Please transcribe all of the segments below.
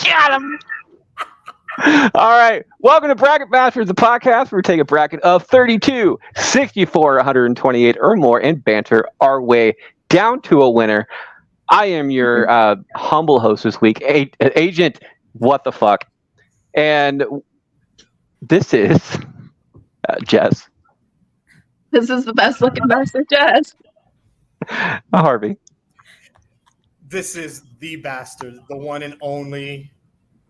Got him. All right. Welcome to Bracket Masters, the podcast where we take a bracket of 32, 64, 128 or more and banter our way down to a winner. I am your humble host this week, Agent What the Fuck. And this is Jess. This is the best looking bastard, Jess. Harvey. This is the bastard, the one and only,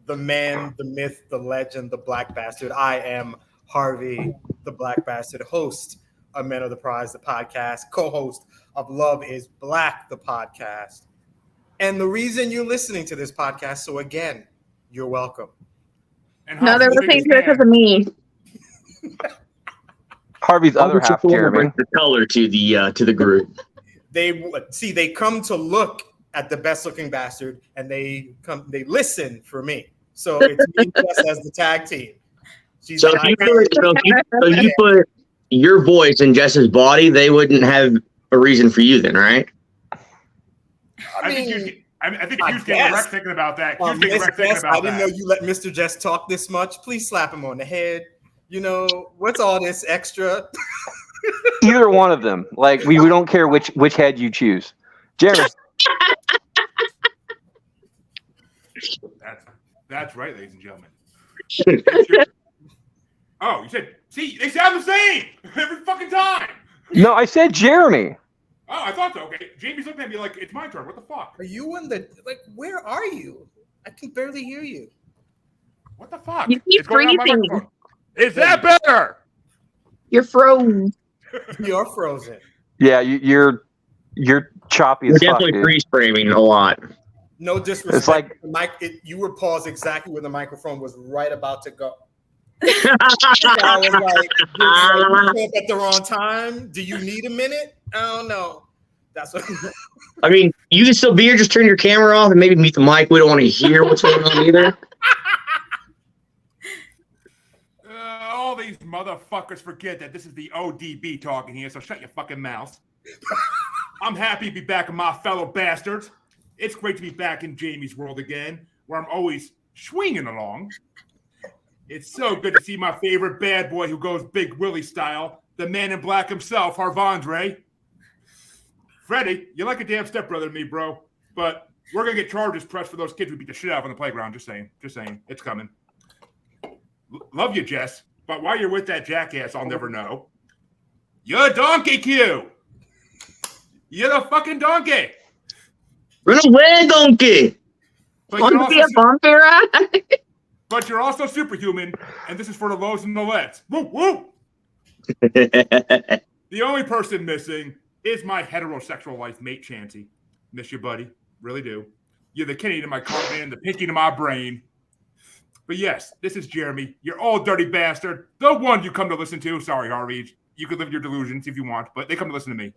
the man, the myth, the legend, the black bastard. I am Harvey, the black bastard, host of Men of the Prize, the podcast, co-host of Love is Black, the podcast. And the reason you're listening to this podcast, so again, you're welcome. And no, they're listening to it because of me. Harvey's other half, Jeremy. The color to the group. They come to look at the best looking bastard, and they listen for me. So it's me and Jess as the tag team. So if you put your voice in Jess's body, they wouldn't have a reason for you then, right? I think Q's getting wrecked thinking about that. I didn't know you let Mr. Jess talk this much. Please slap him on the head. You know, what's all this extra? Either one of them. Like, we don't care which head you choose. Jeremy. That's right, ladies and gentlemen. Oh, you said, see, they sound the same every fucking time. No, I said Jeremy. Oh, I thought so. Okay. Jamie's looking at me like, it's my turn. What the fuck? Are you in the, where are you? I can barely hear you. What the fuck? You keep freezing. Is that better? You're frozen. You're frozen. Yeah, you're choppy as fuck. You're definitely freeze framing a lot. No disrespect. It's like you were paused exactly where the microphone was right about to go. I was like, you at the wrong time. Do you need a minute? I don't know. That's what. I mean, you can still be here. Just turn your camera off and maybe mute the mic. We don't want to hear what's going on either. All these motherfuckers forget that this is the ODB talking here, so shut your fucking mouth. I'm happy to be back with my fellow bastards. It's great to be back in Jamie's world again, where I'm always swinging along. It's so good to see my favorite bad boy who goes Big Willie style, the man in black himself, Harvandre. Freddie, you're like a damn stepbrother to me, bro. But we're going to get charges pressed for those kids who beat the shit out of on the playground. Just saying. It's coming. Love you, Jess. But while you're with that jackass, I'll never know. You're a donkey, Q. You're a fucking donkey. Run away, donkey. Want to be a bonfire ride? But you're also superhuman, and this is for the lows and the lets. Woo, woo. The only person missing is my heterosexual life mate, Chansey. Miss you, buddy. Really do. You're the Kenny to my cart, man, the Pinky to my brain. But yes, this is Jeremy, your old dirty bastard, the one you come to listen to. Sorry, Harvey. You could live your delusions if you want, but they come to listen to me.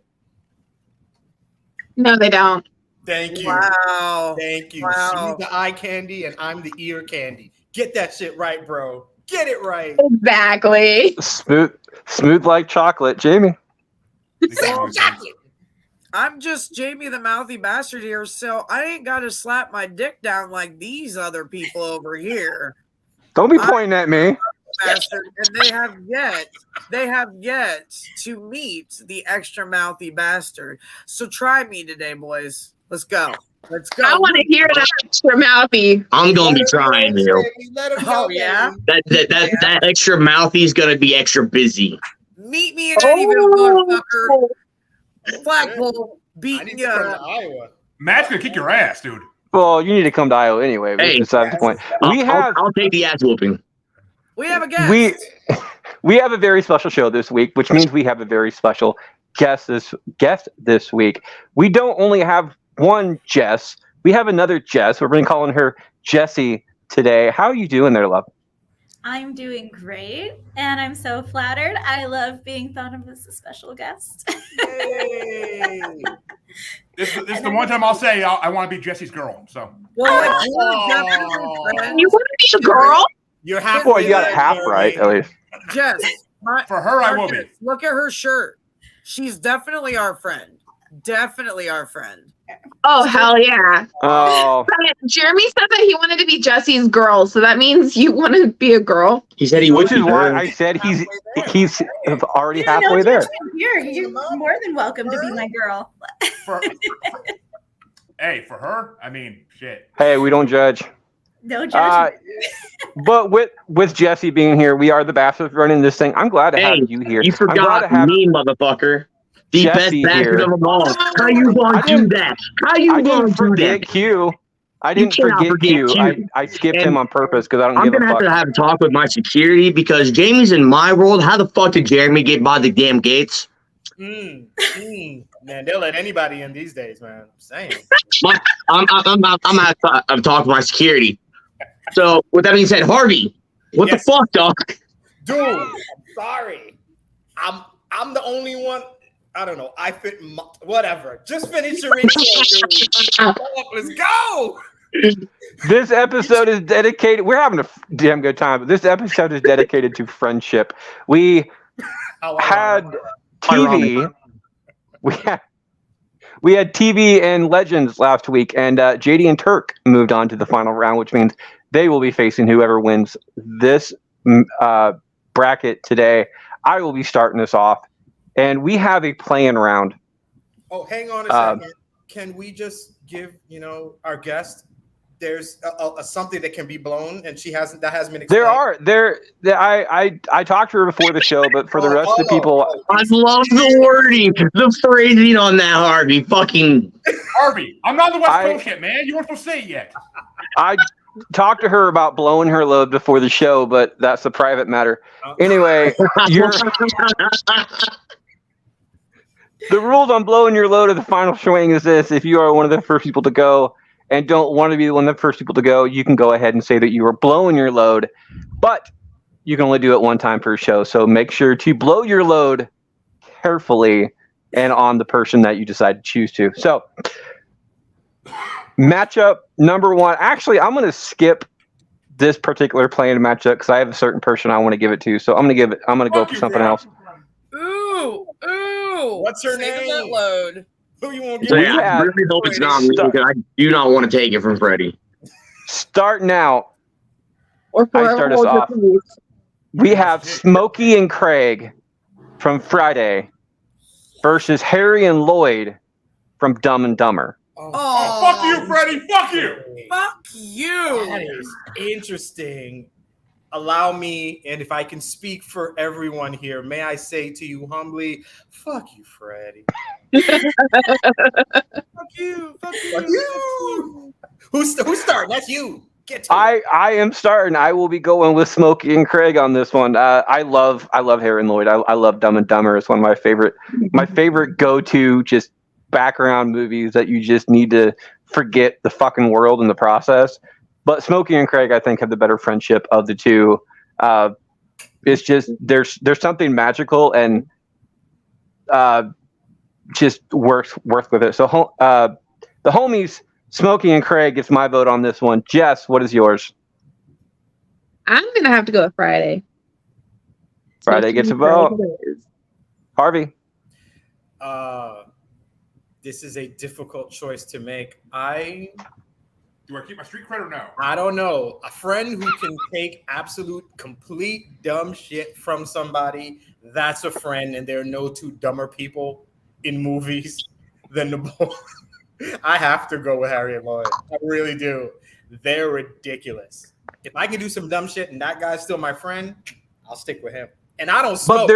No, they don't. Thank you. Wow. Thank you. Wow. She's the eye candy and I'm the ear candy. Get that shit right, bro. Get it right. Exactly. Smooth like chocolate, Jamie. Chocolate. I'm just Jamie the mouthy bastard here, so I ain't got to slap my dick down like these other people over here. Don't be pointing at me. Bastard, and they have yet to meet the extra mouthy bastard. So try me today, boys. Let's go. I want to hear that extra mouthy. I'm gonna be trying you. Oh yeah. That extra mouthy is gonna be extra busy. Meet me in Eddyville, motherfucker. Flagpole beating you. Matt's gonna kick your ass, dude. Well, you need to come to Iowa anyway. Hey, besides the point. I'll take the ass whooping. We have a guest. We have a very special show this week, which means we have a very special guest this week. We don't only have one Jess. We have another Jess. We're going to call her Jessie today. How are you doing there, love? I'm doing great, and I'm so flattered. I love being thought of as a special guest. Hey. This is the one time I'll say I want to be Jessie's girl. So. Well, You want to be a girl? You're half. Boy, you got it half right, at least. Jess, For her, I will be. Look at her shirt. She's definitely our friend. Definitely our friend. Oh, hell yeah. Oh, But Jeremy said that he wanted to be Jesse's girl, so that means you want to be a girl. He said he would which be is why her. I said he's already Yeah, halfway no there. judgment here. You're more than welcome to be my girl. For, hey, for her, I mean, shit. Hey, we don't judge. No judgment. But with Jesse being here, we are the bastards running this thing. I'm glad to Hey, have you here. you I'm glad forgot to have me, motherfucker. The Jesse best bastard here. of them all. How you gonna do didn't- that? How you I gonna didn't do forget that? Q. I You didn't cannot forget Q. Q. I skipped And him on purpose because I don't I'm give gonna a have fuck. to have a talk with my security because Jamie's in my world. How the fuck did Jeremy get by the damn gates? Man, they'll let anybody in these days, man. I'm saying. I'm talking to my security. So with that being said, Harvey, what Yes. the fuck, dog? Dude, I'm sorry. I'm the only one. I don't know. I fit whatever. Just finish your intro, dude. Let's go. This episode is dedicated. We're having a damn good time, but this episode is dedicated to friendship. We had TV. We had TV and Legends last week, and JD and Turk moved on to the final round, which means they will be facing whoever wins this bracket today. I will be starting this off, and we have a play-in round. Oh, hang on a second. Can we just give our guest? There's a something that can be blown, and that hasn't been explained. I talked to her before the show, but for the rest of the people, I love the wording, the phrasing on that, Harvey. Fucking Harvey, I'm not on the West Coast yet, man. You weren't supposed to say it yet. I talked to her about blowing her load before the show, but that's a private matter. Anyway, the rules on blowing your load of the final swing is this: if you are one of the first people to go and don't want to be one of the first people to go, you can go ahead and say that you are blowing your load, but you can only do it one time per show. So make sure to blow your load carefully and on the person that you decide to choose to. So matchup number one. Actually, I'm going to skip this particular play-in matchup because I have a certain person I want to give it to. So I'm going to go for something else. Ooh. What's her Save name? that load. Who you want to So give? yeah, I really hope it's not me because I do not want to take it from Freddie. Starting out, Or I start us off. We have Smokey and Craig from Friday versus Harry and Lloyd from Dumb and Dumber. Oh, fuck you, Freddie. Fuck you. Fuck you. That is interesting. Allow me, and if I can speak for everyone here, may I say to you humbly, fuck you, Freddie. Fuck you. Who's starting? That's you. Get to it. I am starting. I will be going with Smokey and Craig on this one. I love Harry and Lloyd. I love Dumb and Dumber. It's one of my favorite go-to just background movies that you just need to forget the fucking world in the process. But Smokey and Craig, I think, have the better friendship of the two. It's just there's something magical and just works with it. So the homies, Smokey and Craig, gets my vote on this one. Jess, what is yours? I'm going to have to go with Friday. Friday gets a vote. Harvey? This is a difficult choice to make. Do I keep my street cred or no? I don't know. A friend who can take absolute, complete dumb shit from somebody, that's a friend, and there are no two dumber people in movies than the boy. I have to go with Harry and Lloyd. I really do. They're ridiculous. If I can do some dumb shit and that guy's still my friend, I'll stick with him. And I don't smoke.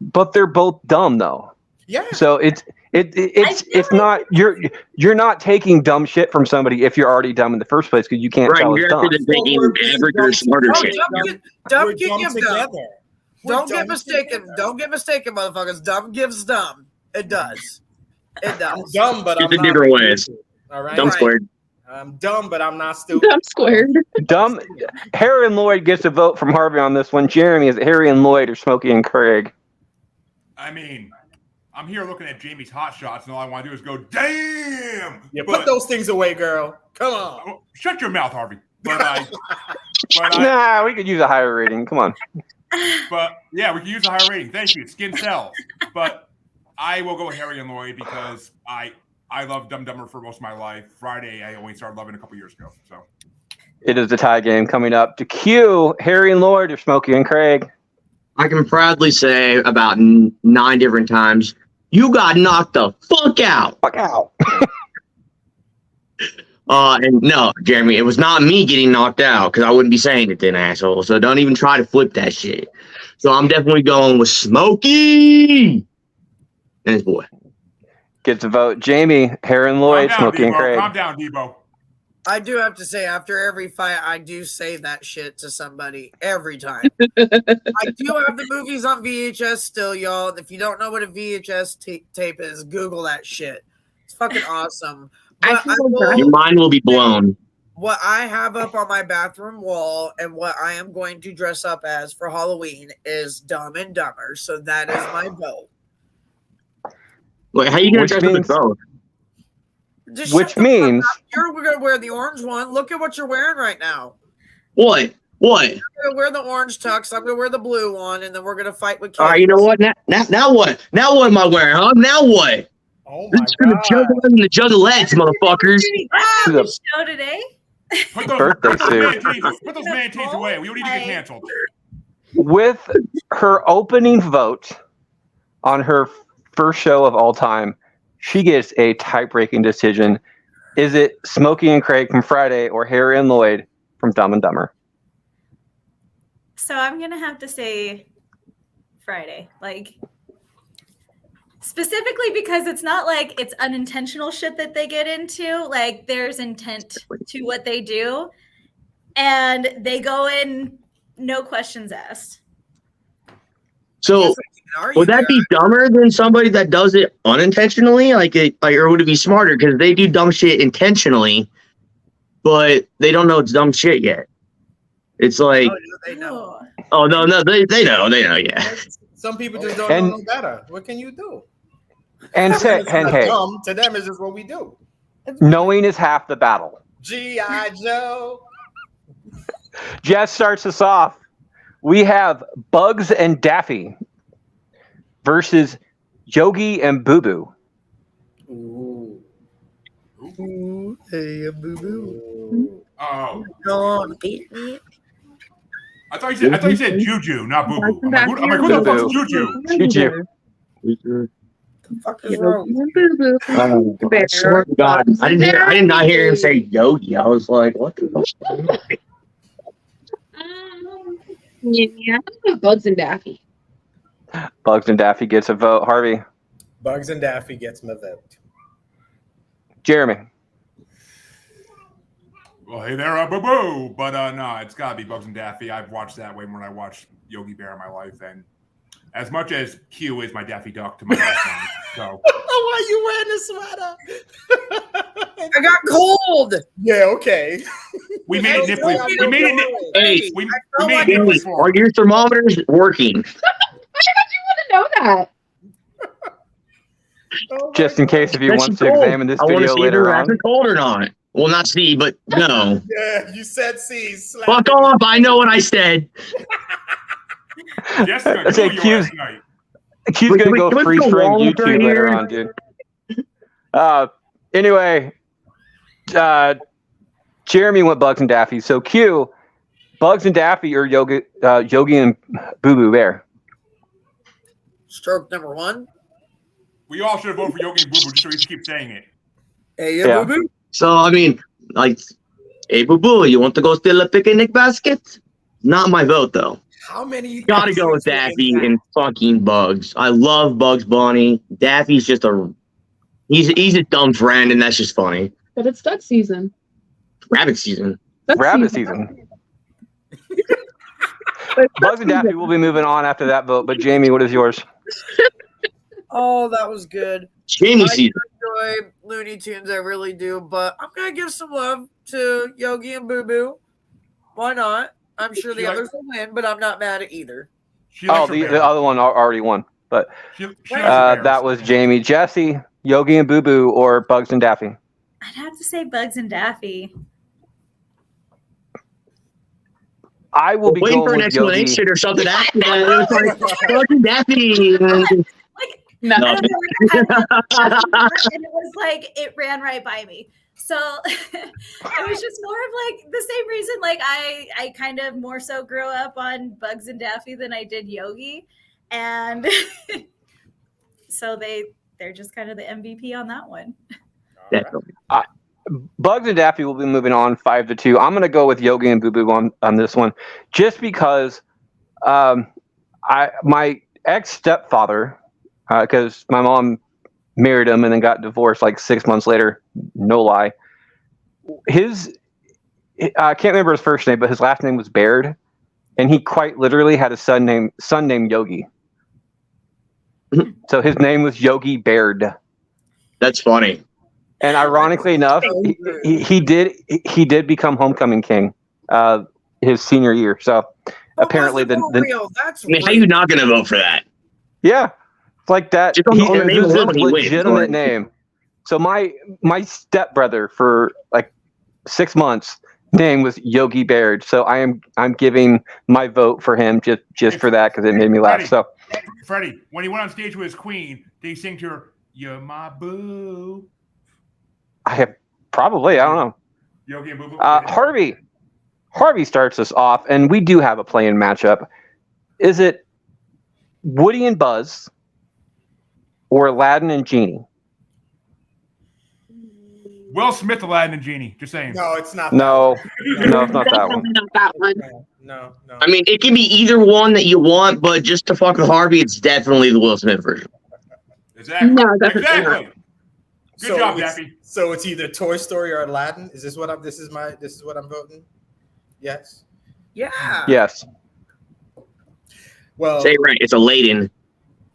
But they're both dumb though. Yeah. So it's not you're not taking dumb shit from somebody if you're already dumb in the first place because you can't tell it's dumb. Taking average or smarter shit. Dumb We're gives dumb dumb. together. Don't get mistaken. Don't get mistaken, motherfuckers. Dumb gives dumb. It does. It does. I'm dumb, but I'm It's in not different ways. stupid. All right. Dumb squared. I'm dumb, but I'm not stupid. I'm squared. Dumb. Harry and Lloyd gets a vote from Harvey on this one. Jeremy, is it Harry and Lloyd or Smokey and Craig? I mean, I'm here looking at Jamie's hot shots, and all I want to do is go, damn! Yeah, put those things away, girl. Come on. Oh, shut your mouth, Harvey. But Nah, we could use a higher rating. Come on. But yeah, we can use a higher rating. Thank you. Skin sells. But I will go Harry and Lloyd because I love Dumb Dumber for most of my life. Friday, I only started loving a couple years ago. So It is the tie game coming up. To Q, Harry and Lloyd, or Smokey and Craig? I can proudly say about 9 different times, you got knocked the fuck out. Fuck out. And no, Jeremy, it was not me getting knocked out because I wouldn't be saying it then, asshole. So don't even try to flip that shit. So I'm definitely going with Smokey and his boy. Gets a vote. Jamie, Harry and Lloyd, calm down, Smokey and Debo. Craig. Calm down, Debo. I do have to say, after every fight, I do say that shit to somebody every time. I do have the movies on VHS still, y'all. If you don't know what a VHS tape is, Google that shit. It's fucking awesome. But Your mind will be blown. what I have up on my bathroom wall and what I am going to dress up as for Halloween is Dumb and Dumber. So that is my vote. Wait, how you gonna Which dress up means- in both? Just Which shut the fuck means- up. You're gonna wear the orange one. Look at what you're wearing right now. What? You're gonna wear the orange tux. I'm gonna wear the blue one, and then we're gonna fight with. All right, you know what? Now what? Now what am I wearing, huh? Now what? Oh my It's gonna god. juggle in the juggalettes, motherfuckers. That's the show today. Put those, Birthday put those suit. man tees away. We don't need to get canceled. With her opening vote on her first show of all time, she gets a tie-breaking decision. Is it Smokey and Craig from Friday or Harry and Lloyd from Dumb and Dumber? So I'm gonna have to say Friday, like specifically because it's not like it's unintentional shit that they get into. Like there's intent to what they do, and they go in no questions asked. So would that be dumber than somebody that does it unintentionally? Or would it be smarter because they do dumb shit intentionally, but they don't know it's dumb shit yet? It's like, They know. oh no, they know, yeah. Some people just don't And- know no better. What can you do? And say, It's and not hey, dumb. To them, it's just what we do. knowing is half the battle. G.I. Joe. Jess starts us off. We have Bugs and Daffy versus Yogi and Boo Boo. Ooh. Ooh, hey, boo boo. Oh, Don't beat me. I thought you said Juju, not Boo Boo. I'm like, who the Boo fuck's Boo. Juju? Juju. The fuck is wrong? Oh, I swear to God, I did not hear him say Yogi. I was like, what the fuck? Yeah, Bugs and Daffy. Bugs and Daffy gets a vote. Harvey. Bugs and Daffy gets my vote. Jeremy. Well, hey there, Boo Boo. But no, it's gotta be Bugs and Daffy. I've watched that way more than I watched Yogi Bear in my life, and as much as Q is my Daffy Duck to my lifetime, so Why are you wearing a sweater? I got cold. Yeah, okay. we made it nipply. We made it. Hey, We felt made like it it nipply was- for are your thermometers working? Know that. Oh my Just in case if he That's wants to cold. examine this I wanna video see if later you're on. actually cold or not. Well, not see, but no. Yeah, you said C. Slap Fuck it. off! I know what I said. Jessica, That's like you Q's- last night. He's Wait, gonna can we- go can we free go frame long YouTube right later here? on, dude. Anyway, Jeremy went Bugs and Daffy. So Q, Bugs and Daffy or Yogi and Boo Boo Bear? Stroke number one. We all should have voted for Yogi and Boo Boo just so we keep saying it. Hey, Yeah. boo boo. So I mean, like, hey, boo boo, you want to go steal a picnic basket? Not my vote though. How many? Gotta go with Daffy and fucking Bugs. I love Bugs Bunny. Daffy's just he's a dumb friend, and that's just funny. But it's duck season. Rabbit season. Duck Rabbit season. Bugs and Daffy will be moving on after that vote. But Jamie, what is yours? Oh, that was good. Jamie I season. enjoy Looney Tunes, I really do, but I'm gonna give some love to Yogi and Boo Boo. Why not? I'm sure the She like- others will win, but I'm not mad at either. She Oh, likes her the bear. other one already won. But She likes her bears. that was Jamie. Jesse, Yogi and Boo Boo, or Bugs and Daffy? I'd have to say Bugs and Daffy. I will be Waiting going for an with Yogi. explanation or something after that. It was like fucking Daffy. Like No. I don't know, and it was like it ran right by me. So it was just more of like the same reason. Like I kind of more so grew up on Bugs and Daffy than I did Yogi, and so they're just kind of the MVP on that one. Definitely. Bugs and Daffy will be moving on 5-2. I'm going to go with Yogi and Boo Boo on this one, just because my ex stepfather, because my mom married him and then got divorced like 6 months later. No lie. I can't remember his first name, but his last name was Baird, and he quite literally had a son named Yogi. So his name was Yogi Baird. That's funny. And ironically enough, he did become homecoming king his senior year. So apparently, That's I mean, how are you not going to vote for that? Yeah, it's like that. Just on the name it was alone, his he wins. legitimate name. So my stepbrother for like 6 months name was Yogi Baird. So I'm giving my vote for him just for that because it made me laugh. So Freddie, when he went on stage with his queen, did he sing to her, "You're my boo"? I don't know. Yogi and Boo Boo. Harvey starts us off, and we do have a play-in matchup. Is it Woody and Buzz or Aladdin and Genie? Will Smith, Aladdin, and Genie. Just saying. No, it's not. No, it's not that one. Definitely not that one. No. I mean, it can be either one that you want, but just to fuck with Harvey, it's definitely the Will Smith version. Exactly. No, definitely Exactly. not. Good job, Daffy. So it's either Toy Story or Aladdin. This is what I'm voting. Yes. Yeah. Yes. Well, Say it right. It's Aladdin.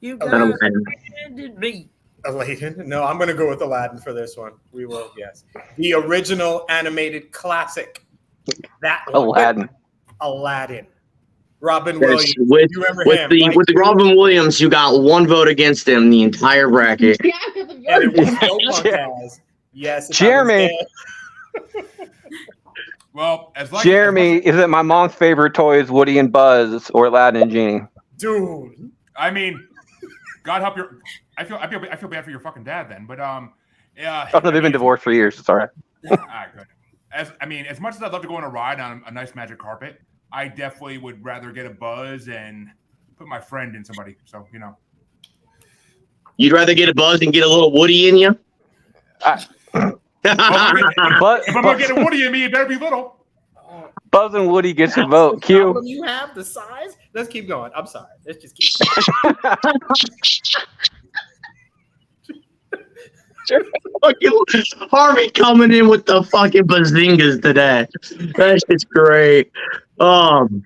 You Oh, Not guys Aladdin. abandoned me. Aladdin. No, I'm gonna go with Aladdin for this one. We will. Yes. The original animated classic. That one. Aladdin. Robin Williams. With You remember him? Right? the Robin Williams, you got one vote against him the entire bracket. And it was no punk ass. Yes. if I was Jeremy. there. Well, Jeremy, is it my mom's favorite toys, Woody and Buzz, or Aladdin and Genie? Dude. I mean, God help your. I feel bad for your fucking dad then, but yeah. Oh, no, they've been divorced for years. It's all right. Good. As much as I'd love to go on a ride on a nice magic carpet, I definitely would rather get a Buzz and put my friend in somebody. So You'd rather get a Buzz and get a little Woody in you? If I'm gonna get a Woody in me, it better be little. Buzz and Woody gets a vote. Q. You have the size. Let's keep going. I'm sorry. Let's just keep Harvey coming in with the fucking bazingas today. That's just great. It's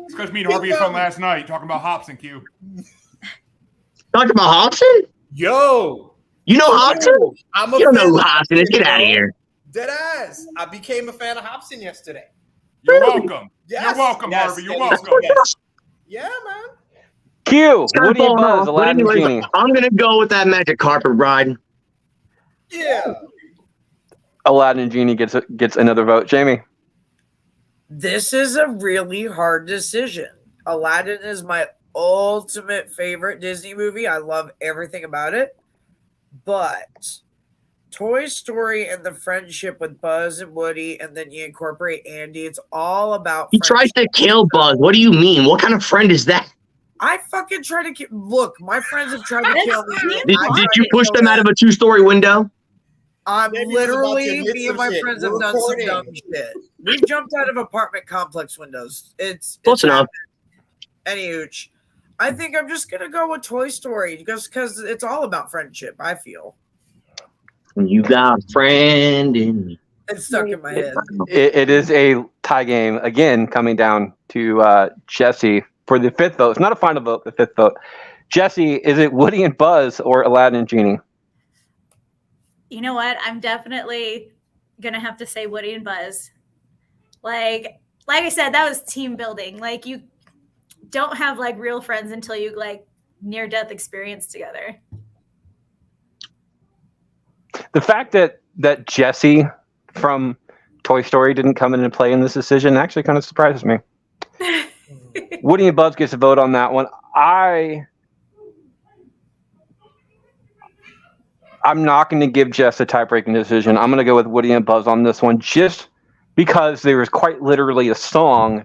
because me and Harvey had fun last night talking about Hobson, Q. Talking about Hobson? Yo. You know Hobson? You don't know who Hobson is. Get out of here. Dead ass. I became a fan of Hobson yesterday. You're welcome. Yes. You're welcome, Yes. Harvey. You're Yes. welcome. Yes. Yeah, man. Q. Woody and Buzz, Aladdin and Genie. I'm going to go with that magic carpet ride. Yeah. Aladdin and Genie gets another vote. Jamie. This is a really hard decision. Aladdin is my ultimate favorite Disney movie. I love everything about it. But Toy Story and the friendship with Buzz and Woody, and then you incorporate Andy, it's all about He tries to kill Buzz. What do you mean? What kind of friend is that? I fucking try to kill. Look, my friends have tried to kill me. Did you push them out of a 2-story window? I'm Maybe literally, it's about to me and admit my some friends shit. have done some dumb shit. We've jumped out of apartment complex windows. It's Close enough. Anywho, I think I'm just gonna go with Toy Story just because it's all about friendship. I feel You got a friend in me. it's stuck in my head. It is a tie game again, coming down to Jesse for the fifth vote. It's not a final vote, the fifth vote. Jesse, is it Woody and Buzz or Aladdin and Genie? You know what? I'm definitely gonna have to say Woody and Buzz. Like I said, that was team building. Like you don't have like real friends until you like near death experience together. The fact that Jesse from Toy Story didn't come in and play in this decision actually kind of surprises me. Woody and Buzz gets a vote on that one. I'm not going to give Jess a tie-breaking decision. I'm going to go with Woody and Buzz on this one, just because there is quite literally a song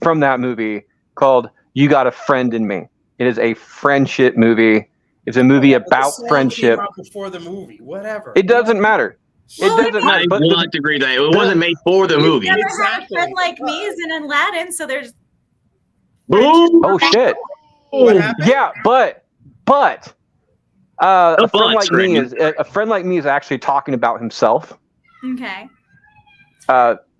from that movie called "You Got a Friend in Me." It is a friendship movie. It's a movie about friendship. Came out before the movie, whatever. It doesn't matter. It doesn't matter. I But will have to agree that it wasn't made for the movie. Never Exactly. had a friend like me is in Aladdin, so there's Boom. oh shit. What happened? Yeah, but No a friend buts, like me is actually talking about himself. okay.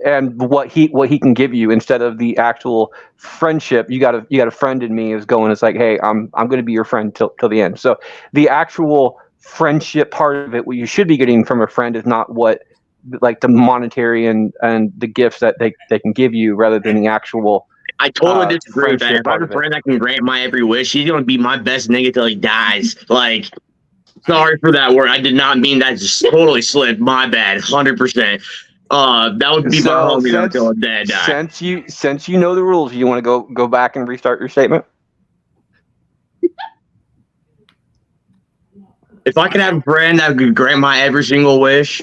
And what he can give you instead of the actual friendship. You got a friend in me is going. It's like, hey, I'm going to be your friend till the end. So the actual friendship part of it, what you should be getting from a friend, is not what like the monetary and the gifts that they can give you, rather than the actual. I totally disagree with that. friendship If I have part a of it. friend that can grant my every wish, he's gonna be my best nigga till he dies. Like, sorry for that word. I did not mean that. Just totally slipped. My bad. 100%. That would be my homie until a dad died. Since you know the rules, you want to go back and restart your statement. If I could have a friend that could grant my every single wish,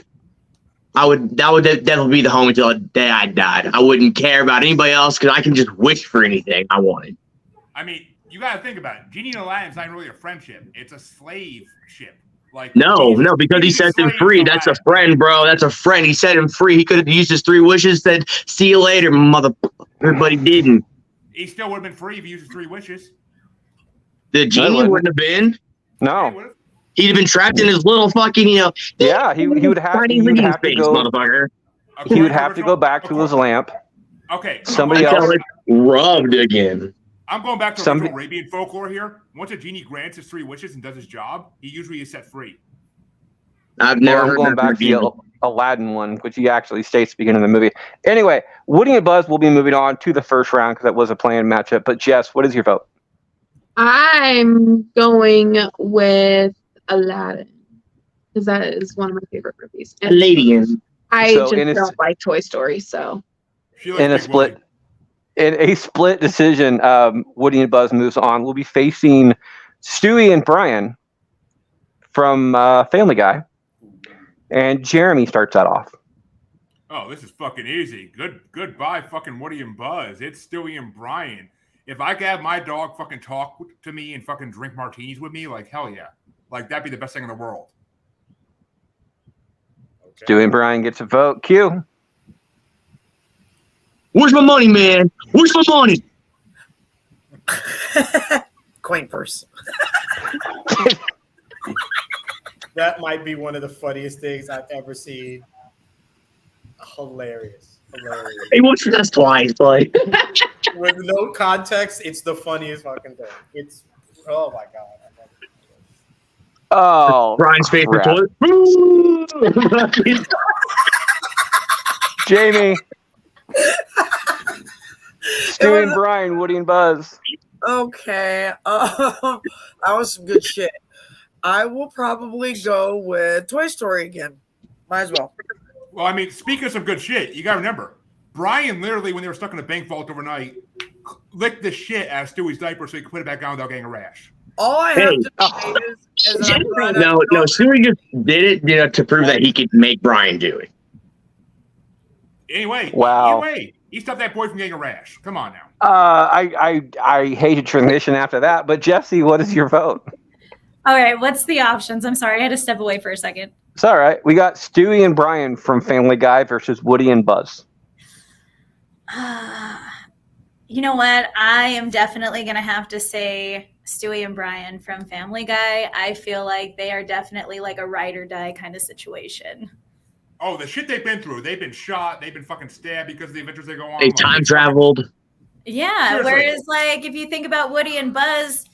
that would definitely be the homie until the day I died. I wouldn't care about anybody else because I can just wish for anything I wanted. I mean, you got to think about it. Genie and Aladdin's not really a friendship; it's a slave ship. Like No, because he set them free. That's a friend, bro. That's a friend. He set him free. He could have used his 3 wishes. Said, "See you later, motherfucker," but he didn't. He still would have been free if he used his 3 wishes. The genie wouldn't have been. No. He'd have been trapped in his little fucking, Yeah, he would have to go. Motherfucker. He would have to go back to his lamp. Okay. Somebody else. Rubbed again. I'm going back to original Arabian folklore here. Once a genie grants his 3 wishes and does his job, he usually is set free. I've never heard I'm going that back to the Aladdin one, which he actually states at the beginning of the movie. Anyway, Woody and Buzz will be moving on to the first round because that was a planned matchup. But Jess, what is your vote? I'm going with Aladdin because that is one of my favorite movies. And Aladdin. I So just don't like Toy Story, so in a split decision, Woody and Buzz moves on. We'll be facing Stewie and Brian from Family Guy, and Jeremy starts that off. Oh, this is fucking easy. Goodbye, fucking Woody and Buzz. It's Stewie and Brian. If I could have my dog fucking talk to me and fucking drink martinis with me, like, hell yeah. Like, that'd be the best thing in the world. Okay. Stewie and Brian gets a vote. Q. Where's my money, man? Where's my money? Quaint purse. That might be one of the funniest things I've ever seen. Hilarious. He watched us twice, like. With no context, it's the funniest fucking thing. It's, oh my God. Oh, Brian's favorite crap. toilet. Jamie. Stewie and Brian, Woody and Buzz. Okay. That was some good shit. I will probably go with Toy Story again. Might as well. Well, I mean, speaking of some good shit, you got to remember, Brian literally, when they were stuck in a bank vault overnight, licked the shit out of Stewie's diaper so he could put it back on without getting a rash. All I have to say is No, Stewie just did it, to prove that he could make Brian do it. Anyway, Wow. He stopped that boy from getting a rash. Come on now. I hate to transition after that, but Jesse, what is your vote? All right, what's the options? I'm sorry, I had to step away for a second. It's all right. We got Stewie and Brian from Family Guy versus Woody and Buzz. You know what? I am definitely going to have to say Stewie and Brian from Family Guy. I feel like they are definitely like a ride or die kind of situation. Oh, the shit they've been through. They've been shot. They've been fucking stabbed because of the adventures they go on. They time traveled. Yeah, Seriously. whereas like if you think about Woody and Buzz,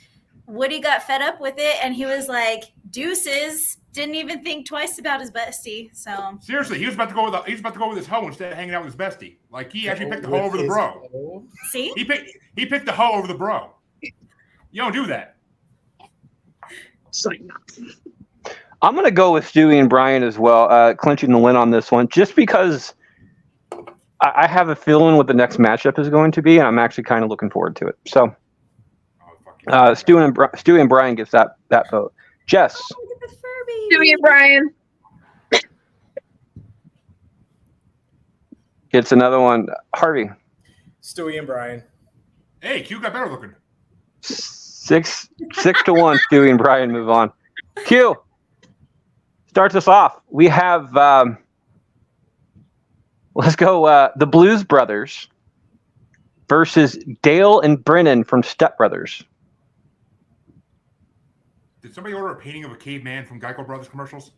Woody got fed up with it and he was like, deuces. Didn't even think twice about his bestie. So Seriously, he was about to go with his hoe instead of hanging out with his bestie. Like he actually picked the hoe over the bro. See? He picked the hoe over the bro. You don't do that. I'm going to go with Stewie and Brian as well, clinching the win on this one, just because I have a feeling what the next matchup is going to be, and I'm actually kind of looking forward to it. So, Stewie and Brian gets that vote. Jess. Look at the Furby. Stewie and Brian. Gets another one. Harvey. Stewie and Brian. Hey, Q got better looking. 6-1. Stewie and Brian move on. Q starts us off. We have let's go the Blues Brothers versus Dale and Brennan from Step Brothers. Did somebody order a painting of a caveman from Geico Brothers commercials?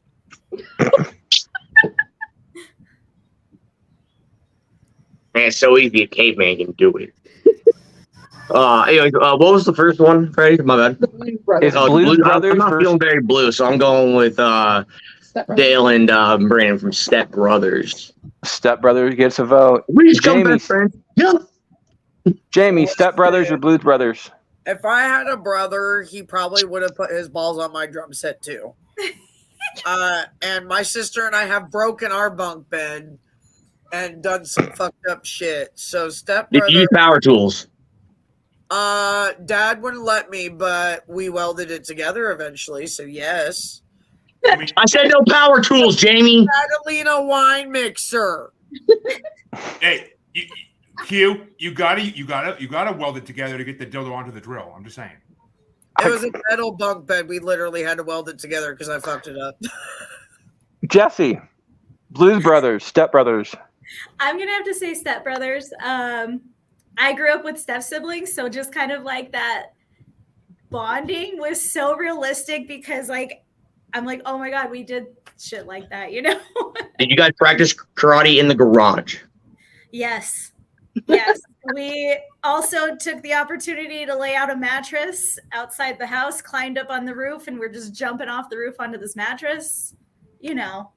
Man, it's so easy a caveman can do it. Anyway, what was the first one, Freddie? My bad. The Blues Brothers. It's Blues Brothers I'm not versus- feeling very blue, so I'm going with Step Brothers. Dale and Brandon from Step Brothers. Step Brothers gets a vote. We just come Jamie. back, friend. Yeah. Jamie, Step Brothers or Blues Brothers? If I had a brother, he probably would have put his balls on my drum set too. And my sister and I have broken our bunk bed and done some fucked up shit. So Step Did you use Brother, power tools? Dad wouldn't let me, but we welded it together eventually. So yes, I mean, I said no power tools, Jamie. Catalina wine mixer. hey, Q, you gotta weld it together to get the dildo onto the drill. I'm just saying. It was a metal bunk bed. We literally had to weld it together because I fucked it up. Jesse, Blues Brothers, Step Brothers. I'm gonna have to say Step Brothers. I grew up with step siblings, so just kind of like that bonding was so realistic because like I'm like, oh my god, we did shit like that, you know? Did you guys practice karate in the garage? Yes. Yes. We also took the opportunity to lay out a mattress outside the house, climbed up on the roof, and we're just jumping off the roof onto this mattress. You know.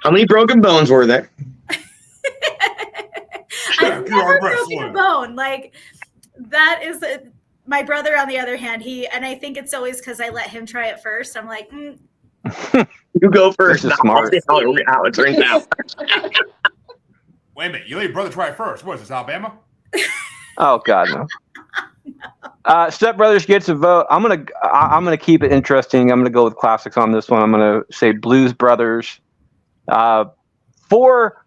How many broken bones were there? I've You are never broken a wrestling. bone. Like that is my brother. On the other hand, and I think it's always because I let him try it first. I'm like, You go first. This is I'll smart. see how it turns out. Wait a minute, you let your brother try it first. What is this, Alabama? Oh God, no. Step Brothers gets a vote. I'm gonna keep it interesting. I'm gonna go with classics on this one. I'm gonna say Blues Brothers. For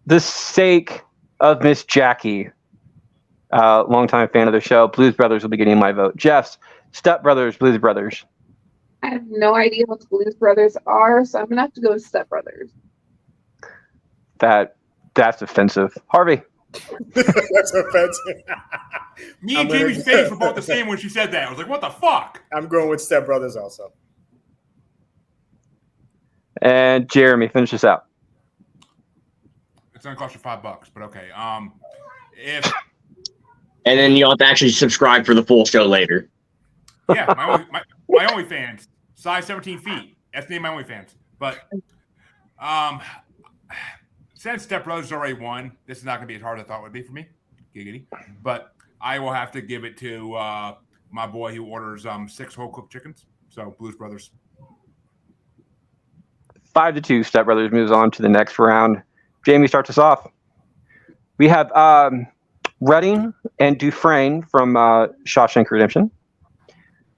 the sake of Miss Jackie, longtime fan of the show, Blues Brothers will be getting my vote. Jess, Step Brothers, Blues Brothers. I have no idea what the Blues Brothers are, so I'm gonna have to go with Step Brothers. That's offensive. Harvey. That's offensive. Me I'm and gonna- Jamie's face were both the same when she said that. I was like, what the fuck? I'm going with Step Brothers also. And Jeremy, finish this out. It's gonna cost you $5, but okay. If And then you'll have to actually subscribe for the full show later. yeah, my OnlyFans, size 17 feet. That's the name of my OnlyFans. But since Step Brothers already won, this is not gonna be as hard as I thought it would be for me. Giggity. But I will have to give it to my boy who orders 6 whole cooked chickens. So Blues Brothers. 5-2. Step Brothers moves on to the next round. Jamie starts us off. We have Redding and Dufresne from Shawshank Redemption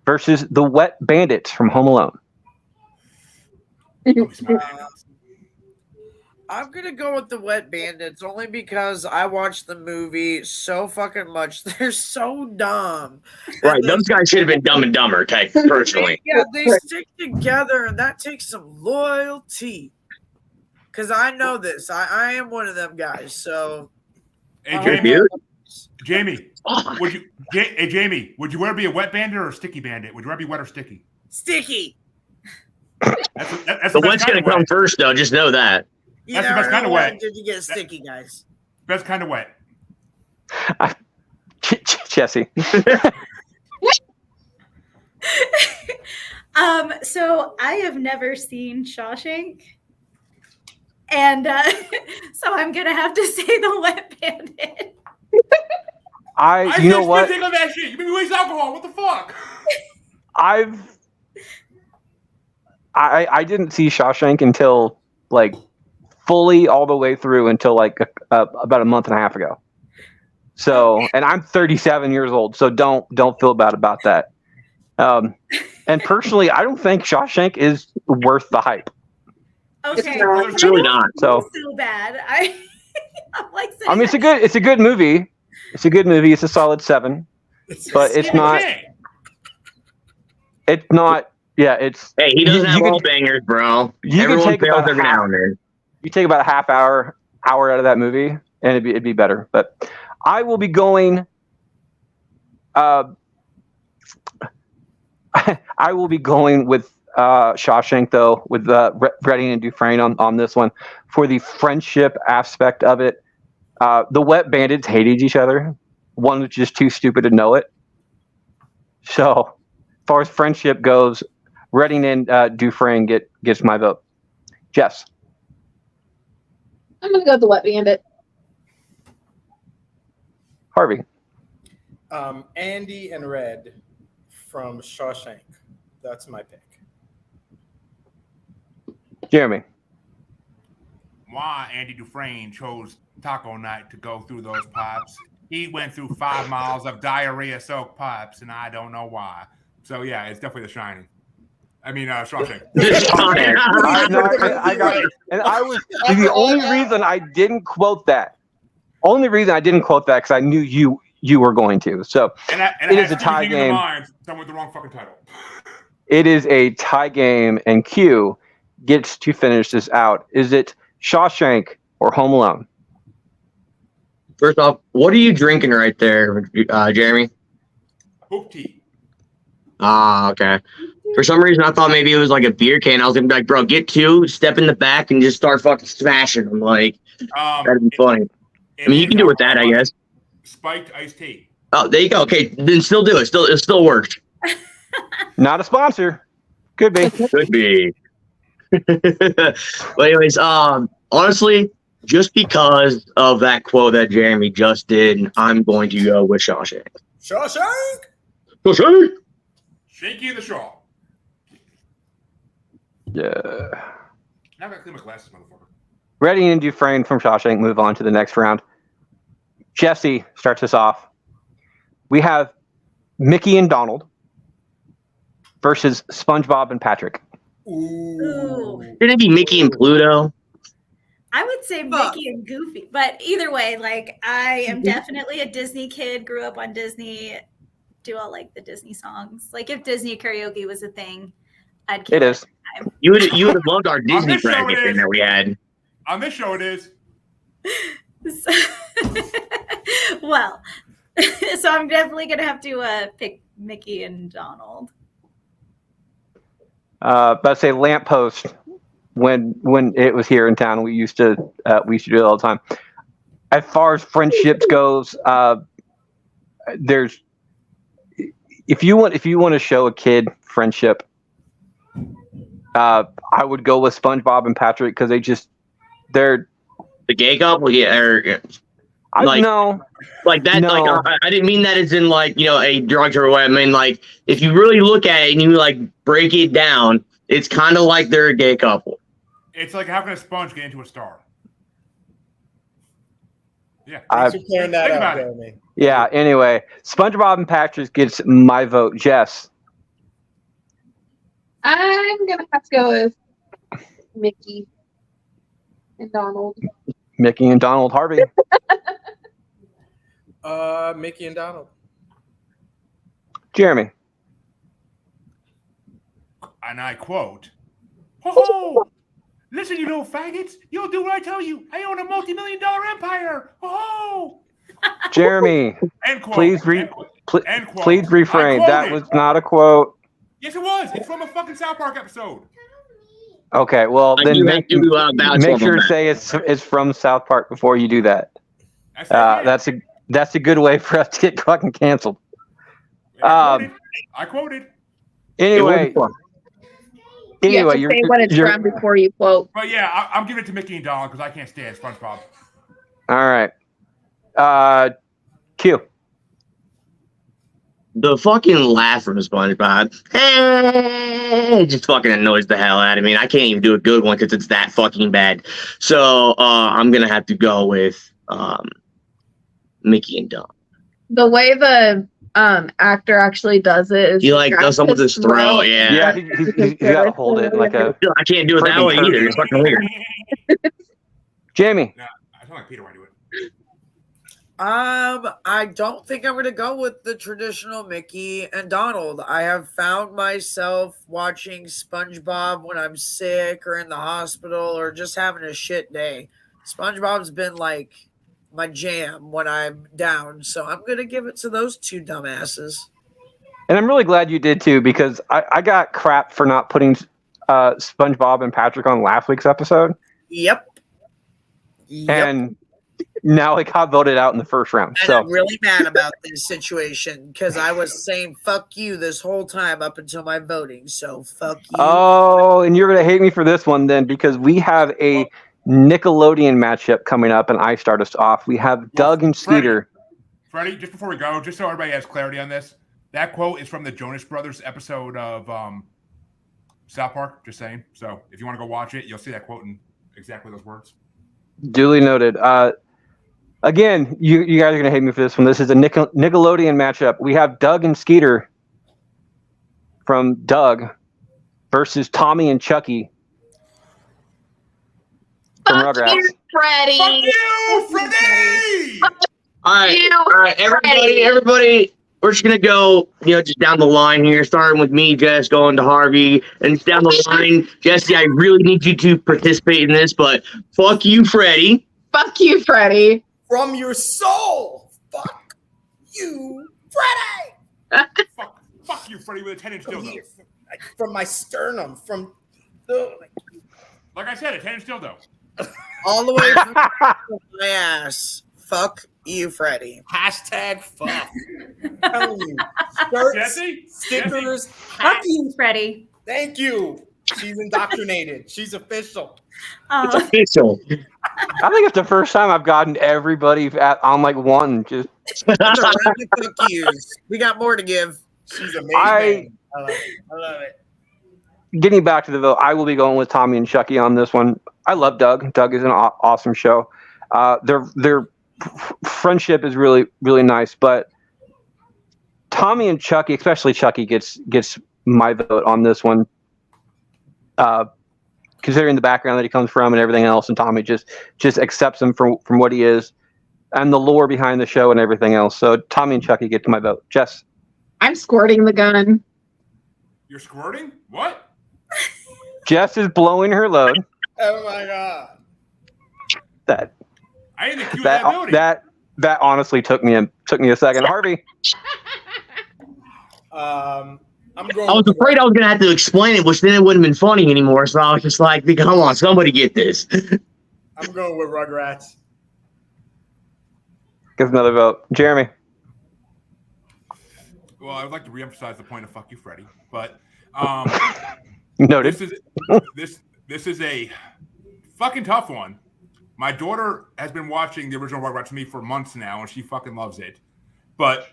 versus the Wet Bandits from Home Alone. I'm gonna go with the Wet Bandits only because I watched the movie so fucking much. They're so dumb. Right, those guys should have been Dumb and Dumber, personally. Yeah, they stick together, and that takes some loyalty. Because I know this. I am one of them guys. So, Hey Oh, Jamie, Beard? Jamie, would you rather be a wet bandit or a sticky bandit? Would you rather be wet or sticky? sticky. That's The best wet's kind gonna of wet. come first, though. Just know that. You That's the never best kind know of what wet. did you get sticky, guys? Best kind of wet. Jesse. So I have never seen Shawshank. And so I'm gonna have to say the Wet Bandit. You know what? On that shit. You made me waste alcohol. What the fuck? I didn't see Shawshank until like fully all the way through until like about a month and a half ago. So, and I'm 37 years old, so don't feel bad about that. And personally, I don't think Shawshank is worth the hype. Okay, It's really not. So bad. I'm like, I mean, it's a good movie. It's a good movie. It's a solid 7, but it's not. It's not. Yeah, it's. Hey, he doesn't have all bangers, bro. Everyone fails every now and then. You take about a half hour out of that movie, and it'd be better. But I will be going. I will be going with Shawshank, though, with Redding and Dufresne on this one for the friendship aspect of it. The wet bandits hated each other. One was just too stupid to know it. So, as far as friendship goes, Redding and Dufresne gets my vote. Jess. I'm gonna go with the wet bandit. Harvey. Andy and Red from Shawshank. That's my pick. Jeremy. Why Andy Dufresne chose Taco Night to go through those pipes? He went through 5 miles of diarrhea-soaked pipes, and I don't know why. So yeah, it's definitely The Shining. I mean, Shawshank. I got it. And I was the only reason I didn't quote that. Only reason I didn't quote that because I knew you were going to. So it is a tie game. Someone with the wrong fucking title. It is a tie game, and Q gets to finish this out. Is it Shawshank or Home Alone? First off, what are you drinking right there, Jeremy? Hoop tea. Ah, okay. For some reason, I thought maybe it was like a beer can. I was gonna be like, bro, get 2, step in the back, and just start fucking smashing them. Like, that'd be funny. I mean, you can do it with that, I guess. Spiked iced tea. Oh, there you go. Okay, then still do it. It still works. Not a sponsor. Could be. Could be. But anyways, honestly, just because of that quote that Jeremy just did, I'm going to go with Shawshank. Shawshank! Shawshank! Shanky in the Shaw. Yeah. Now I gotta clean my glasses, motherfucker. Redding and Dufresne from Shawshank move on to the next round. Jesse starts us off. We have Mickey and Donald versus SpongeBob and Patrick. Ooh. Should it be Mickey and Pluto? I would say Mickey and Goofy, but either way, like I am definitely a Disney kid. Grew up on Disney. Do all like the Disney songs. Like if Disney karaoke was a thing, I'd kill it. Is. You would have loved our Disney bracket thing that we had. On this show, it is. Well, so I'm definitely gonna have to pick Mickey and Donald. But say Lamppost. When it was here in town, we used to do it all the time. As far as friendships goes, there's if you want to show a kid friendship, I would go with SpongeBob and Patrick because they're the gay couple. Yeah, no, like that. No. Like I didn't mean that as in like a drugs or what. I mean like if you really look at it and you like break it down, it's kind of like they're a gay couple. It's like how can a sponge get into a star? Yeah, thanks for clearing that up, Jeremy. Yeah. Anyway, SpongeBob and Patrick gets my vote. Jess. I'm gonna have to go with Mickey and Donald. Mickey and Donald. Harvey. Mickey and Donald. Jeremy. And I quote, "Ho! Listen, you little faggots! You'll do what I tell you. I own a multi-million-dollar empire. Ho!" Jeremy. End quote. Please please refrain. That was not a quote. Yes, it was. It's from a fucking South Park episode. Okay, well then make sure to say it's from South Park before you do that. That's a good way for us to get fucking canceled. I quoted. Anyway, you have to say what it's from before you quote. But yeah, I'm giving it to Mickey and Donald because I can't stand SpongeBob. All right. Q. The fucking laugh from SpongeBob, it just fucking annoys the hell out of me. And I can't even do a good one because it's that fucking bad. So I'm gonna have to go with Mickey and Donald. The way the actor actually does it. Is He to like grab does something with his throat. Yeah. Yeah, he's got to hold it like a. I can't do it that way either. It's fucking weird. Jamie. Nah, I feel like Peter want to do it. I don't think I'm gonna go with the traditional Mickey and Donald. I have found myself watching SpongeBob when I'm sick or in the hospital or just having a shit day. SpongeBob's been like my jam when I'm down, so I'm gonna give it to those two dumbasses. And I'm really glad you did too, because I got crap for not putting SpongeBob and Patrick on last week's episode. Yep. And now it got voted out in the first round. And So I'm really mad about this situation because I was saying fuck you this whole time up until my voting. So fuck you. Oh, and you're gonna hate me for this one then, because we have a Nickelodeon matchup coming up, and I start us off. We have Doug and Skeeter. Freddie, just before we go, just so everybody has clarity on this, that quote is from the Jonas Brothers episode of South Park. Just saying. So if you want to go watch it, you'll see that quote in exactly those words. Duly noted. Again, you guys are gonna hate me for this one. This is a Nickelodeon matchup. We have Doug and Skeeter from Doug versus Tommy and Chucky from Fuck Rugrats. you, Freddie. Fuck you, Freddie! All right, You, all right, everybody. We're just gonna go, just down the line here, starting with me, Jess, going to Harvey, and down the line, Jesse. I really need you to participate in this, but fuck you, Freddie. Fuck you, Freddie. From your soul. Fuck you, Freddie. Fuck you, Freddie, with a 10-inch From dildo. here, from my sternum, from Like I said, a 10-inch dildo. All the way from my ass. Fuck you, Freddie. hashtag fuck. I'm telling you. Shirts, Jesse? stickers, Fuck hats. you, Freddie. Thank you. She's indoctrinated. She's official. It's official. I think it's the first time I've gotten everybody on like one. Just Fuck yous. We got more to give. She's amazing. I love it. I love it. getting back to the vote. I will be going with Tommy and Chucky on this one. I love Doug. Doug is an awesome show. Their friendship is really, really nice, but Tommy and Chucky, especially Chucky, gets my vote on this one. Considering the background that he comes from and everything else, and Tommy just accepts him from what he is, and the lore behind the show and everything else. So Tommy and Chucky get to my vote. Jess, I'm squirting the gun. You're squirting? What? Jess is blowing her load. Oh my god. That I didn't accuse that ability. that honestly took me a second. Harvey, I'm going. I was afraid I was gonna have to explain it, which then it wouldn't have been funny anymore. So I was just like, "Come on, somebody get this." I'm going with Rugrats. gives another vote. Jeremy, Well, I would like to reemphasize the point of "fuck you, Freddie," but noted. this is a fucking tough one. My daughter has been watching the original Rugrats with me for months now, and she fucking loves it. But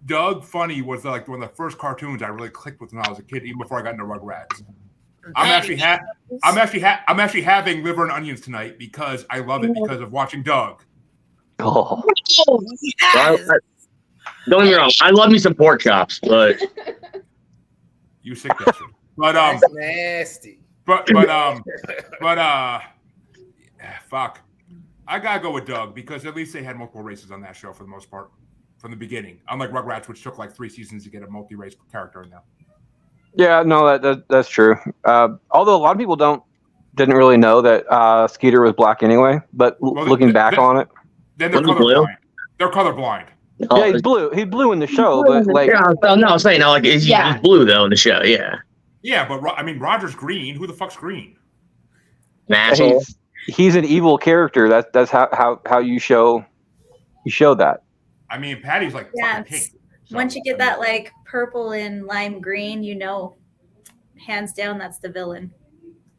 Doug Funny was like one of the first cartoons I really clicked with when I was a kid, even before I got into Rugrats. I'm actually having liver and onions tonight because I love it because of watching Doug. Oh, Yes. Don't get me wrong, I love me some pork chops, but You sick bastard. But That's nasty. fuck. I gotta go with Doug because at least they had multiple races on that show for the most part from the beginning. Unlike Rugrats, which took like 3 seasons to get a multi-race character in there. yeah, no, that's true. Although a lot of people didn't really know that Skeeter was black anyway. But looking back on it, then they're Wasn't blue? colorblind. They're colorblind. yeah, he's blue. He's blue in the show, but like, yeah, no, I'm saying like he's blue though in the show. Yeah, Yeah, but I mean Roger's green. Who the fuck's green? an asshole. he's an evil character. That's how you show that. I mean Patty's like Yeah, fucking pink. So, Once you get I that mean, like purple and lime green, hands down, that's the villain.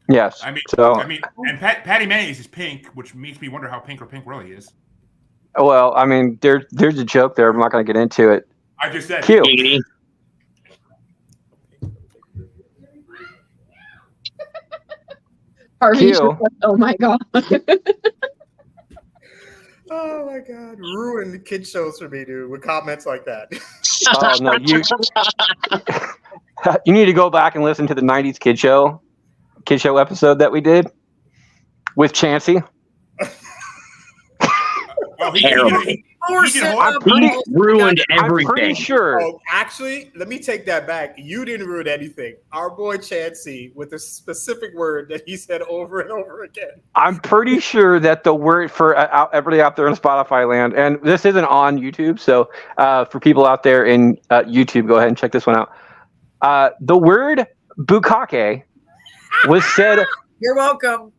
Yes. I mean, so and Patty Mayonnaise is pink, which makes me wonder how pink really is. well, I mean, there's a joke there. I'm not going to get into it. I just said. Q. Giggity. Harvey's Q. just like, oh my god. Oh my god, ruined kid shows for me, dude, with comments like that. Oh no, you you need to go back and listen to the '90s kid show episode that we did with Chansey. Oh, Terrible. he Or did sit hold up up. He and- ruined I'm pretty everything. sure. Oh, actually, let me take that back. You didn't ruin anything. Our boy Chansey, with a specific word that he said over and over again. I'm pretty sure that the word for everybody out there in Spotify land, and this isn't on YouTube, so for people out there in YouTube, go ahead and check this one out. The word bukkake was said You're welcome.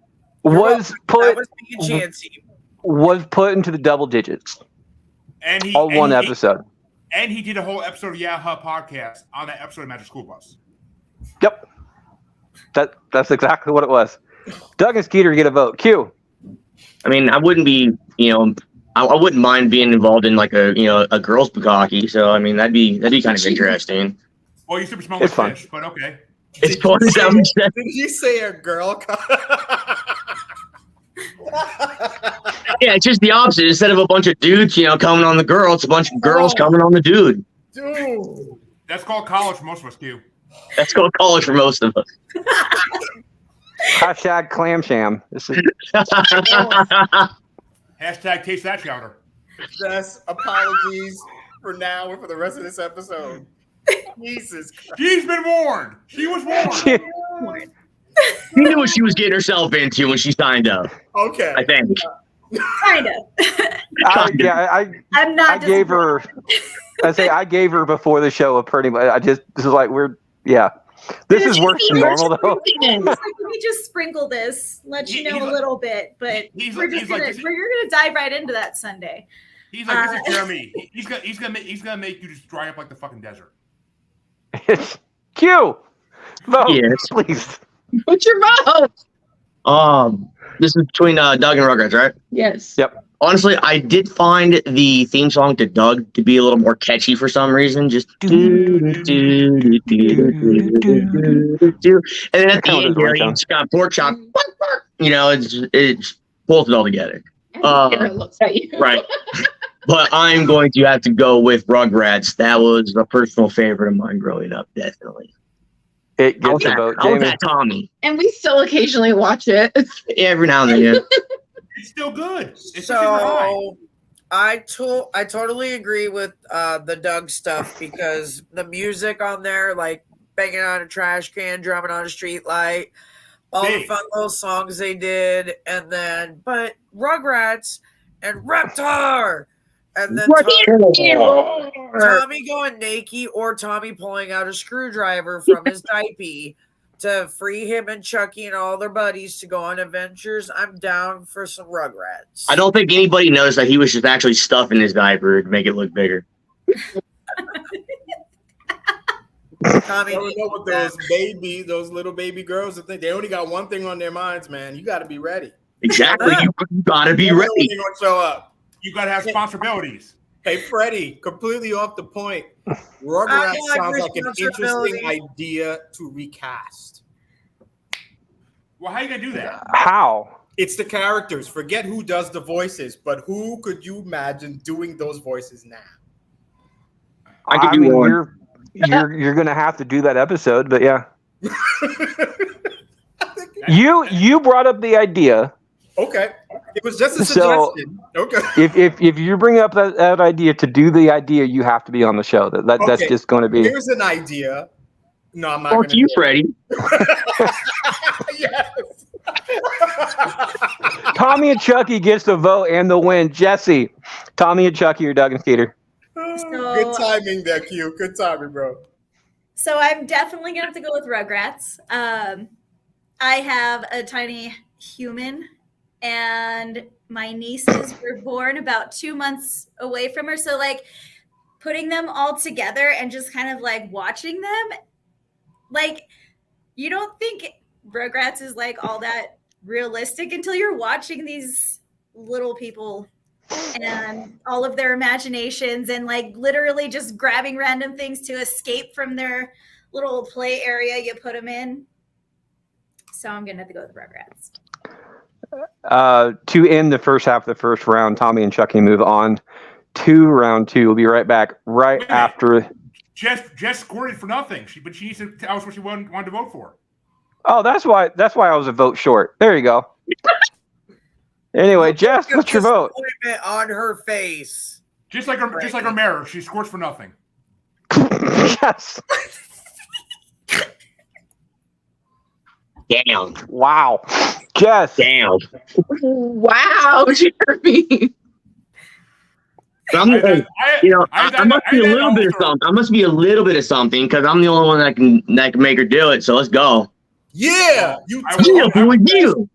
was That put was me and Chansey. was put into the double digits. And he All and one he- episode. And he did a whole episode of Yaha podcast on that episode of Magic School Bus. Yep. That's exactly what it was. Doug and Skeeter get a vote. Q. I mean, I wouldn't be, I wouldn't mind being involved in like a girls' bukkake. So I mean, that'd be kind of interesting. Well, you super smell It's like fun. fish, but okay. It's fun. Is that what you said? Did he say a girl? Yeah, it's just the opposite. Instead of a bunch of dudes, coming on the girl, it's a bunch of girls coming on the dude. Dude. That's called college for most of us, Q. That's called college for most of us. Hashtag clam sham. This is Hashtag taste that chowder. Just apologies for now and for the rest of this episode. Jesus Christ. She's been warned. She was warned. She knew what she was getting herself into when she signed up. Okay. I think. Kind of. I I'm not. gave her. I gave her before the show a pretty much. This is like we're This is worse than normal though. It's like, let me just sprinkle this, let you know a little bit, but we're gonna dive right into that Sunday. He's like, this is Jeremy. He's gonna make you just dry up like the fucking desert. It's Q. Vote, Yes. please. What's your vote? This is between Doug and Rugrats, right? Yes. Yep. Honestly, I did find the theme song to Doug to be a little more catchy for some reason. Just and then at the end, there, you just got pork chop. It's pulls it all together. Sarah looks at you. Right. But I'm going to have to go with Rugrats. That was a personal favorite of mine growing up, definitely. It How's gets a that, vote. how's Jamie. that, Tommy? And we still occasionally watch it. Every now and then, yeah. It's still good. It's super high. So I totally agree with the Doug stuff because the music on there, like banging on a trash can, drumming on a street light, all the Big. fun little songs they did, and then but Rugrats and Reptar, and then Tommy going naked or Tommy pulling out a screwdriver from his diaper to free him and Chucky and all their buddies to go on adventures. I'm down for some Rugrats. I don't think anybody knows that he was just actually stuffing his diaper to make it look bigger. Tommy, You know what those little baby girls, they only got one thing on their minds, man. You got to be ready. Exactly. You gotta be They're ready. gonna show up. You gotta have responsibilities. Hey, Freddie, completely off the point. I Rugrats like sounds like an interesting responsibility. idea to recast. Well, how you gonna do that? How? It's the characters. Forget who does the voices, but who could you imagine doing those voices now? I could do one. You're gonna have to do that episode, but yeah. You brought up the idea. Okay, it was just a So- suggestion. Okay. If you bring up that idea to do the idea, you have to be on the show. That's Okay. just going to be. Here's an idea. No, I'm not. Fuck gonna you, do Freddie. it. Yes. Tommy and Chucky gets the vote and the win. Jesse, Tommy and Chucky or Doug and Skeeter? Good timing there, Q. Good timing, bro. So I'm definitely gonna have to go with Rugrats. I have a tiny human, and my nieces were born about 2 months away from her. So like putting them all together and just kind of like watching them, like you don't think Rugrats is like all that realistic until you're watching these little people and all of their imaginations and like literally just grabbing random things to escape from their little play area you put them in. So I'm gonna have to go with Rugrats. To end the first half of the first round, Tommy and Chucky move on to round 2. We'll be right back right Wait a minute. after. Jess squirted for nothing. But she needs to tell us what she wanted to vote for. Oh, that's why I was a vote short. There you go. Anyway, Jess, what's your vote? Disappointment on her face. Just like her mirror, she squirts for nothing. Yes. Damn. Wow. Jess. Damn. Wow, Jeremy. I must be a little bit of something. I must be a little bit of something because I'm the only one that can make her do it. So let's go. Yeah, You tell I would him.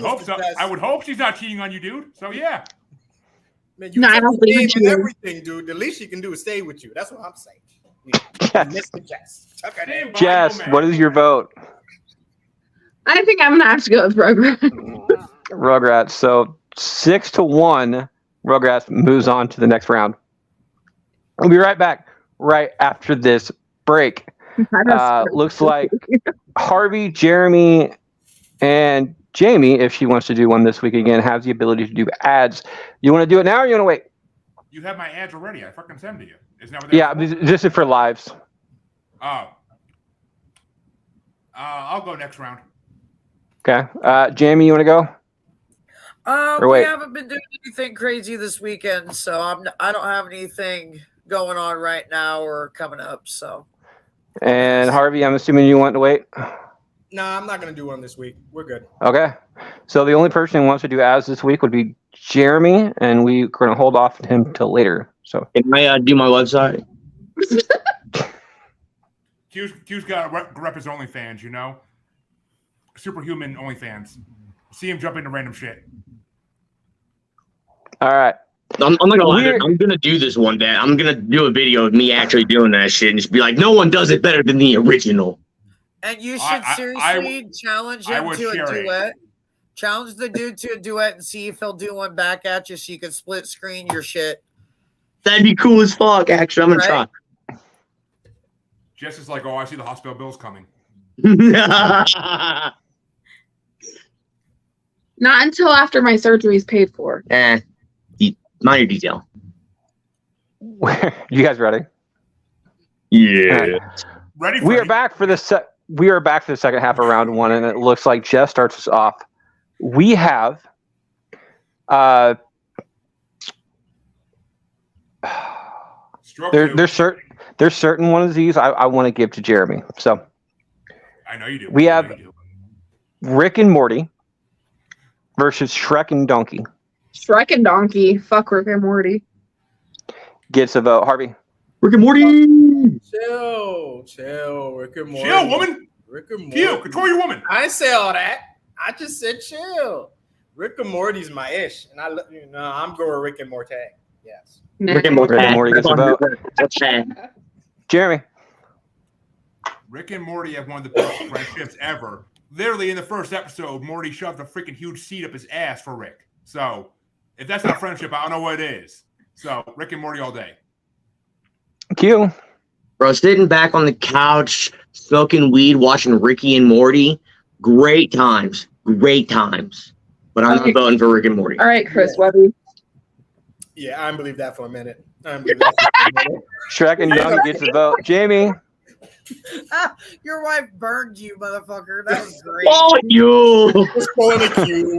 hope so. I would hope she's not cheating on you, dude. So yeah. Man, you I don't believe and you. everything, dude. The least she can do is stay with you. That's what I'm saying. Mr. Jess. Okay. Jess, what is your vote? I think I'm gonna have to go with Rugrats. Rugrats. So 6-1. Rugrats moves on to the next round. We'll be right back right after this break. Looks like Harvey, Jeremy, and Jamie, if she wants to do one this week again, has the ability to do ads. You want to do it now or you want to wait? You have my ads already. I fucking send them to you. Isn't that what Yeah, this is for lives. Oh. I'll go next round. Okay. Jamie, you want to go? Or We wait. haven't been doing anything crazy this weekend, so I don't have anything going on right now or coming up. So. And Harvey, I'm assuming you want to wait? Nah, I'm not gonna do one this week. We're good. Okay. So the only person who wants to do ads this week would be Jeremy, and we're going to hold off him till later. So Can I do my website? Q's got to rep his OnlyFans, you know? Superhuman OnlyFans. See him jump into random shit. all right. I'm not gonna lie. I'm gonna do this one day. I'm gonna do a video of me actually doing that shit and just be like, no one does it better than the original. And you should seriously challenge him to a duet. Challenge the dude to a duet and see if he'll do one back at you so you can split screen your shit. That'd be cool as fuck, actually. I'm gonna try. Jess is like, oh, I see the hospital bills coming. Not until after my surgery is paid for. Minor detail. You guys ready? Yeah. Right. Ready? We are back for the second half of round 1, and it looks like Jess starts us off. We have there's certain one of these I want to give to Jeremy. So I know you do. We have Rick and Morty versus Shrek and Donkey. Shrek and Donkey. Fuck Rick and Morty. Gets a vote. Harvey. Rick and Morty. Chill. Rick and Morty. Chill, woman. Rick and Morty. Chill. Control your woman. I didn't say all that. I just said chill. Rick and Morty's my ish, and I'm going Rick and Morty. Yes. Rick and Morty. Rick and Morty gets a vote. Jeremy. Rick and Morty have one of the best friendships ever. Literally, in the first episode, Morty shoved a freaking huge seed up his ass for Rick. So, if that's not friendship, I don't know what it is. So, Rick and Morty all day. Q. Bro, sitting back on the couch, smoking weed, watching Ricky and Morty. Great times. But I'm not voting for Rick and Morty. All right, Chris, Webby. Yeah, I didn't believe that for a minute. Shrek and Donkey gets a vote. Jamie. Your wife burned you, motherfucker. That was great. Oh, you!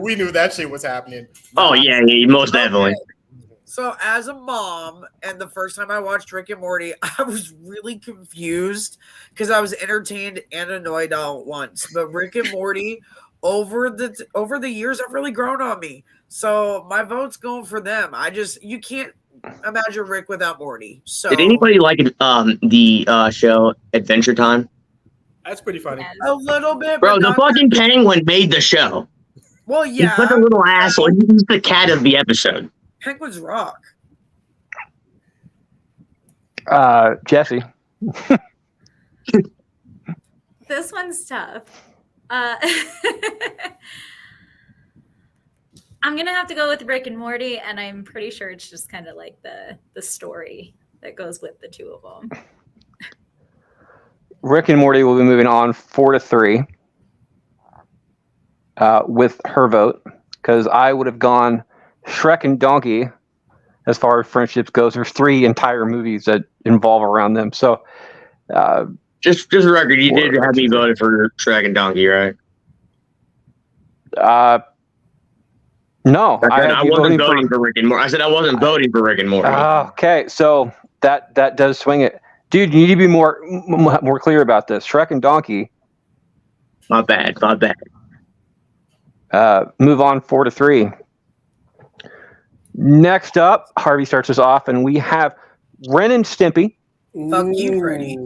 We knew that shit was happening. Oh, yeah, most definitely. So, as a mom, and the first time I watched Rick and Morty, I was really confused because I was entertained and annoyed all at once. But Rick and Morty, over the years, have really grown on me. So, my vote's going for them. You can't imagine Rick without Morty. So, did anybody like the show Adventure Time? That's pretty funny. A little bit, bro. The fucking penguin made the show. Well, yeah, he's like a little asshole. He's the cat of the episode. Penguins rock. Jesse. This one's tough. I'm gonna have to go with Rick and Morty, and I'm pretty sure it's just kind of like the story that goes with the two of them. Rick and Morty will be moving on 4-3 with her vote, because I would have gone Shrek and Donkey as far as friendships goes. There's 3 entire movies that involve around them. So, Just a record, you did have me voted for Shrek and Donkey, right? No, I wasn't voting for Rick and Morty. I said I wasn't voting for Rick and Morty. Okay, so that does swing it, dude. You need to be more clear about this. Shrek and Donkey. Not bad. Move on 4-3. Next up, Harvey starts us off, and we have Ren and Stimpy. Fuck you, Freddie.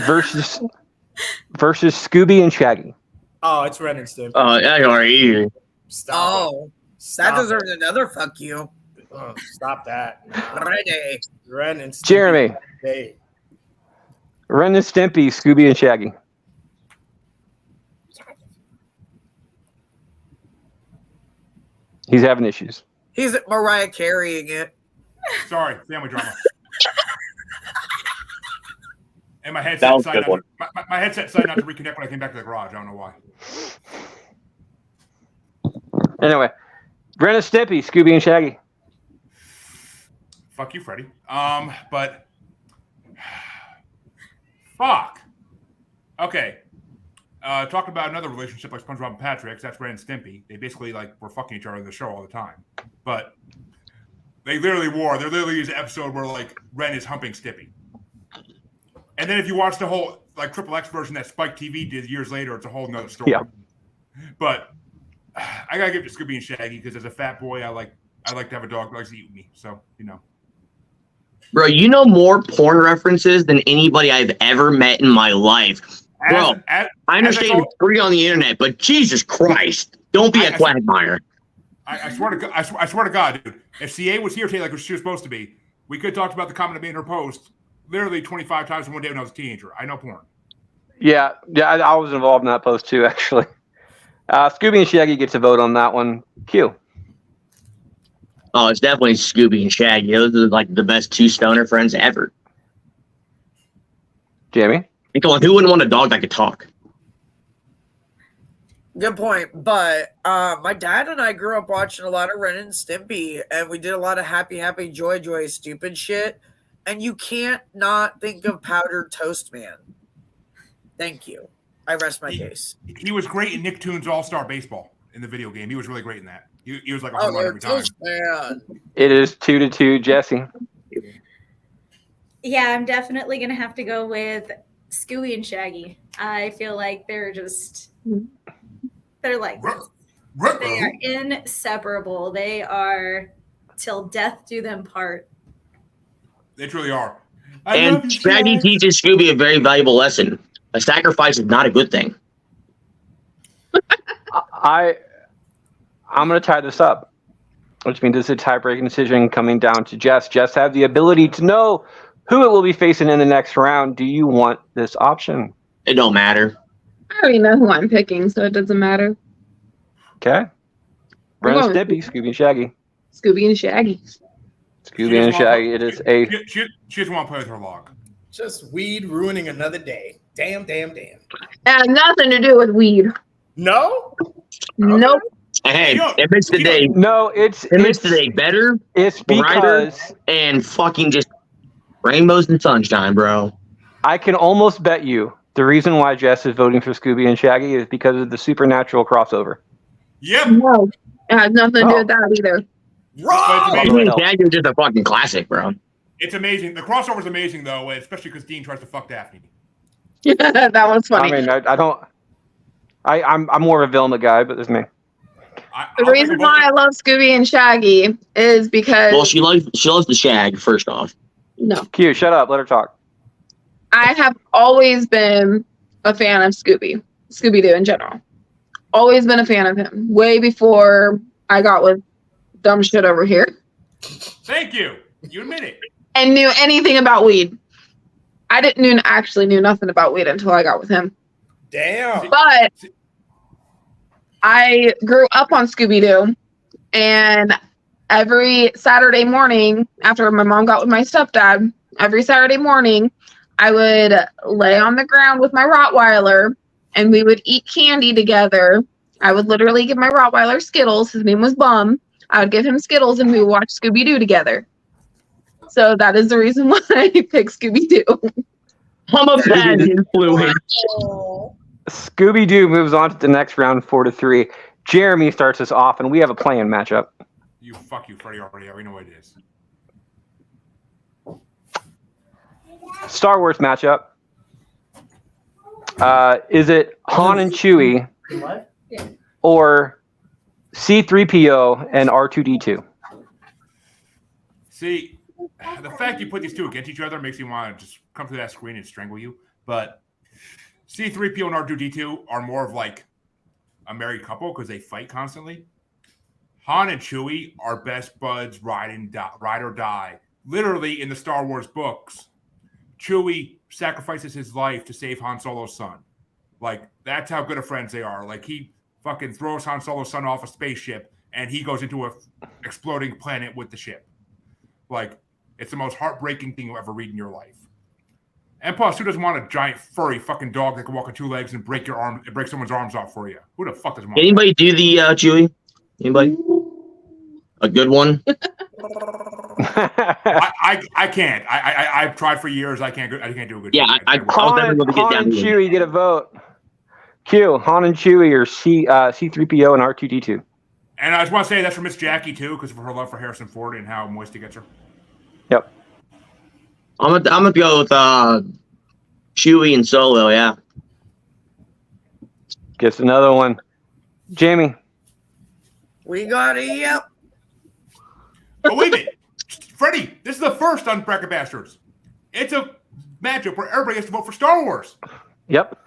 versus Scooby and Shaggy. Oh, it's Ren and Stimpy. Oh, that's already easy. Stop it. That Stop deserves another fuck you. Stop that. Freddie. Ren and Stimpy. Jeremy. Hey. Ren and Stimpy, Scooby and Shaggy. He's having issues. He's Mariah carrying it. Sorry, family drama. And my That headset was a good one. my headset decided not to reconnect when I came back to the garage. I don't know why. Anyway, Ren and Stimpy, Scooby and Shaggy. Fuck you, Freddie. But fuck. Okay. Talking about another relationship like SpongeBob and Patrick's, that's Ren and Stimpy. They basically were fucking each other in the show all the time. But they literally is an episode where Ren is humping Stimpy. And then if you watch the whole Triple X version that Spike TV did years later, it's a whole nother story. Yeah. But I gotta give it to Scooby and Shaggy because as a fat boy, I like to have a dog that likes to eat with me. So Bro, you know more porn references than anybody I've ever met in my life. Bro, I understand it's free on the internet, but Jesus Christ, don't be a quagmire. I swear to God, I swear to God, dude. If CA was here today, like she was supposed to be, we could have talked about the comment I made in her post literally 25 times in one day when I was a teenager. I know porn. Yeah, I was involved in that post too, actually. Scooby and Shaggy get to vote on that one. Q. Oh, it's definitely Scooby and Shaggy. Those are the best 2 stoner friends ever. Jamie? And come on, who wouldn't want a dog that could talk? Good point. But my dad and I grew up watching a lot of Ren and Stimpy, and we did a lot of happy, joy, stupid shit. And you can't not think of Powdered Toast Man. Thank you. I rest my case. He was great in Nicktoons All-Star Baseball in the video game. He was really great in that. He was like a home run every time. Toast Man. It is 2-2, Jesse. Yeah, I'm definitely going to have to go with Scooby and Shaggy. I feel like they're like, they are inseparable. They are till death do them part. They truly are. And Shaggy teaches Scooby a very valuable lesson. A sacrifice is not a good thing. I'm going to tie this up, which means it's a tie-breaking decision coming down to Jess. Jess have the ability to know who it will be facing in the next round. Do you want this option? It don't matter. I already know who I'm picking, so it doesn't matter. Okay. Ren and Stimpy, Scooby and Shaggy. Scooby and Shaggy. Scooby and Shaggy. It is a. She doesn't want to play with her log. Just weed ruining another day. Damn. It has nothing to do with weed. No? Nope. Hey, if it's today, No, it's today better, It's brighter, because and fucking just rainbows and sunshine, bro. I can almost bet you the reason why Jess is voting for Scooby and Shaggy is because of the supernatural crossover. Yep. No. It has nothing to do with that either. Scooby and Shaggy is just a fucking classic, bro. It's amazing. The crossover is amazing, though, especially because Dean tries to fuck Daphne. That was funny. I mean, I don't. I'm more of a Vilma guy, but it's me. The reason why I love Scooby and Shaggy is because she loves the shag, first off. No. Q, shut up. Let her talk. I have always been a fan of Scooby-Doo in general. Always been a fan of him. Way before I got with dumb shit over here. Thank you. You admit it. And knew anything about weed. I actually knew nothing about weed until I got with him. Damn. But I grew up on Scooby-Doo, and every Saturday morning after my mom got with my stepdad, every Saturday morning I would lay on the ground with my Rottweiler and we would eat candy together. I would literally give my Rottweiler Skittles. His name was Bum. I would give him Skittles and we would watch Scooby Doo together. So that is the reason why I picked Scooby Doo. I'm a bad influence. Scooby Doo moves on to the next round, 4-3. Jeremy starts us off, and we have a play-in matchup. Fuck you, Freddie. Already know what it is. Star Wars matchup. Is it Han and Chewie What? or C-3PO and R2-D2? See, the fact you put these two against each other makes me want to just come to that screen and strangle you. But C-3PO and R2-D2 are more of like a married couple because they fight constantly. Han and Chewie are best buds, ride or die. Literally in the Star Wars books, Chewie sacrifices his life to save Han Solo's son. Like, that's how good of friends they are. Like, he fucking throws Han Solo's son off a spaceship and he goes into a exploding planet with the ship. Like, it's the most heartbreaking thing you'll ever read in your life. And plus, who doesn't want a giant furry fucking dog that can walk on two legs and break someone's arms off for you? Who the fuck doesn't want Anybody do the Chewie? Anybody? A good one? I can't. I've tried for years. I can't do a good Yeah, job. Han and Chewie get a vote. Q, Han and Chewie or C-3PO and R2-D2? And I just want to say that's for Miss Jackie, too, because of her love for Harrison Ford and how moist he gets her. Yep. I'm gonna go with Chewie and Solo, yeah. Gets another one. Jamie. We got a yep. But wait a minute. Freddie, this is the first on Bracket Bastards. It's a matchup where everybody has to vote for Star Wars. Yep.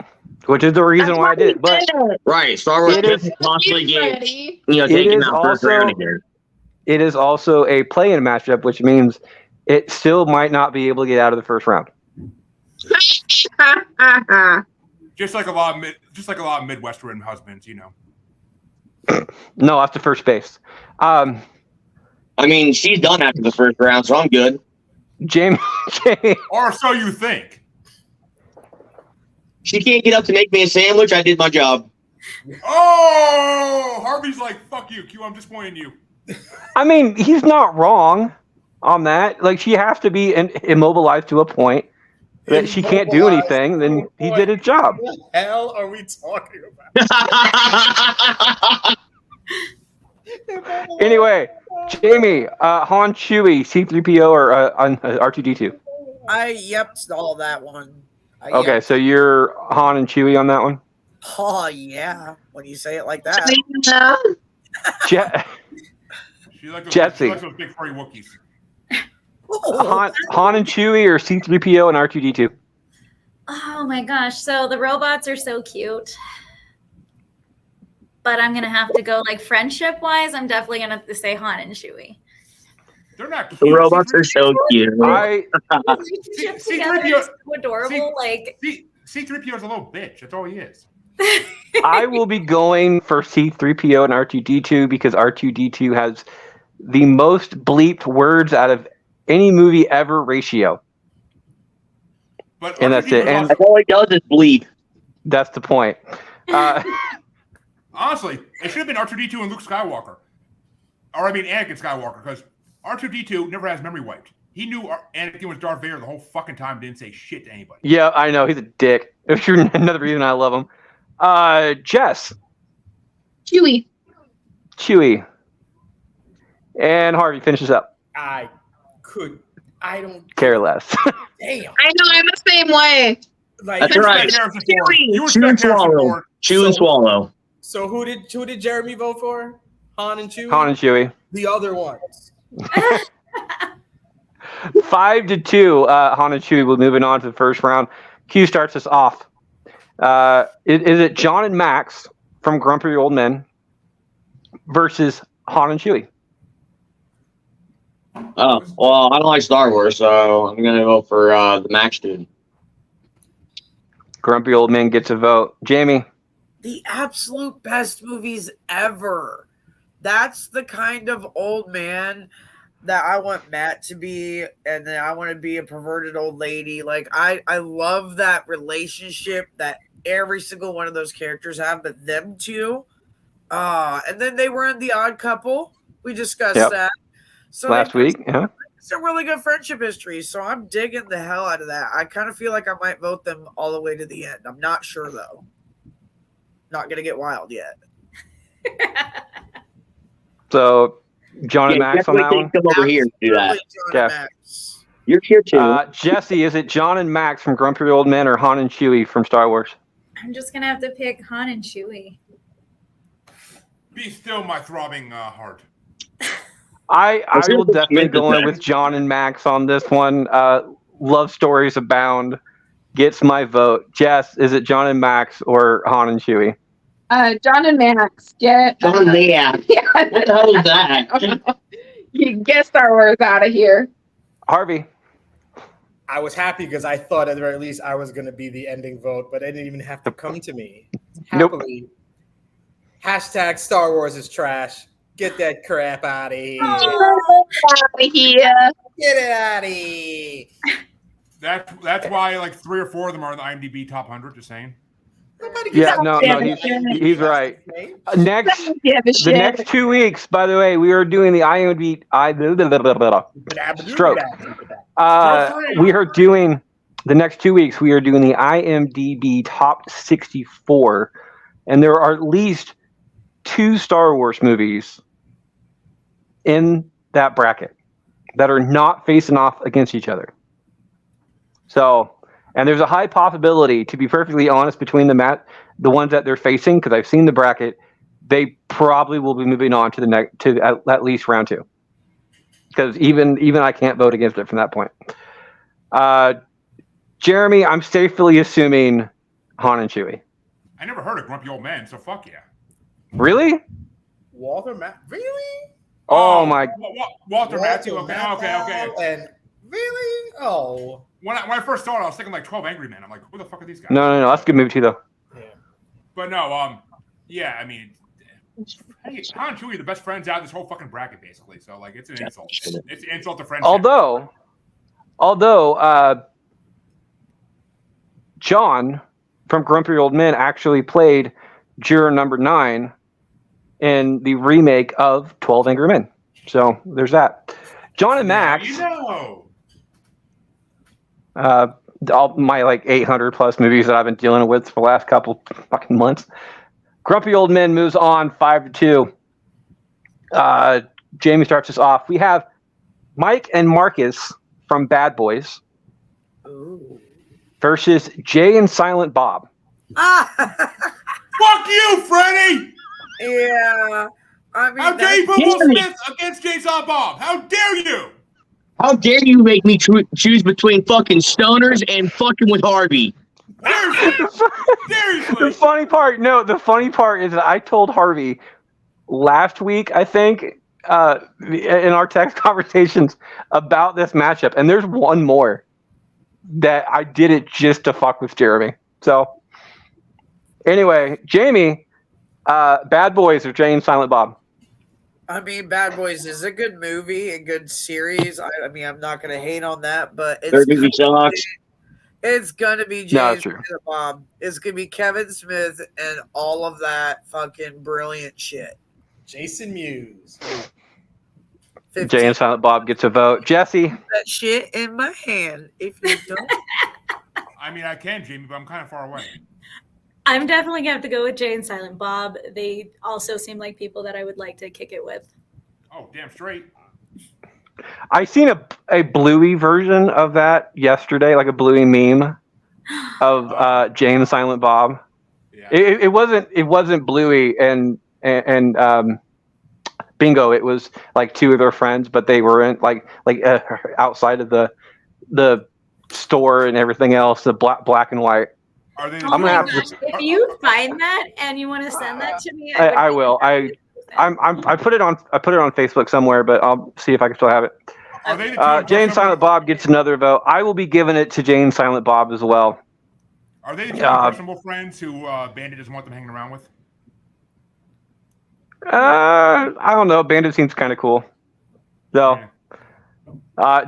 Which is the reason why I did. But right, Star Wars doesn't constantly get taken out first round again. It is also a play-in matchup, which means it still might not be able to get out of the first round. Just like a lot of Midwestern husbands, you know. No, after first base. I mean, she's done after the first round, so I'm good. Jamie. Or so you think. She can't get up to make me a sandwich. I did my job. Oh, Harvey's like, fuck you, Q. I'm disappointing you. I mean, he's not wrong on that. Like, she has to be immobilized to a point that she can't do anything. Then he did his job. What the hell are we talking about? Anyway, Jamie, Han, Chewie, C-3PO, or R2-D2? I yepped all that one. Okay, so you're Han and Chewie on that one? Oh, yeah. When you say it like that. Jesse. She likes those big furry Wookiees. Han and Chewie or C-3PO and R2-D2? Oh my gosh. So the robots are so cute. But I'm going to have to go like friendship wise. I'm definitely going to have to say Han and Chewie. They're not cute. The robots are so cute. C-3PO so adorable. C-3PO is a little bitch. That's all he is. I will be going for C-3PO and R2-D2 because R2-D2 has the most bleeped words out of any movie ever ratio. And that's it. And all he does is bleep. That's the point. Honestly, it should have been R2-D2 and Luke Skywalker. Or, I mean, Anakin Skywalker, because R2-D2 never has memory wiped. He knew Anakin was Darth Vader the whole fucking time and didn't say shit to anybody. Yeah, I know. He's a dick. If you're another reason I love him. Jess. Chewie. And Harvey finishes up. I don't care less. Damn. I know, I'm the same way. Like, that's right. Chew and swallow. Chew and swallow. So who did Jeremy vote for? Han and Chewie? Han and Chewie. The other ones. 5-2, Han and Chewie will moving on to the first round. Q starts us off. Is it John and Max from Grumpy Old Men versus Han and Chewie? Oh, well, I don't like Star Wars, so I'm going to vote for the Max dude. Grumpy Old Man gets a vote. Jamie? The absolute best movies ever. That's the kind of old man that I want Matt to be, and then I want to be a perverted old lady. Like, I love that relationship that every single one of those characters have, but them two. And then they were in The Odd Couple. We discussed Yep. that. So Last week. Yeah. it's a really good friendship history. So I'm digging the hell out of that. I kind of feel like I might vote them all the way to the end. I'm not sure though. Not gonna get wild yet. So, John and Yeah, Max on that definitely one. take them over here to do that. Absolutely, John and Yeah. Max. You're here too. Jesse, is it John and Max from Grumpy Old Men or Han and Chewie from Star Wars? I'm just gonna have to pick Han and Chewie. Be still my throbbing heart. I will definitely Smith go is in with John and Max on this one. Love stories abound. Gets my vote. Jess, is it John and Max or Han and Chewie? John and Max, get John Max. yeah, What the hell is that? you get Star Wars out of here. Harvey. I was happy because I thought at the very least I was going to be the ending vote, but it didn't even have to come to me. Nope. Happily. Hashtag Star Wars is trash. Get that crap out of here. Out of here. Get it out of here. That's why like 3 or 4 of them are in the IMDb top 100. Just saying. Nobody Yeah, gives a no, shit. he's right. Next, Yeah, the the shit. next 2 weeks, by the way, we are doing the IMDb. Stroke. We are doing the next 2 weeks. We are doing the IMDb top 64, and there are at least 2 Star Wars movies in that bracket that are not facing off against each other. So, and there's a high possibility, to be perfectly honest, between the ones that they're facing, because I've seen the bracket, they probably will be moving on to the next, to at least round 2. Because even I can't vote against it from that point. Jeremy, I'm safely assuming Han and Chewie. I never heard of Grumpy Old Man, so fuck yeah. Really? Walter really? Oh my! Walter Matthau. Okay. And really? Oh. When I first saw it, I was thinking like 12 Angry Men. I'm like, who the fuck are these guys? No. That's a good movie too, though. Yeah. But no, yeah, I mean, hey, Han and Chewie are the best friends out of this whole fucking bracket, basically. So like, it's an insult. It's an insult to friendship. Although, John from Grumpy Old Men actually played juror number 9 in the remake of 12 Angry Men. So there's that. John and Max. You know. All my like 800 plus movies that I've been dealing with for the last couple fucking months. Grumpy Old Men moves on 5-2. Jamie starts us off. We have Mike and Marcus from Bad Boys versus Jay and Silent Bob. Fuck you, Freddie! Yeah. I mean, How dare you put Will Smith against Jay Silent Bob? How dare you? How dare you make me choose between fucking stoners and fucking with Harvey? Seriously. The funny part is that I told Harvey last week, I think, in our text conversations about this matchup, and there's one more that I did it just to fuck with Jeremy. So, anyway, Jamie, Bad Boys or Jay and Silent Bob? I mean, Bad Boys is a good movie, a good series. I mean, I'm not going to hate on that, but Third movie sucks. It's going to be No, James it's true. Bob. It's going to be Kevin Smith and all of that fucking brilliant shit. Jason Mewes. 15. Jay and Silent Bob gets a vote. Jesse? That shit in my hand. If you don't. I mean, I can, Jamie, but I'm kind of far away. I'm definitely gonna have to go with Jay and Silent Bob. They also seem like people that I would like to kick it with. Oh, damn straight. I seen a Bluey version of that yesterday, like a Bluey meme of Jay and Silent Bob. Yeah. It wasn't Bluey and Bingo. It was like 2 of their friends, but they were in like outside of the store and everything else, the black and white. Are they? I'm gonna have to. If you find that and you want to send that to me, I will. I put it on Facebook somewhere, but I'll see if I can still have it. Are they the Jay and Silent Bob gets another vote. I will be giving it to Jay and Silent Bob as well. Are they the two personable friends who Bandit doesn't want them hanging around with? I don't know. Bandit seems kind of cool. So,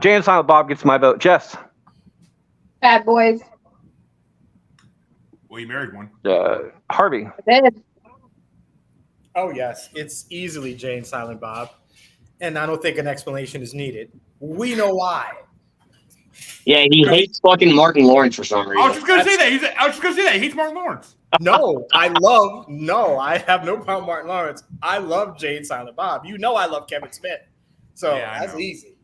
Jay and Silent Bob gets my vote. Jess? Bad Boys. Well, you married one. Harvey? I did. Oh, yes. It's easily Jay and Silent Bob. and I don't think an explanation is needed. We know why. Yeah, he hates fucking Martin Lawrence for some reason. I was just gonna say that. I was just gonna say that. He hates Martin Lawrence. No, I have no problem with Martin Lawrence. I love Jane Silent Bob. You know I love Kevin Smith. So Yeah, that's easy.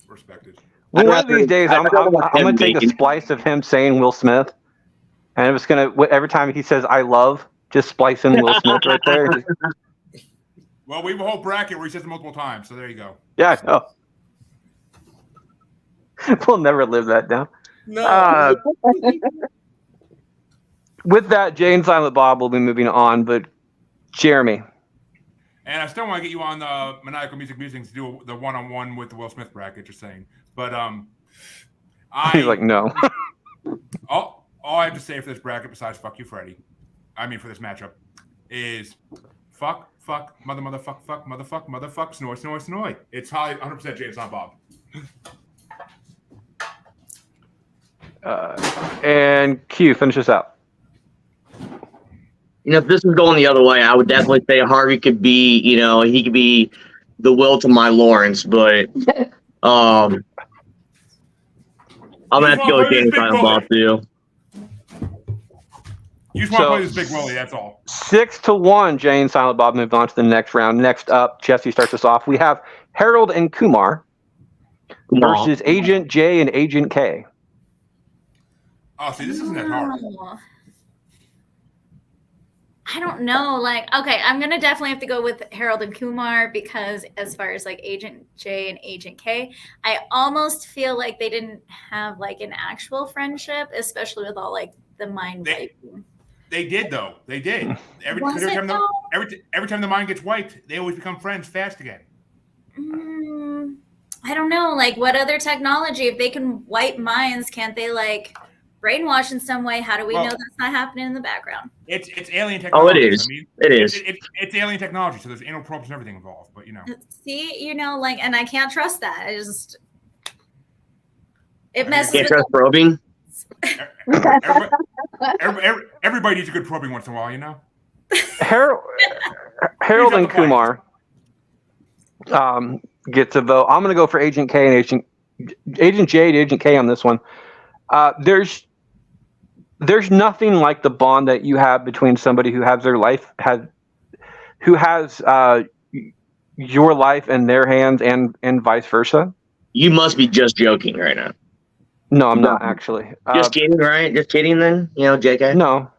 Respected. Well, one of these days, I'm going to take a splice of him saying Will Smith, and I'm just going to, every time he says I love, just splice in Will Smith right there. Well, we have a whole bracket where he says it multiple times, so there you go. Yeah, I know. We'll never live that down. No. With that, Jane Silent Bob will be moving on, but Jeremy. And I still want to get you on the Maniacal Music Musings to do the one-on-one with the Will Smith bracket, just saying. But He's like, no. all I have to say for this bracket, besides fuck you, Freddie, for this matchup, is fuck, motherfuck, snoy, snoy, snoy. It's 100% Jane Silent Bob. And Q, finish this out. If this was going the other way, I would definitely say Harvey could be, he could be the Will to my Lawrence, but I'm gonna have to go with Jane Silent Bob too. You just want to play this Big Willie, that's all. 6-1, Jane Silent Bob moved on to the next round. Next up, Jesse starts us off. We have Harold and Kumar versus Agent J and Agent K. Oh, see, this isn't that hard. I don't know. Okay, I'm gonna definitely have to go with Harold and Kumar because as far as Agent J and Agent K, I almost feel like they didn't have an actual friendship, especially with all the mind wiping. They did though. They did. Every time the mind gets wiped, they always become friends fast again. I don't know. What other technology? If they can wipe minds, can't they brainwash in some way? How do we know that's not happening in the background? It's alien technology. Oh, it is. It is. It's alien technology, so there's anal probes and everything involved. But See, and I can't trust that. It messes. Can't trust probing. Everybody needs a good probing once in a while, Harold and Kumar gets a vote. I'm going to go for Agent K and Agent J and Agent K on this one. There's nothing like the bond that you have between somebody who has who has your life in their hands and vice versa. You must be just joking right now. No, I'm not actually. Just kidding, right? Just kidding, then. JK. No.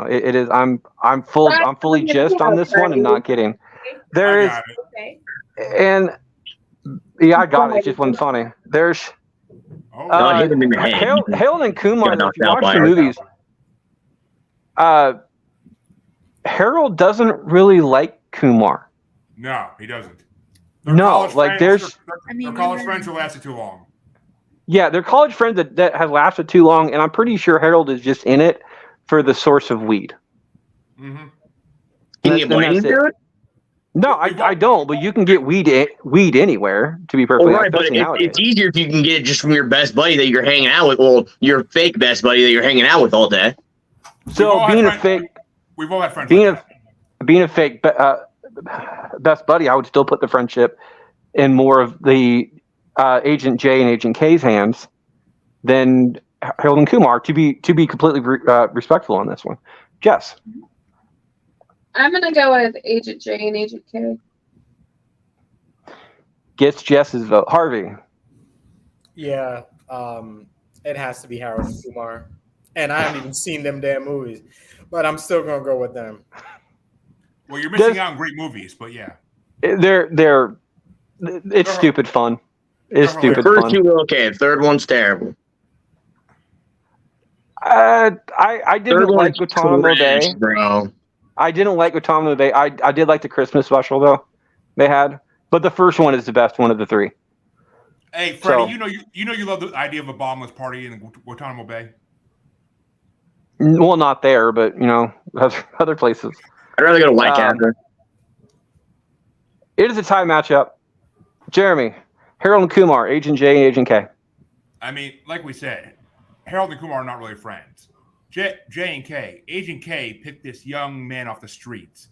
It is. I'm fully just on this one and not kidding. There is, and yeah, I got it. It just wasn't funny. There's. Harold and Kumar, if you watch the movies, Harold doesn't really like Kumar. No, he doesn't. They're college friends who lasted too long. Yeah, they're college friends that have lasted too long, and I'm pretty sure Harold is just in it for the source of weed. Mm-hmm. Can you blame him for it? No, I don't. But you can get weed anywhere. To be perfectly honest, but it's easier if you can get it just from your best buddy that you're hanging out with. Well, your fake best buddy that you're hanging out with all day. So we've all had friends. Being a fake best buddy, I would still put the friendship in more of the Agent J and Agent K's hands than Harold and Kumar. To be completely respectful on this one, Jess. I'm going to go with Agent J and Agent K. Gets Jess's vote. Harvey. Yeah, it has to be Harold and Kumar. And I haven't even seen them damn movies. But I'm still going to go with them. Well, you're missing out on great movies, but yeah. It's stupid fun. It's stupid fun. First two were okay. Third one's terrible. I didn't like Guantanamo Bay. Bro. I didn't like Guantanamo Bay. I did like the Christmas special though they had, but the first one is the best one of the three. Hey, Freddie, you love the idea of a bombless party in Guantanamo Bay. Well, not there, but other places. I'd rather go to Whitecastle. It is a tie matchup. Jeremy, Harold and Kumar, Agent J and Agent K. Like we said, Harold and Kumar are not really friends. J and K, Agent K picked this young man off the streets,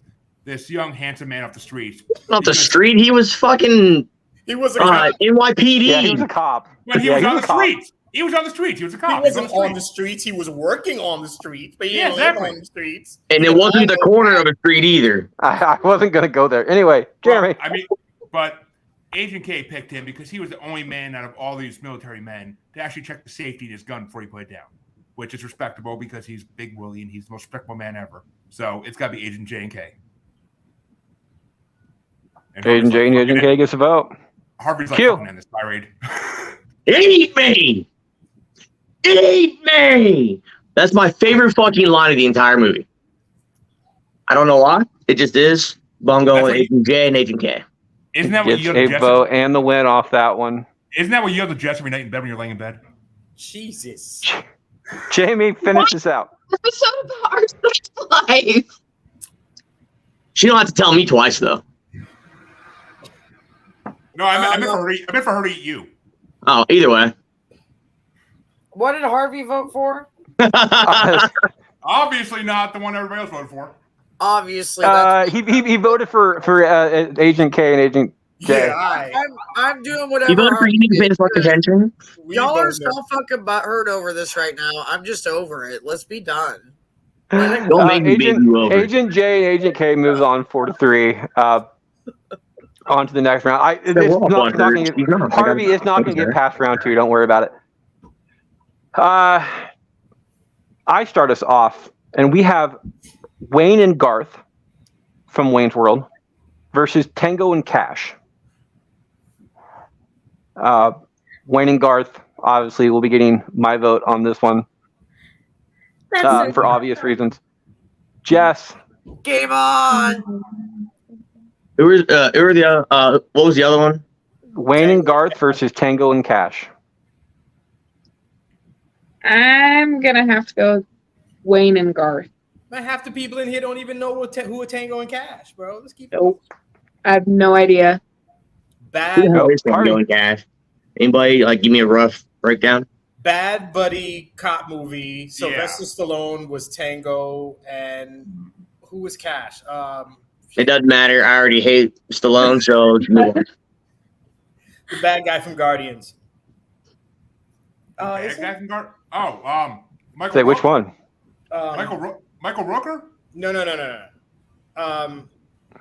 this young, handsome man off the streets. Off the street, he was fucking He was a cop. NYPD. Yeah, he was a cop. When he Yeah, was he on was the a cop. streets. He was on the streets. He was a He cop. wasn't on the streets. He was working on the streets, but he Yeah, didn't exactly. live on the streets. And it wasn't the corner of the street either. I wasn't going to go there. Anyway, Jeremy. Well, I mean, but Agent K picked him because he was the only man out of all these military men to actually check the safety in his gun before he put it down, which is respectable because he's Big Willie and he's the most respectable man ever. So it's got to be Agent J and K. Agent J and Agent K gets a vote. Harvey's like Q. fucking in this tirade. Eat me! Eat me! That's my favorite fucking line of the entire movie. I don't know why. It just is. But I'm going with Agent J and Agent K. Isn't that what Gets you yell a to Jess? vote and the win off that one. Isn't that what you yell to Jess every night in bed when you're laying in bed? Jesus. Jamie, finish this out. Episode of Our Sex Life. She don't have to tell me twice, though. No, I meant for her to eat you. Oh, either way. What did Harvey vote for? Obviously not the one everybody else voted for. Obviously, he voted for Agent K and Agent J. Yeah, I'm doing whatever. You voted for you need to pay the fucking attention? Y'all are so fucking butthurt over this right now. I'm just over it. Let's be done. Don't make me beat you over. Agent J and Agent K moves on 4-3. On to the next round. Harvey is not going to get past round 2. Don't worry about it. I start us off, and we have Wayne and Garth from Wayne's World versus Tango and Cash. Wayne and Garth, obviously, will be getting my vote on this one for obvious reasons. Jess. Game on! Who were the what was the other one? Wayne and Garth versus Tango and Cash. I'm gonna have to go with Wayne and Garth. But half the people in here don't even know who are Tango and Cash, bro. Let's keep it. Nope. I have no idea. Bad. Who the hell is Tango and Cash? Anybody give me a rough breakdown? Bad buddy cop movie. Sylvester Stallone was Tango, and who was Cash? It doesn't matter. I already hate Stallone, so let's move on. The bad guy from Guardians. Bad guy from Guardians? Oh, Michael. Say which one? Michael Rooker? No. In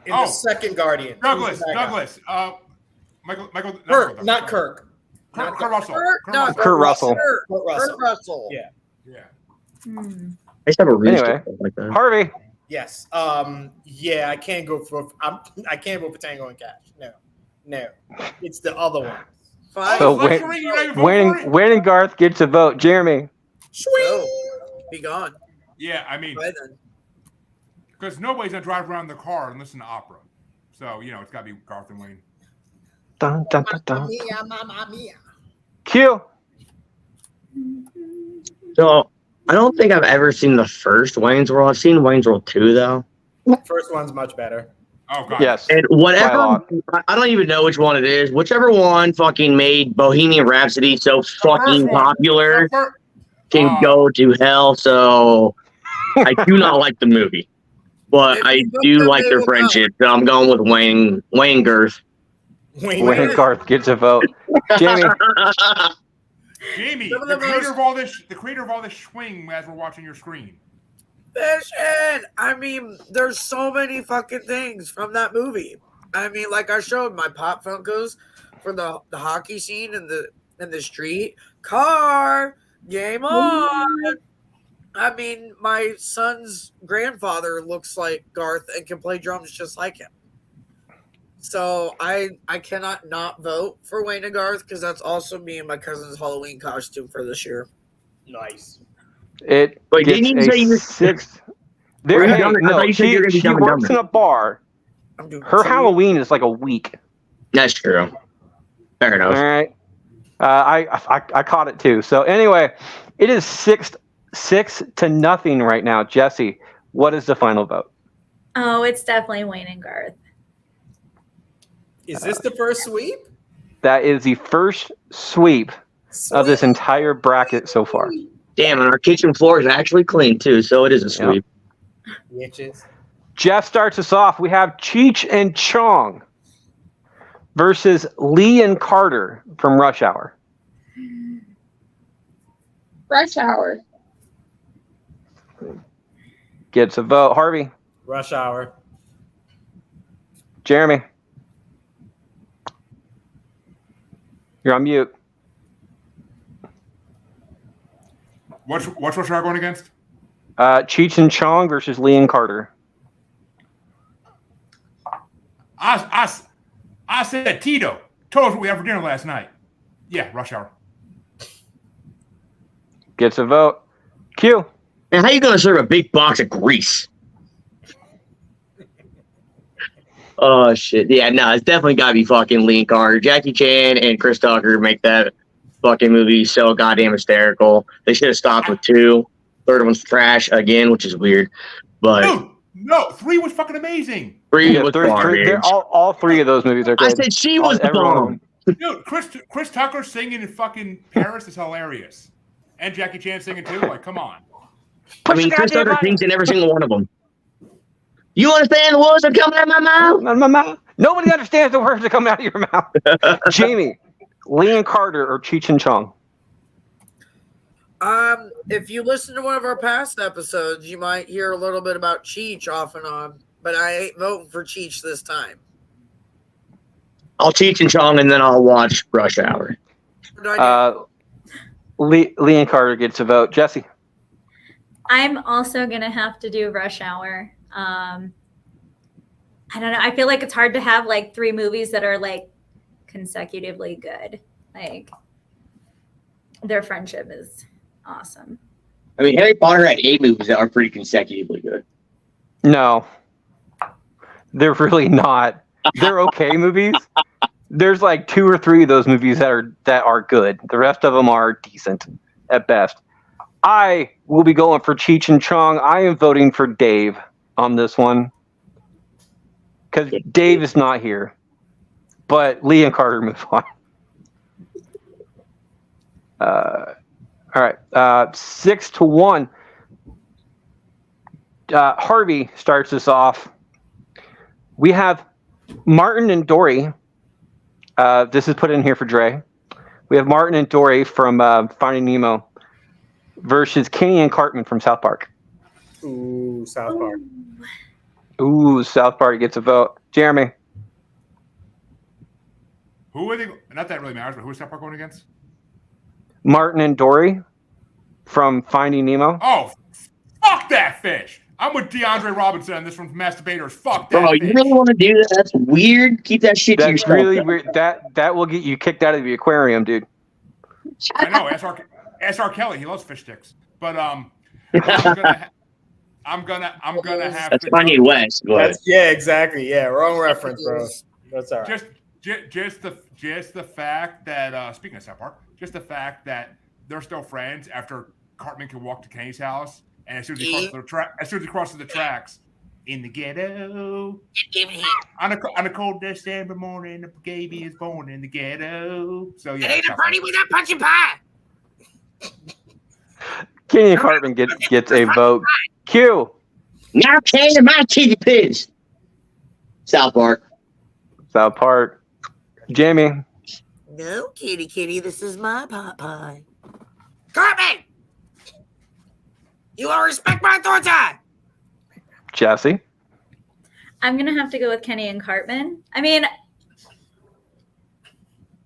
the second Guardian. Douglas. Michael. Kirk, not Kirk. Kurt Russell. Kurt Russell. Kurt Russell. Yeah. I used to have a Anyway, like that. Harvey. Yes. I can't go for. I can't vote for Tango and Cash. No. It's the other one. Fine. So Wayne and Garth gets a vote. Jeremy. No. Be gone. Yeah, I mean, Bye then. because nobody's gonna drive around in the car and listen to opera. So it's got to be Garth and Wayne. Dun, dun, dun, dun. Mamma mia. Q. So I don't think I've ever seen the first Wayne's World. I've seen Wayne's World 2 though. First one's much better. Oh god. Yes. And whatever, I don't even know which one it is. Whichever one fucking made Bohemian Rhapsody so fucking popular can go to hell. So I do not like the movie, but I do like their friendship. So I'm going with Wayne Girth. Wayne and Garth gets a vote. Jamie. Jamie, the creator of all this swing as we're watching your screen. Vision! I mean, there's so many fucking things from that movie. I mean, like I showed my Pop Funkos for the hockey scene in the street. Car! Game on! I mean, my son's grandfather looks like Garth and can play drums just like him. So I cannot not vote for Wayne and Garth because that's also me and my cousin's Halloween costume for this year. Nice. It Wait, gets didn't you say you sixth. She works in a bar. Her Halloween is like a week. That's true. Fair enough. All right. I caught it too. So anyway, it is 6-0 right now. Jesse, what is the final vote? Oh, it's definitely Wayne and Garth. Is this the first sweep? That is the first sweep of this entire bracket so far. Damn, and our kitchen floor is actually clean too, so it is a sweep. Bitches. Jeff starts us off. We have Cheech and Chong versus Lee and Carter from Rush Hour. Rush Hour. Gets a vote. Harvey. Rush Hour. Jeremy. You're on mute. What's Rush Hour going against? Cheech and Chong versus Lee and Carter. I said Tito. Told us what we had for dinner last night. Yeah, Rush Hour. Gets a vote. Q. Man, how you gonna serve a big box of grease? Oh shit! Yeah, no, it's definitely gotta be fucking Lee and Carter. Jackie Chan and Chris Tucker make that fucking movie so goddamn hysterical. They should have stopped with 2. Third one's trash again, which is weird. But Dude, no, 3 was fucking amazing. 3 was garbage. All 3 of those movies are good. I said she was the bomb. Dude, Chris Tucker singing in fucking Paris is hilarious. And Jackie Chan singing too. Like, come on. I mean, Chris Tucker sings in every single one of them. You understand the words that come out of my mouth? Out of my mouth. Nobody understands the words that come out of your mouth. Jamie, Lee and Carter or Cheech and Chong? If you listen to one of our past episodes, you might hear a little bit about Cheech off and on, but I ain't voting for Cheech this time. I'll Cheech and Chong and then I'll watch Rush Hour. Lee and Carter gets a vote. Jesse. I'm also gonna have to do Rush Hour. I don't know. I feel like it's hard to have like 3 movies that are like consecutively good. Like their friendship is awesome. I mean, Harry Potter had 8 movies that are pretty consecutively good. No, they're really not. They're okay movies. There's like 2 or 3 of those movies that are good. The rest of them are decent at best. I will be going for Cheech and Chong. I am voting for Dave on this one because Dave is not here. But Lee and Carter move on. All right, 6-1. Harvey starts us off. We have Martin and Dory. This is put in here for Dre. We have Martin and Dory from Finding Nemo versus Kenny and Cartman from South Park. Ooh, South Park. Ooh, South Park gets a vote. Jeremy. Who are they? Not that really matters, but who is South Park going against? Martin and Dory from Finding Nemo. Oh, fuck that fish. I'm with DeAndre Robinson on this one from Masturbators. Fuck that Bro, fish. you really want to do that? That's weird. Keep that shit to That's yourself. really weird. That will get you kicked out of the aquarium, dude. I know. Ask R. Kelly. He loves fish sticks. But I'm gonna have That's to Kanye West. But Yeah, exactly. Yeah, wrong reference, bro. That's all right. just the fact that speaking of South Park, just the fact that they're still friends after Cartman can walk to Kenny's house, and as soon as he crosses the tracks in the ghetto, on a cold December morning, a baby is born in the ghetto. So yeah, It ain't a party without punch and pie. Kenny and Cartman gets a vote. Q. now came to my kitty pigs. South Park. South Park. Jamie. No, kitty, this is my pot pie. Cartman! You all respect my authority! Jesse. I'm gonna have to go with Kenny and Cartman. I mean,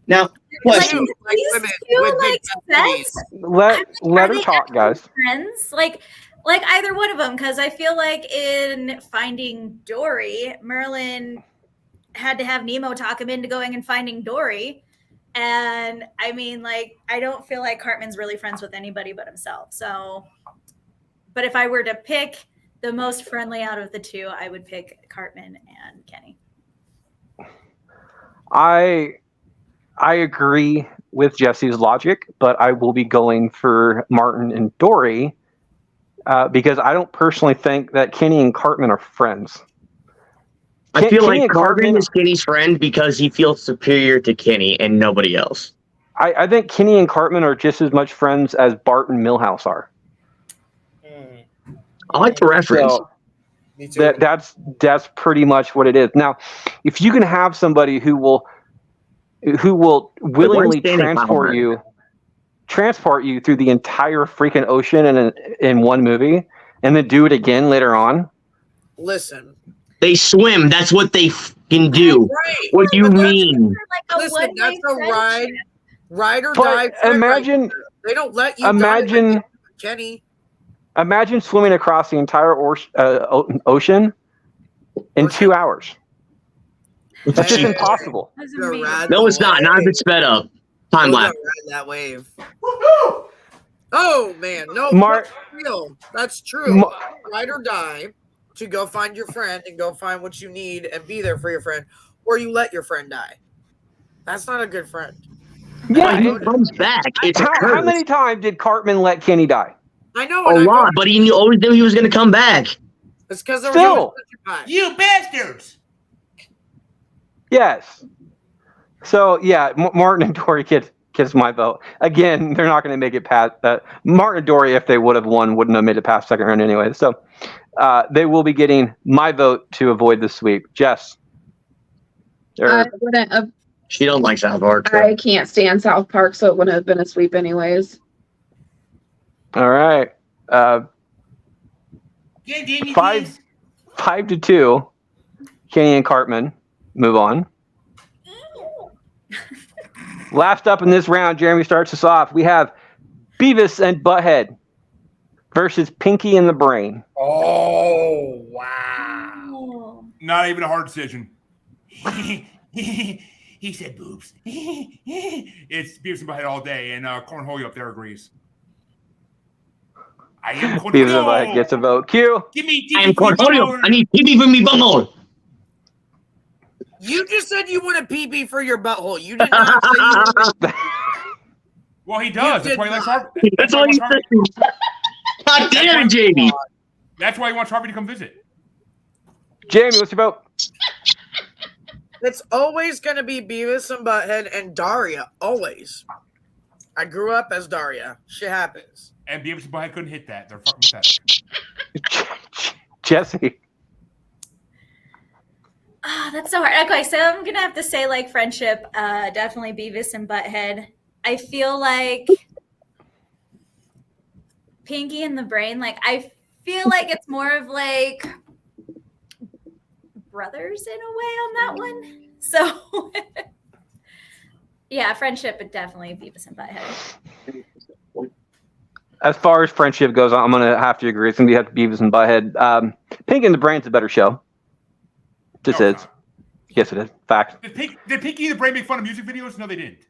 Now, question. these two like sets. Let her talk, guys. Friends, like either one of them, because I feel like in Finding Dory, Merlin had to have Nemo talk him into going and finding Dory. And I mean, like, I don't feel like Cartman's really friends with anybody but himself. So, but if I were to pick the most friendly out of the two, I would pick Cartman and Kenny. I agree with Jesse's logic, but I will be going for Martin and Dory because I don't personally think that Kenny and Cartman are friends. I feel Kenny like and Cartman is Kenny's friend because he feels superior to Kenny and nobody else. I think Kenny and Cartman are just as much friends as Bart and Milhouse are. I like the reference. So, Me too. That's pretty much what it is. Now, if you can have somebody who will willingly transport you through the entire freaking ocean in one movie, and then do it again later on. Listen, They swim. That's what they can do. right. What do you mean? Listen, that's a ride or But die. friend imagine- right there. They don't let you Imagine, die, Kenny. imagine swimming across the entire ocean in 2 hours. It's just impossible. That's Go amazing. ride No, the it's not. Not if it's sped up. Time Go lapse. ride that wave. Oh man, no, Mar- that's real. That's true. Ma- Ride or die to go find your friend and go find what you need and be there for your friend, or you let your friend die. That's not a good friend. Yeah. He comes back. It's a How curse. many times did Cartman let Kenny die? I know. A and I lot, voted- but he always knew he was going to come back. It's because there Still. was You bastards! Yes. So yeah, Martin and Dory gets my vote. Again, they're not going to make it past that. Martin and Dory, if they would have won, wouldn't have made it past second round anyway. So they will be getting my vote to avoid the sweep. Jess. I wouldn't have. She don't like South Park. I can't stand South Park, so it wouldn't have been a sweep anyways. All right. Yeah, Jamie, 5-2. Kenny and Cartman move on. Last up in this round, Jeremy starts us off. We have Beavis and Butthead versus Pinky and the Brain. Oh, wow. Oh. Not even a hard decision. He said boobs. It's Beavis and Butthead all day, and Cornholio up there agrees. I am Cornholio. Beavis and Butthead gets a vote. Q. Give me I am Cornholio. I need pee for me bunghole. You just said you want a pee for your butthole. You did not say you wanted. Well, he does. You That's why he did likes not. Harvey. That's all you said. God damn it, Jamie. That's why he wants Harvey to come visit. Jamie, what's your vote? It's always going to be Beavis and Butthead and Daria. Always. I grew up as Daria. Shit happens. And Beavis and Butthead couldn't hit that. They're fucking pathetic. Jesse. That's so hard. Okay, so I'm gonna have to say like friendship. Definitely Beavis and Butthead. I feel like Pinky and the Brain. Like I feel like it's more of like brothers in a way on that one. So yeah, friendship, but definitely Beavis and Butthead. As far as friendship goes, I'm going to have to agree. It's going to be Beavis and Butthead. Pinky and the Brain's a better show. Just No, is. it's not. Yes, it is. Fact. Did Pinky and the Brain make fun of music videos? No, they didn't.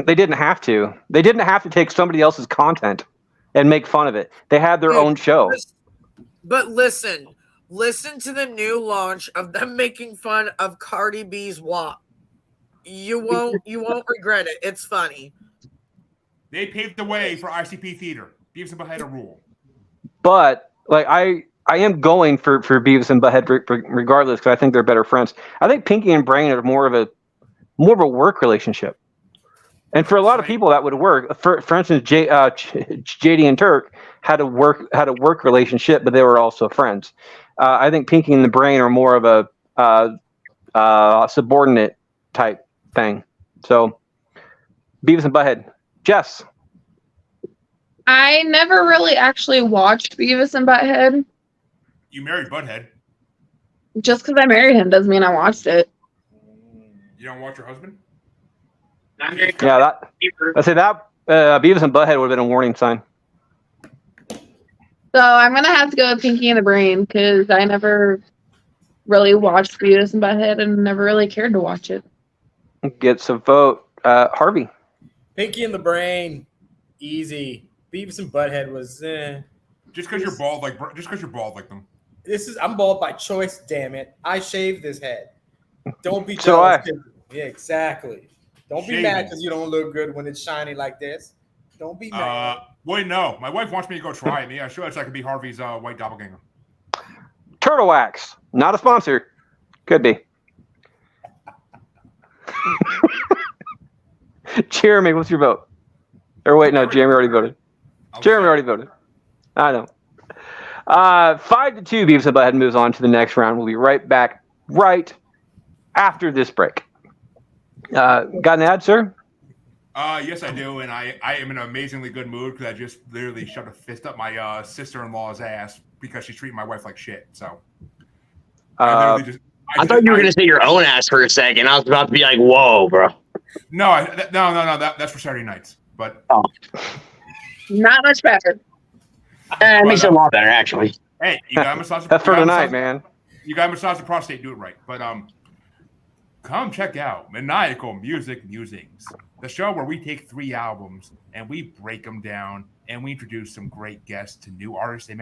They didn't have to. They didn't have to take somebody else's content and make fun of it. They had their own show. But listen to the new launch of them making fun of Cardi B's WAP. You won't regret it. It's funny. They paved the way for ICP theater. Beavis and Butthead a rule. But like I am going for Beavis and Butthead regardless because I think they're better friends. I think Pinky and Brain are more of a work relationship. And for a lot of people, that would work. For instance, JD and Turk had a work relationship, but they were also friends. I think Pinky and the Brain are more of a subordinate type thing. So, Beavis and Butthead. Jess. I never really actually watched Beavis and Butthead. You married Butthead. Just because I married him doesn't mean I watched it. You don't watch your husband? Yeah, I say that Beavis and Butthead would have been a warning sign. So I'm gonna have to go with Pinky and the Brain because I never really watched Beavis and Butthead and never really cared to watch it. Gets a vote. Harvey. Pinky and the Brain, easy. Beavis and Butthead was. Just because you're bald like them. I'm bald by choice. Damn it! I shaved this head. Don't be jealous. So I. Yeah, exactly. Don't be mad because you don't look good when it's shiny like this. Don't be mad. Wait, no. My wife wants me to go try it. Yeah, sure. So I could be Harvey's white doppelganger. Turtle Wax. Not a sponsor. Could be. Jeremy, what's your vote? Or wait, no, Jeremy already voted. Jeremy already voted. I know. 5-2, Beavis and Butthead moves on to the next round. We'll be right back right after this break. Got an ad, sir? Yes, I do, and I am in an amazingly good mood because I just literally shoved a fist up my sister-in-law's ass because she's treating my wife like shit. So I thought you were going to say your own ass for a second. I was about to be like, "Whoa, bro." No. That's for Saturday nights, but Not much better. It makes it a lot better, actually. Hey, you got to massage. That's for tonight, man. You got to massage the prostate. Do it right, but come check out Maniacal Music Musings, the show where we take 3 albums and we break them down and we introduce some great guests to new artists they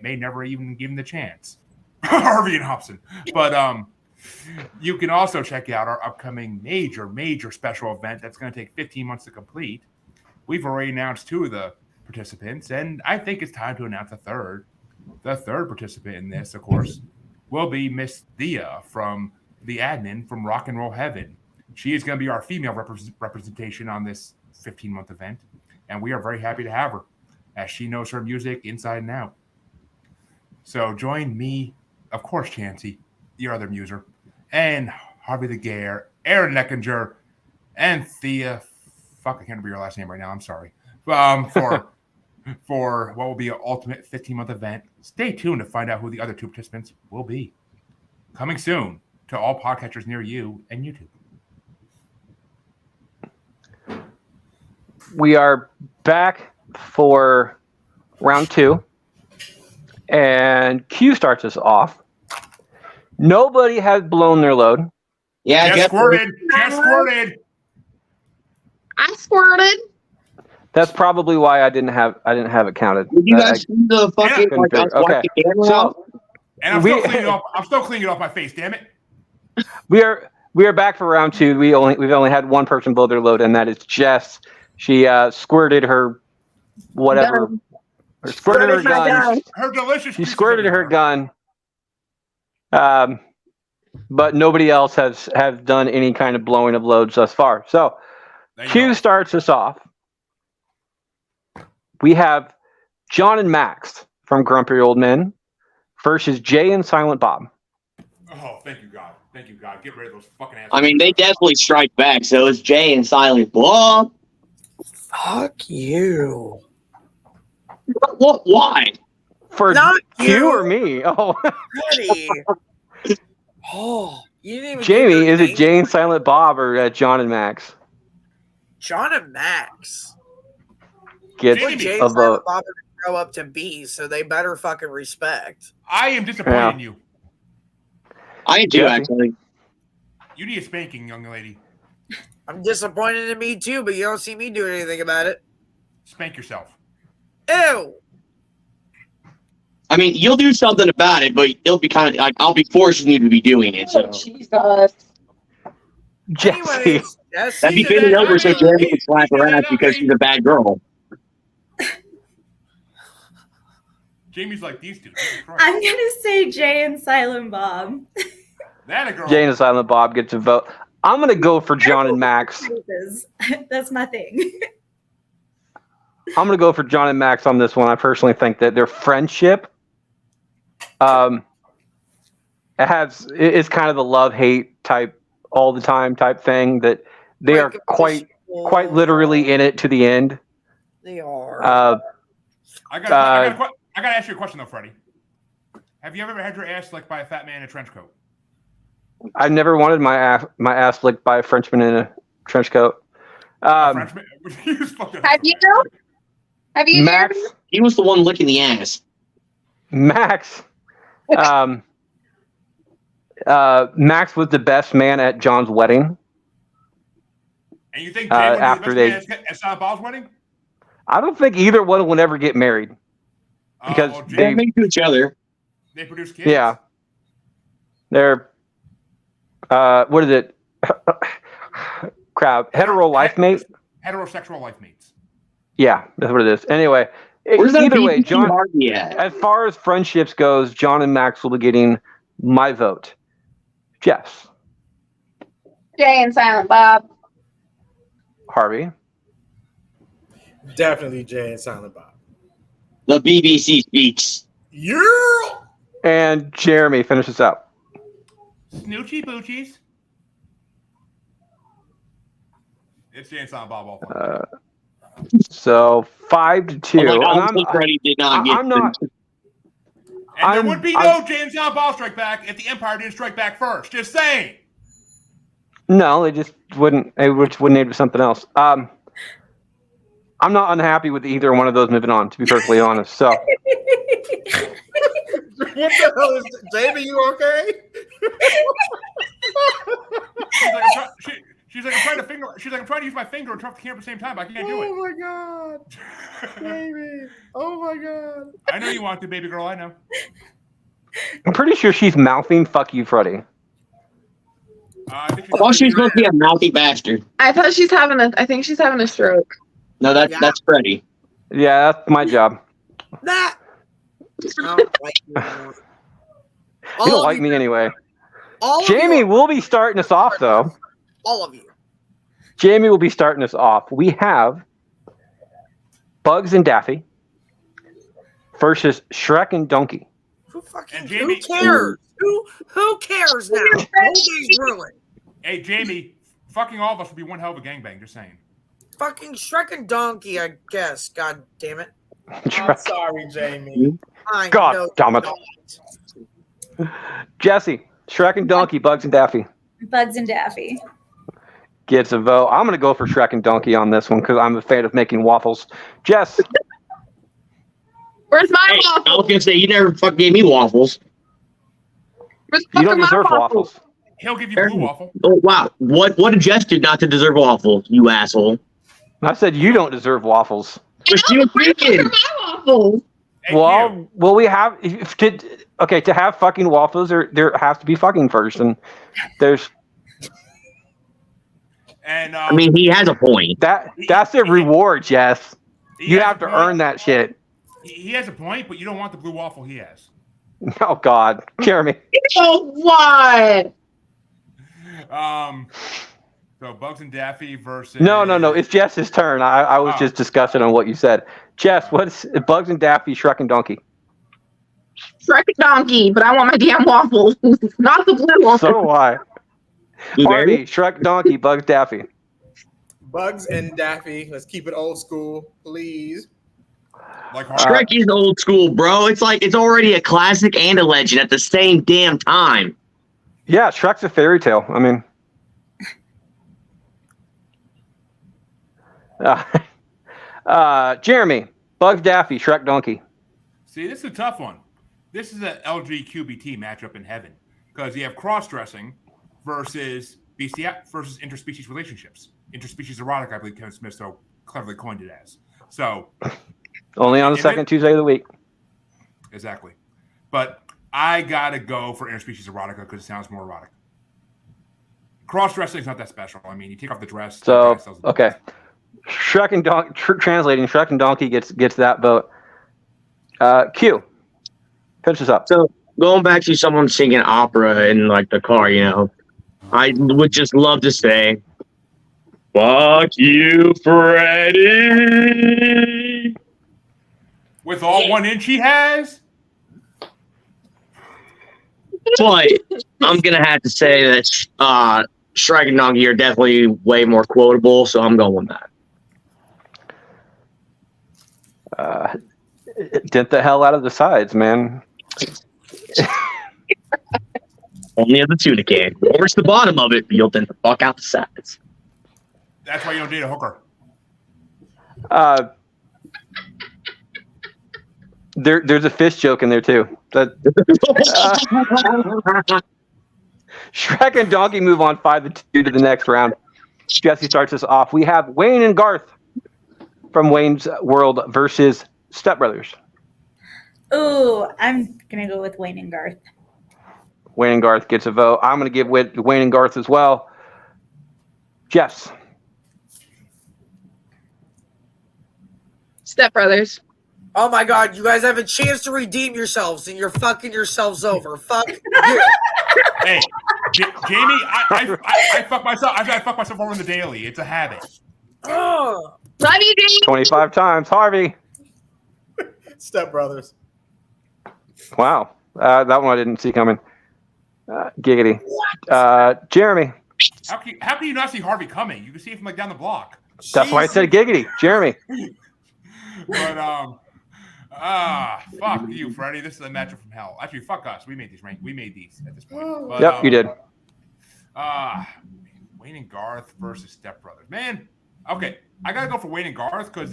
may never even give them the chance. Harvey and Hobson. But you can also check out our upcoming major special event that's going to take 15 months to complete. We've already announced 2 of the participants, and I think it's time to announce a third. The third participant in this, of course, will be Miss Thea from the admin from Rock and Roll Heaven. She is going to be our female representation on this 15-month event, and we are very happy to have her, as she knows her music inside and out. So join me, of course, Chansey, your other muser, and Harvey the Gare, Aaron Neckinger, and Thea. Fuck, I can't remember your last name right now. I'm sorry. For what will be an ultimate 15-month event. Stay tuned to find out who the other 2 participants will be. Coming soon to all podcatchers near you and YouTube. We are back for round 2, and Q starts us off. Nobody has blown their load. Yeah, Just squirted. I squirted. That's probably why I didn't have it counted. Did you guys see the fucking couldn't do it. Okay. So And I'm still cleaning it off my face, damn it. we are back for round 2. We've only had one person blow their load, and that is Jess. She squirted her whatever. Or squirted her gun. Her delicious. She squirted her gun. But nobody else has done any kind of blowing of loads thus far. So Q starts us off. We have John and Max from Grumpy Old Men versus Jay and Silent Bob. Oh, thank you, God. Thank you, God. Get rid of those fucking assholes. I mean, they definitely strike back. So it's Jay and Silent Bob. Fuck you. What? Why? For Not Q you. or me? Oh, Buddy. Oh, you didn't even Jamie, give your is it name. Jay and Silent Bob or John and Max? John and Max. Gets Jamie. Jay a and Silent vote. Bob are gonna grow up to be, so they better fucking respect. I am disappointed in you. I do, Jesse? actually. You need a spanking, young lady. I'm disappointed in me too, but you don't see me doing anything about it. Spank yourself. Ew. I mean, you'll do something about it, but it'll be kind of like I'll be forcing you to be doing it. So Jesus. Jesse. Anyways, Jesse, that'd be getting over so Jeremy can slap her ass because she's a bad girl. Jamie's like these two. I'm gonna say Jay and Silent Bob. That a girl. Jay and Silent Bob gets a vote. I'm gonna go for John and Max. That's my thing. I'm gonna go for John and Max on this one. I personally think that their friendship, it's kind of the love-hate type, all the time type thing that they are quite literally in it to the end. They are. I gotta ask you a question though, Freddie. Have you ever had your ass licked by a fat man in a trench coat? I never wanted my ass licked by a Frenchman in a trench coat. Frenchman? Have you? Have you? Max, He was the one licking the ass. Max was the best man at John's wedding. And you think Jay would after be the best man at Silent Bob's wedding? I don't think either one will ever get married because Well, They they, make to each other. they produce kids. yeah, they're what is it? Crap, hetero life mate. Heterosexual life mates. Yeah, that's what it is. Anyway, Where's that either way, BBC John. Harvey at? As far as friendships goes, John and Max will be getting my vote. Jess, Jay and Silent Bob. Harvey, Definitely Jay and Silent Bob. The BBC speaks. Yeah. And Jeremy, finish this up. Snoochie Boochies. It's Jane Silent Bob. So 5-2. Like, And obviously, Freddie did not get. I'm not. And there would be no Jane Silent Bob Strike Back if the Empire didn't strike back first. Just saying. No, they just wouldn't. It wouldn't name it something else. I'm not unhappy with either one of those moving on, to be perfectly honest. So. What the hell is Jamie? You okay? She's like, I'm trying to finger. She's like, I'm trying to use my finger and turn off the camera at the same time, but I can't do it. Oh my god, Jamie! Oh my god! I know you want to, baby girl. I know. I'm pretty sure she's mouthing "fuck you, Freddie." I think She's supposed to be a mouthy bastard. I think she's having a stroke. No, that's Freddie. Yeah, that's my job. That. I don't like you anymore. You don't like me anyway. All of Jamie you, will be starting us off, though. all of you. Jamie will be starting us off. We have Bugs and Daffy versus Shrek and Donkey. Who fucking And Jamie- who cares? Who cares now? The whole day's ruined. Hey, Jamie, fucking all of us would be one hell of a gangbang. Just saying. Fucking Shrek and Donkey, I guess. God damn it. I'm sorry, Jamie. I God know damn it. not. Jesse, Shrek and Donkey, Bugs and Daffy. Bugs and Daffy. Gets a vote. I'm going to go for Shrek and Donkey on this one because I'm a fan of making waffles. Jess. Where's my Hey, I was waffle? gonna say you never fucking gave me waffles. Where's You don't fucking my deserve waffle? waffles. He'll give you blue waffle. Oh wow, what did Jess do not to deserve a waffle? You asshole. I said you don't deserve waffles. But she was freaking. My waffles. Hey, Well, we have to have fucking waffles. There has to be fucking first, and there's and I mean, he has a point. that's a reward, Jess. he You has have a to point. earn that shit. He has a point, but you don't want the blue waffle he has. Oh God, Jeremy. Oh, what? So Bugs and Daffy versus. No. It's Jess's turn. I was just discussing on what you said. Jess, what's Bugs and Daffy, Shrek and Donkey? Shrek and Donkey, but I want my damn waffle, not the blue waffle. So do I. Blueberry? Harvey, Shrek, Donkey, Bugs, Daffy. Bugs and Daffy. Let's keep it old school, please. Like Shrek is old school, bro. It's like it's already a classic and a legend at the same damn time. Yeah, Shrek's a fairy tale. I mean, Jeremy, Bugs, Daffy, Shrek, Donkey. See, this is a tough one. This is an LGQBT matchup in heaven because you have cross-dressing versus versus interspecies relationships. Interspecies erotic, I believe Kevin Smith so cleverly coined it as. So Only on the second Tuesday of the week. exactly. But I gotta go for interspecies erotica because it sounds more erotic. Cross-dressing is not that special. I mean, you take off the dress. So the dress doesn't- okay, Shrek and Donkey. Translating, Shrek and Donkey gets that vote. Q, finish this up. So going back to someone singing opera in like the car, you know, I would just love to say, "Fuck you, Freddie." With all 1 inch he has. But I'm gonna have to say that Shrek and Donkey are definitely way more quotable, so I'm going with that. Dent the hell out of the sides, man. Only of the tuna can. Don't reach the bottom of it, but you'll dent the fuck out the sides. That's why you don't date a hooker. There's a fish joke in there too. Shrek and Donkey move on 5-2 to the next round. Jesse starts us off. We have Wayne and Garth from Wayne's World versus Step Brothers. Ooh, I'm gonna go with Wayne and Garth. Wayne and Garth gets a vote. I'm going to give Wayne and Garth as well. Jess. Step Brothers. Oh my god, you guys have a chance to redeem yourselves and you're fucking yourselves over. Fuck you. Hey, Jamie, I fuck myself. I fuck myself over in the daily. It's a habit. Ugh. Love you, Jamie. 25 times. Harvey. Step Brothers. Wow. That one I didn't see coming. Giggity. Jeremy. How can you not see Harvey coming? You can see it from like down the block. That's why I said giggity. Jeremy. But fuck you, Freddie. This is a matchup from hell. Actually, fuck us. We made these at this point. But, Yep, you did. Wayne and Garth versus Step Brothers. Man, okay, I gotta go for Wayne and Garth because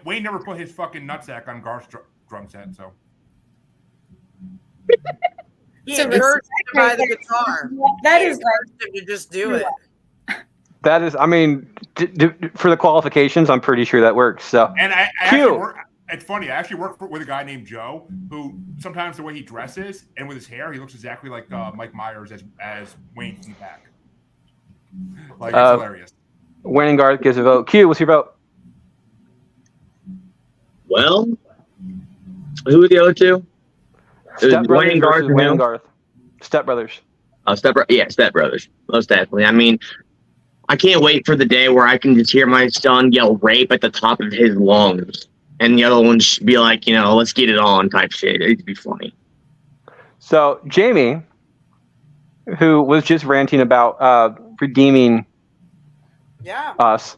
Wayne never put his fucking nutsack on Garth's drum set. So He encouraged him to buy the guitar. That He is encouraged him to just do it. That is, I mean, for the qualifications, I'm pretty sure that works. So, and I actually work. It's funny. I actually work with a guy named Joe who sometimes the way he dresses and with his hair, he looks exactly like Mike Myers as Wayne from the back. Like it's hilarious. Wayne and Garth gives a vote. Q, what's your vote? Well, who were the other two? Step Brothers Wayne and Garth. versus Wayne and Garth. Step Brothers. Step Brothers. Most definitely. I mean, I can't wait for the day where I can just hear my son yell rape at the top of his lungs. And the other ones be like, let's get it on type shit. It'd be funny. So, Jamie, who was just ranting about redeeming us.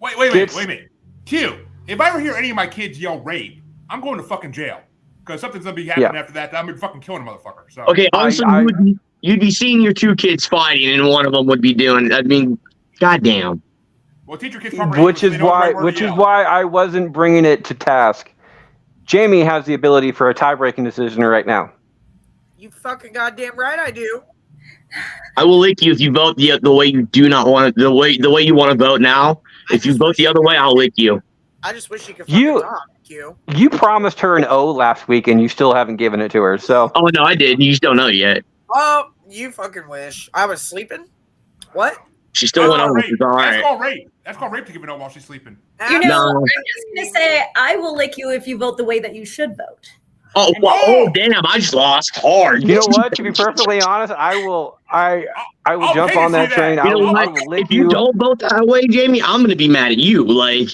Wait a minute. Q, if I ever hear any of my kids yell rape, I'm going to fucking jail. Because something's going to be happening after that. I'm going to be fucking killing a motherfucker. So. Okay, honestly, you'd be seeing your two kids fighting, and one of them would be doing, goddamn. Well, teach your kids which is why I wasn't bringing it to task. Jamie has the ability for a tie-breaking decision right now. You fucking goddamn right I do. I will lick you if you vote the way you do not want the way you want to vote now. If you vote the other way, I'll lick you. I just wish you could fucking talk, Q. You promised her an O last week, and you still haven't given it to her. So. Oh no, I did. You just don't know yet. Oh, you fucking wish. I was sleeping. What? She still went on, which is all right. That's called rape. That's called rape to give it up while she's sleeping. I'm just gonna say I will lick you if you vote the way that you should vote. Oh, damn! I just lost hard. You know what? To be perfectly honest, I will jump on that train. I will lick you. If you don't vote that way, Jamie, I'm gonna be mad at you. Like,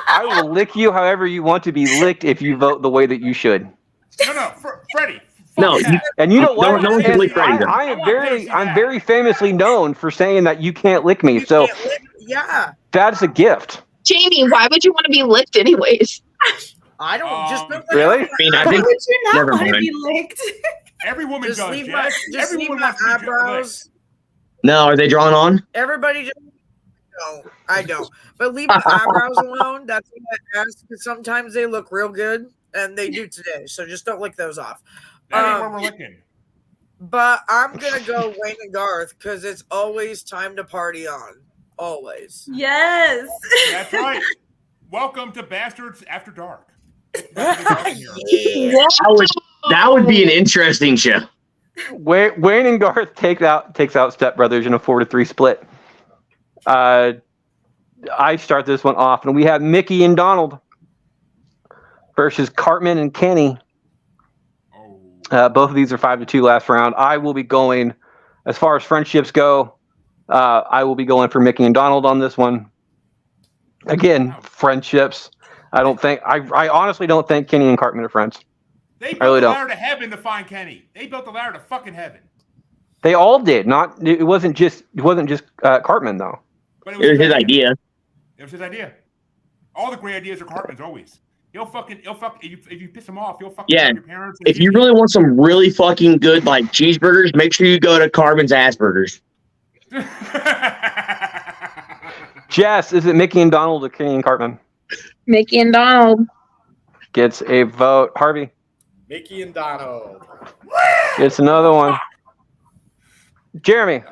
I will lick you however you want to be licked if you vote the way that you should. No, Freddie. No, and you know what? No one can lick Freddie. I'm very famously known for saying that you can't lick me. So that's a gift. Jamie, why would you want to be licked anyways? I don't just really. I mean, I think would you not want to be licked? Every woman just does. Leave Every leave woman my wants to be eyebrows. No, are they drawn on? Everybody just no, I don't. But leave my eyebrows alone. That's what I ask. Because sometimes they look real good, and they do today. So just don't lick those off. That ain't where we're looking. But I'm gonna go Wayne and Garth because it's always time to party on. Always. Yes. That's right. Welcome to Bastards After Dark. That would be an interesting show. Wayne and Garth takes out Step Brothers in a 4-3 split. I start this one off, and we have Mickey and Donald versus Cartman and Kenny. Both of these are 5-2 last round. I will be going, as far as friendships go, I will be going for Mickey and Donald on this one. Again, friendships. I honestly don't think Kenny and Cartman are friends. They built the ladder to heaven to find Kenny. They built the ladder to fucking heaven. They all did. It wasn't just Cartman though. But it was his idea. It was his idea. All the great ideas are Cartman's always. He'll fuck if you piss him off, he'll fucking your parents. If you really want some really fucking good like cheeseburgers, make sure you go to Cartman's Ass Burgers. Jess, is it Mickey and Donald or Kenny and Cartman? Mickey and Donald. Gets a vote. Harvey? Mickey and Donald. Gets another one. Jeremy?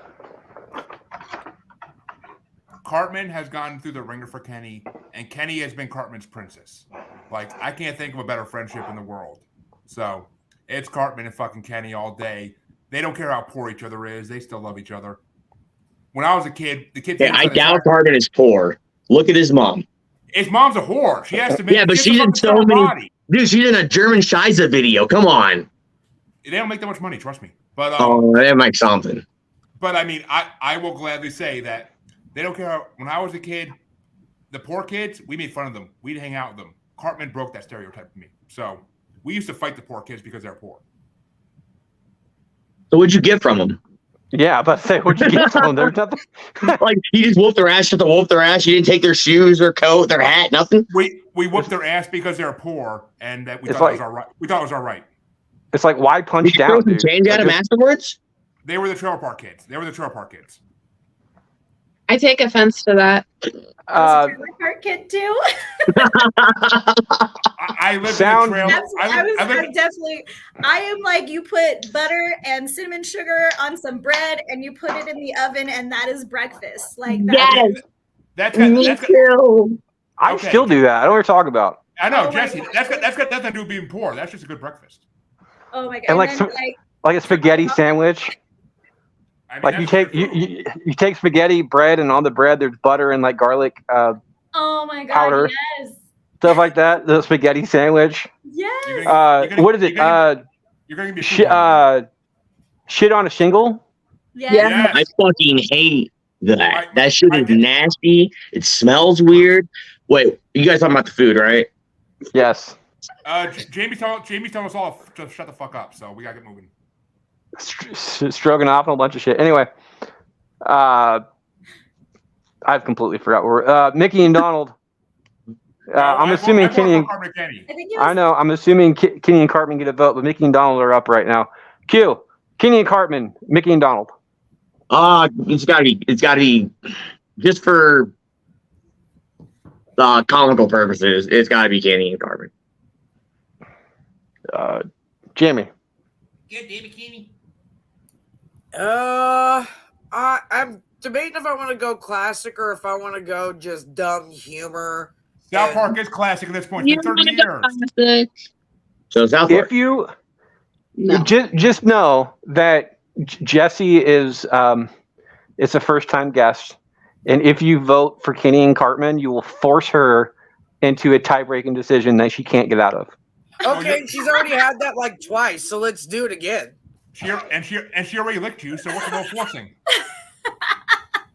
Cartman has gone through the ringer for Kenny, and Kenny has been Cartman's princess. Like, I can't think of a better friendship in the world. So, it's Cartman and fucking Kenny all day. They don't care how poor each other is. They still love each other. When I was a kid, the kids... I doubt Cartman is poor. Look at his mom. His mom's a whore. She has to make... Yeah, but she's in so many... Dude, she's in a German Scheisse video. Come on. They don't make that much money, trust me. But they make something. But, I mean, I will gladly say that they don't care how... When I was a kid, the poor kids, we made fun of them. We'd hang out with them. Cartman broke that stereotype for me. So, We used to fight the poor kids because they're poor. So what'd you get from them? Yeah, but say what'd you get from them? There's nothing. Like you just whooped their ass just to whoop their ass. You didn't take their shoes or coat, their hat, nothing. We whooped their ass because they're poor, and that we It's thought like- it was all right. We thought it was all right. It's like why punch Did you throw down, some dude? change at Like, him afterwards? They were the trailer park kids. I take offense to that. Uh, Trailer park kid too. I live Sound- in the trailer. I am like, you put butter and cinnamon sugar on some bread and you put it in the oven and that is breakfast. Like that. Yes. That's too. I Okay. still do that. I don't know what you're talking about. I know, Oh my Jesse. God. That's got nothing to do with being poor. That's just a good breakfast. Oh my god. And like then, some- Like a spaghetti sandwich. I mean, Like you that's take you take spaghetti bread and on the bread there's butter and like garlic oh my god. powder. Yes. stuff like that. The spaghetti sandwich. Yes. You're gonna- What is it? You're gonna be Shit on a shingle. Yes. Yeah. I fucking hate that. Right. That shit is nasty. It smells weird. Wait, you guys talking about the food, right? Yes. Jamie's telling us all to shut the fuck up, so we gotta get moving. Stroganoff and a bunch of shit. Anyway, I've completely forgot where Mickey and Donald. I'm assuming Kenny and I think it was I know. I'm assuming Kenny and Cartman get a vote, but Mickey and Donald are up right now. Q. Kenny and Cartman. Mickey and Donald. It's gotta be just for comical purposes. It's gotta be Kenny and Cartman. Jamie. Get David Kenny. I'm debating if I want to go classic or if I want to go just dumb humor. South Park is classic at this point. It's been 30 years. Classic. So South Park. If you No. just know that Jesse is a first time guest, and if you vote for Kenny and Cartman, you will force her into a tie breaking decision that she can't get out of. Okay, she's already had that like twice, so let's do it again. She already licked you, so what's the no forcing?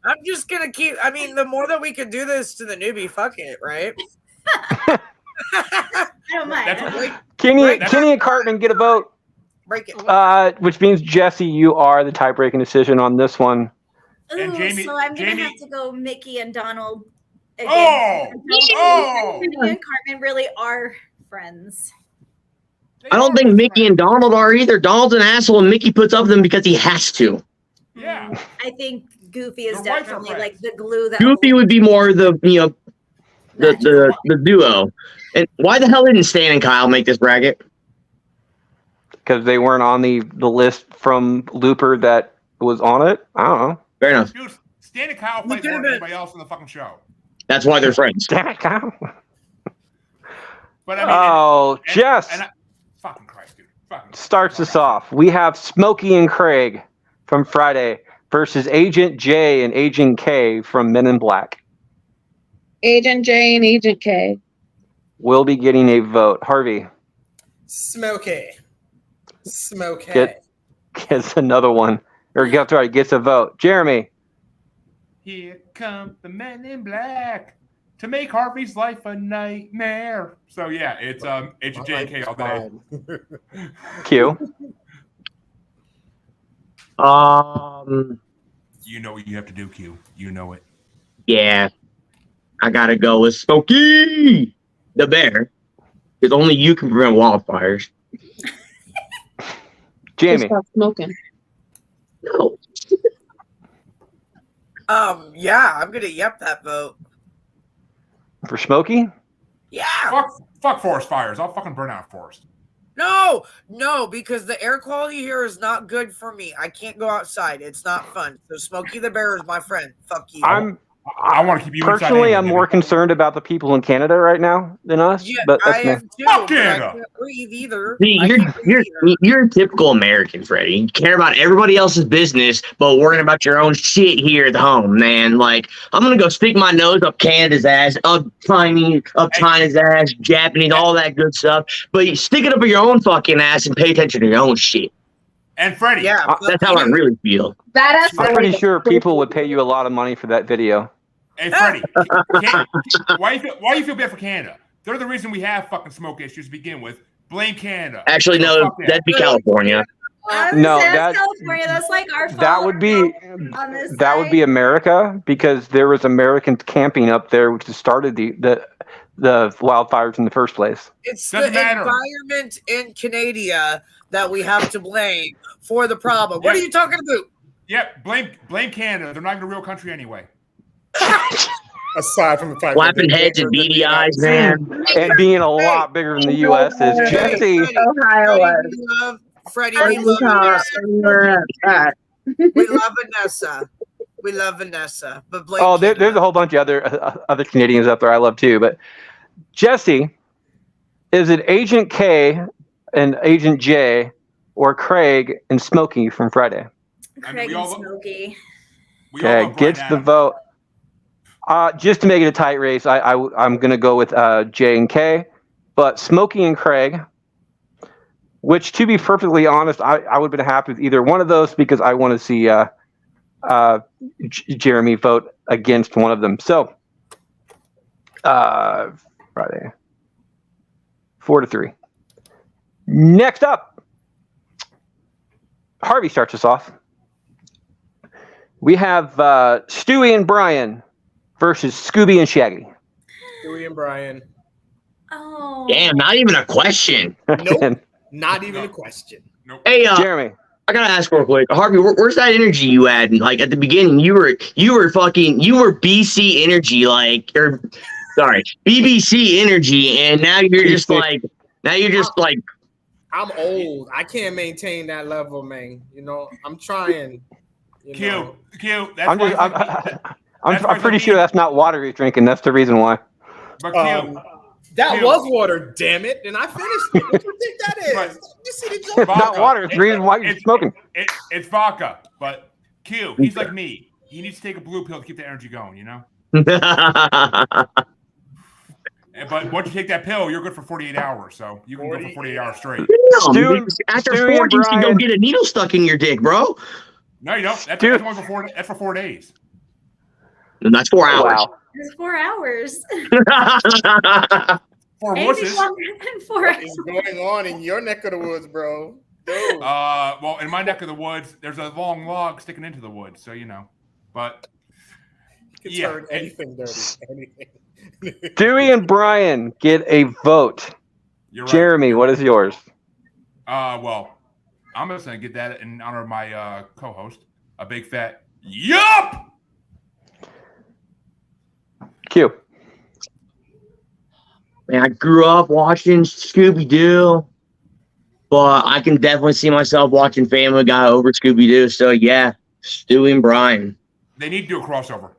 I'm just gonna keep. I mean, the more that we can do this to the newbie, fuck it, right? I don't mind. That's what- Kenny and Cartman get a vote, Break it. which means Jesse, you are the tie breaking decision on this one. And Ooh, Jamie- so I'm gonna Jamie- have to go Mickey and Donald again. Oh! Mickey and Cartman really are friends. I don't think Mickey and Donald are either. Donald's an asshole, and Mickey puts up with them because he has to. Yeah. I think Goofy is Their wives are definitely friends. like the glue that Goofy would be more the the duo. And why the hell didn't Stan and Kyle make this bracket? Because they weren't on the list from Looper that was on it. I don't know. Fair enough. Dude, Stan and Kyle We fight could've more than been- anybody else in the fucking show. That's why they're friends. Damn it, Kyle. But I mean, Oh, Jess fucking Christ, dude. Fucking starts us off. We have Smokey and Craig from Friday versus Agent J and Agent K from Men in Black. Agent J and Agent K. Will be getting a vote. Harvey Smokey. gets another one. Or gets a vote. Jeremy. Here come the Men in Black to make Harvey's life a nightmare. So yeah, it's Agent J and K all day. Q. You know what you have to do, Q. You know it. Yeah. I gotta go with Smokey the Bear. Because only you can prevent wildfires. Jamie. Stop smoking. No. Yeah, I'm gonna that vote. For Smokey? Yeah. Fuck forest fires. I'll fucking burn out a forest. No, because the air quality here is not good for me. I can't go outside. It's not fun. So Smokey the Bear is my friend. Fuck you. I want to keep you Personally, inside I'm more concerned about the people in Canada right now than us. Yeah, but I that's me. am too. Fuck but I Canada. can't breathe either. See, I can't breathe either. you're a typical American, Freddie. You care about everybody else's business, but worrying about your own shit here at home, man. Like, I'm gonna go stick my nose up Canada's ass, up China's ass, Japanese, all that good stuff. But you stick it up your own fucking ass and pay attention to your own shit. And Freddie. Yeah, That's how I really feel. Badass. I'm pretty sure people would pay you a lot of money for that video. Hey, Freddie. why you feel bad for Canada? They're the reason we have fucking smoke issues to begin with. blame Canada. Actually, So no, fuck that. that'd be California. I was No, gonna say, that- that's California. That's like our fault. That would be on this that would be side. America because there was Americans camping up there, which started the wildfires in the first place. It's Doesn't the matter. environment in Canada that we have to blame for the problem. What are Yeah. you talking about? Yep, blame Canada. They're not even a real country anyway. Aside from the fact Flapping that they're heads and bigger than the beady eyes, United man. And being a lot bigger than the U.S. is States. Jesse. Ohio was. Freddie, we love That. we love Vanessa. We love Vanessa. But blame Oh, there's Canada. a whole bunch of other Canadians up there I love too. But Jesse, is it Agent K and Agent J, or Craig and Smokey from Friday? I mean, Craig we and all- Smokey. We all Okay, love Brian gets the Adams. vote. Just to make it a tight race, I'm going to go with J and K, but Smokey and Craig, which, to be perfectly honest, I would have been happy with either one of those because I want to see Jeremy vote against one of them. So, Friday, 4-3. Next up, Harvey starts us off. We have Stewie and Brian versus Scooby and Shaggy. Stewie and Brian. Oh. Damn, not even a question. Nope. Not even a question. Nope. Hey, Jeremy. I gotta ask real quick, Harvey, where's that energy you had? Like at the beginning, you were BC energy, like, or sorry, BBC energy, and now you're just like, I'm old. I can't maintain that level, man. You know, I'm trying. You know. Q. That's I'm why just, it's like me. That's I'm why it's pretty like sure me. that's not water he's drinking. That's the reason why. But Q. That Q. was water, damn it, and I finished it. What do you think that is? Right. You see the It's joke? not Vodka. water. It's the reason why you're It's- smoking. It's vodka. But Q, he's like me. He needs to take a blue pill to keep the energy going, you know? But once you take that pill, you're good for 48 hours. So you can go for 48 hours straight. after Stewie 4 and you can go Brian. get a needle stuck in your dick, bro. No, you don't. That's Dude. only for 4. That's for 4 days. And that's 4 hours. Wow. It's 4 hours. 4 Anything wusses. longer than 4 What hours. is going on in your neck of the woods, bro? Dude. Well, in my neck of the woods, there's a long log sticking into the wood, so you know. But you can yeah, turn anything dirty. Anything. Stewie and Brian get a vote. you're right. Jeremy, what is yours? Well, I'm just gonna get that in honor of my co-host, a big fat yup. Q. Man, I grew up watching Scooby Doo, but I can definitely see myself watching Family Guy over Scooby Doo. So yeah, Stewie and Brian. They need to do a crossover.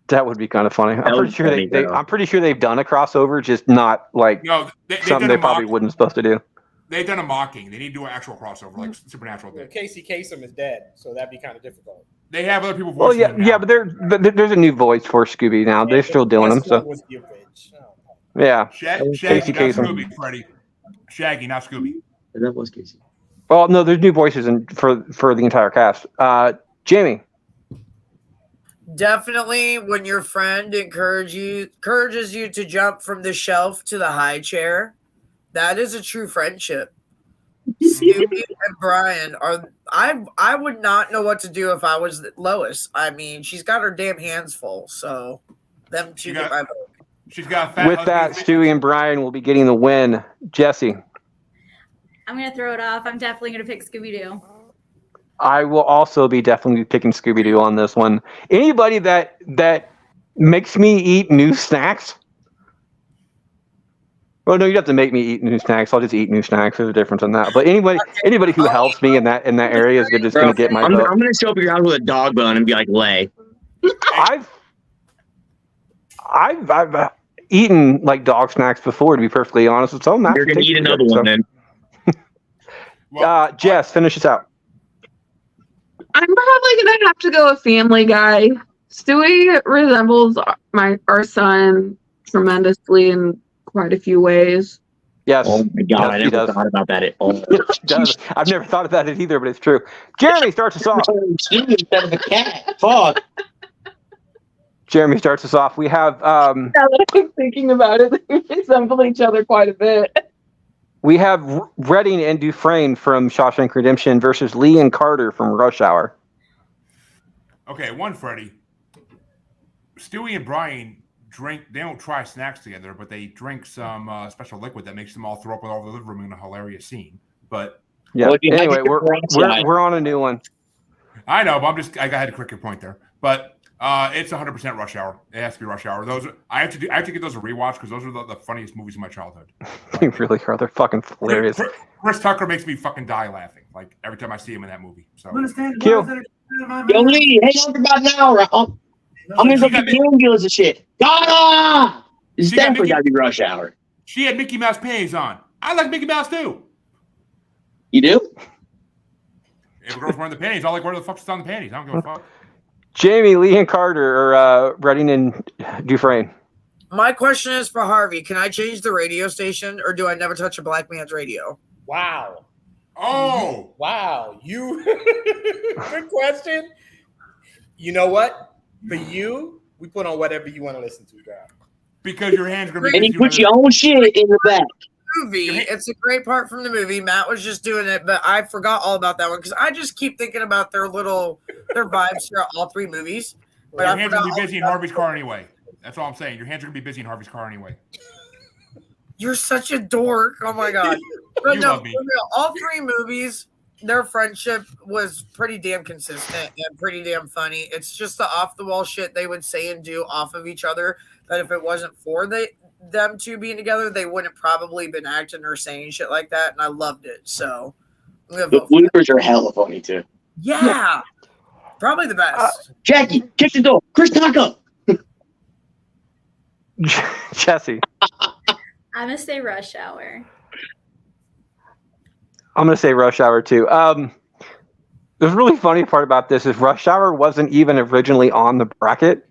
That would be kind of funny. I'm would pretty be sure funny, though. I'm pretty sure they've done a crossover, just not like No, they've something done they a probably mock- wouldn't supposed to do. They've done a mocking. They need to do an actual crossover, like Supernatural Well, did. Casey Kasem is dead, so that'd be kind of difficult. They have other people Well, voicing yeah, them now. yeah, but there's a new voice for Scooby now. They're still doing them, Best one so was the bitch. Oh. yeah. Shaggy, Casey not Kasem. Scooby, Freddy. Shaggy, not Scooby. That was Casey. Well, no, there's new voices for the entire cast. Jamie. Definitely when your friend encourages you to jump from the shelf to the high chair, that is a true friendship. Stewie and Brian are I would not know what to do if I was Lois. I mean, she's got her damn hands full, so them two get my vote. She's got a fat With that, husband. Stewie and Brian will be getting the win. Jesse. I'm going to throw it off. I'm definitely going to pick Scooby-Doo. I will also be definitely picking Scooby-Doo on this one. Anybody that makes me eat new snacks. Well, no, you don't have to make me eat new snacks. I'll just eat new snacks. There's a difference in that. But anybody who helps me in that area is just going to get my I'm vote. gonna show up at your house with a dog bone and be like, "Lay." I've eaten like dog snacks before, to be perfectly honest. So I'm You're gonna eat another one then. Jess, finish us out. I'm probably gonna have to go with Family Guy. Stewie resembles our son tremendously in quite a few ways. Yes. Oh my god, I Yes, he never does. thought about that at all. He does. I've never thought about it either, but it's true. Jeremy starts us off. Instead of a cat. Fuck. Jeremy starts us off. We have Now that I'm thinking about it, they resemble each other quite a bit. We have Redding and Dufresne from Shawshank Redemption versus Lee and Carter from Rush Hour. Okay, one, Freddie. Stewie and Brian drink. They don't try snacks together, but they drink some special liquid that makes them all throw up all over the living room in a hilarious scene. But yeah. Well, Anyway, we're on a new one. I know, but I had to correct your point there. But it's 100% Rush Hour. It has to be Rush Hour. I have to get those a rewatch because those are the funniest movies of my childhood. They really are. They're fucking hilarious. Chris Tucker makes me fucking die laughing like every time I see him in that movie. So Q. Yo, Lee, hang on for about an hour. I'm gonna go get the ambulance and shit. Gaga! It's definitely gotta be Rush Hour. She had Mickey Mouse panties on. I like Mickey Mouse too. You do? If a girl's wearing the panties, I like where the fuck's on the panties. I don't give a fuck. Jamie, Lee, and Carter, or Redding and Dufresne. My question is for Harvey. Can I change the radio station, or do I never touch a black man's radio? Wow. Oh. Wow. You good question. You know what? For you, we put on whatever you want to listen to, girl. Because your hands are gonna be. And you put your own shit in the back. Movie. It's a great part from the movie. Matt was just doing it, but I forgot all about that one because I just keep thinking about their vibes throughout all three movies. But Your hands are gonna be busy in Harvey's car anyway. That's all I'm saying. Your hands are gonna be busy in Harvey's car anyway. You're such a dork. Oh my god. But You no, love me. for real, all three movies, their friendship was pretty damn consistent and pretty damn funny. It's just the off the wall shit they would say and do off of each other that if it wasn't for them two being together, they wouldn't probably been acting or saying shit like that. And I loved it. So I'm gonna The vote for that. bloopers are hella funny too. Yeah. Probably the best. Jackie, kick the door. Chris Taco. Jesse. I'm gonna say Rush Hour. I'm going to say Rush Hour too. The really funny part about this is Rush Hour wasn't even originally on the bracket.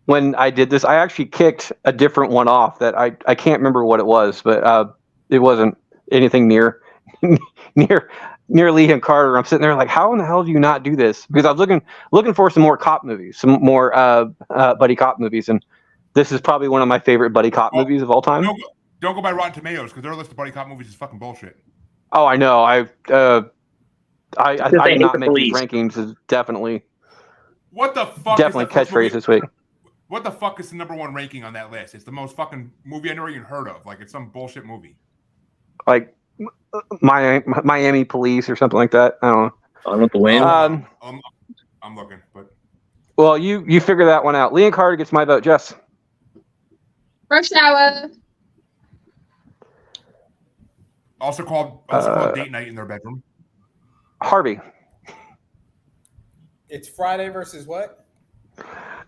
When I did this, I actually kicked a different one off that I can't remember what it was, but it wasn't anything near Lee and Carter. I'm sitting there like, how in the hell do you not do this? Because I was looking for some more cop movies, some more buddy cop movies, and this is probably one of my favorite buddy cop movies of all time. Don't go by Rotten Tomatoes because their list of buddy cop movies is fucking bullshit. Oh, I know. I did not make these police. rankings. Is definitely What the fuck? definitely is the first catchphrase movie- this week. What the fuck is the number one ranking on that list? It's the most fucking movie I never even heard of. Like it's some bullshit movie. Like Miami Police or something like that. I don't know. On with the win. I'm looking, but Well, you figure that one out. Lee and Carter gets my vote. Jess. Rush Hour. also called date night in their bedroom. Harvey. It's Friday versus what?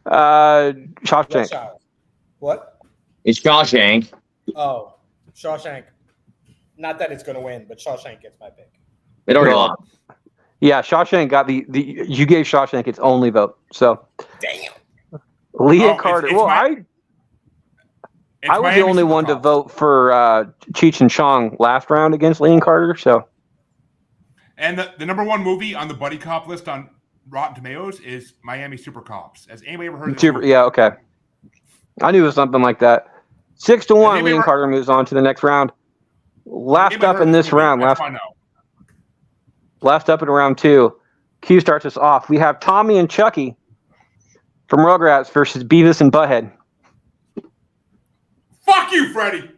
Shawshank. Rush Hour. What? It's Shawshank. Oh, Shawshank. Not that it's going to win, but Shawshank gets my pick. It already Well, lost. Yeah, Shawshank got the you gave Shawshank its only vote. So Damn. Lee and it's- Carter. it's Well, my- I was the only one to vote for Cheech and Chong last round against Lee and Carter. So And the number one movie on the buddy cop list on Rotten Tomatoes is Miami Super Cops. Has anybody ever heard of this movie? yeah, okay. I knew it was something like that. 6-1. anybody Lee and ever- Carter moves on to the next round. Last Anybody up heard in of this movie? round, That's fine now. last up in round 2. Q starts us off. We have Tommy and Chucky from Rugrats versus Beavis and Butthead. Fuck you, Freddie.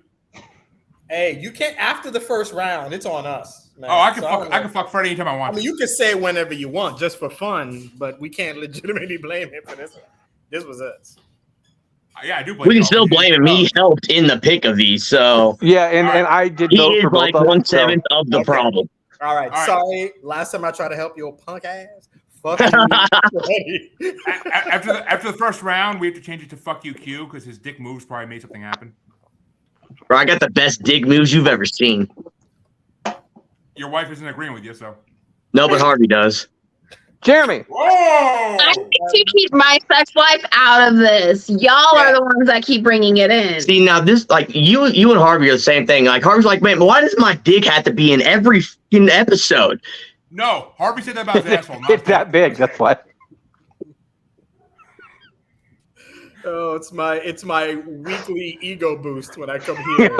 Hey, you can't. After the first round, it's on us. Man. Oh, I can So fuck. don't I know. can fuck Freddie anytime I I want. mean, you can say whenever you want, just for fun, but we can't legitimately blame him for this one. This was us. Yeah, I do blame. We can y'all. still blame him. He helped in the pick of these, so Yeah, and All right. I did he vote is for both like of them. 1/7 of the Okay. problem. All right, All right. sorry. Last time I tried to help your punk ass. Fuck you. After the first round, we have to change it to "fuck you, Q" because his dick moves probably made something happen. Bro, I got the best dig moves you've ever seen. Your wife isn't agreeing with you, so. No, but Harvey does. Jeremy. Whoa! I need to keep my sex life out of this. Y'all are the ones that keep bringing it in. See, now this, like, you and Harvey are the same thing. Like, Harvey's like, man, why does my dick have to be in every fucking episode? No, Harvey said that about his asshole. Not It's that big. That's why. Oh, it's my weekly ego boost when I come here.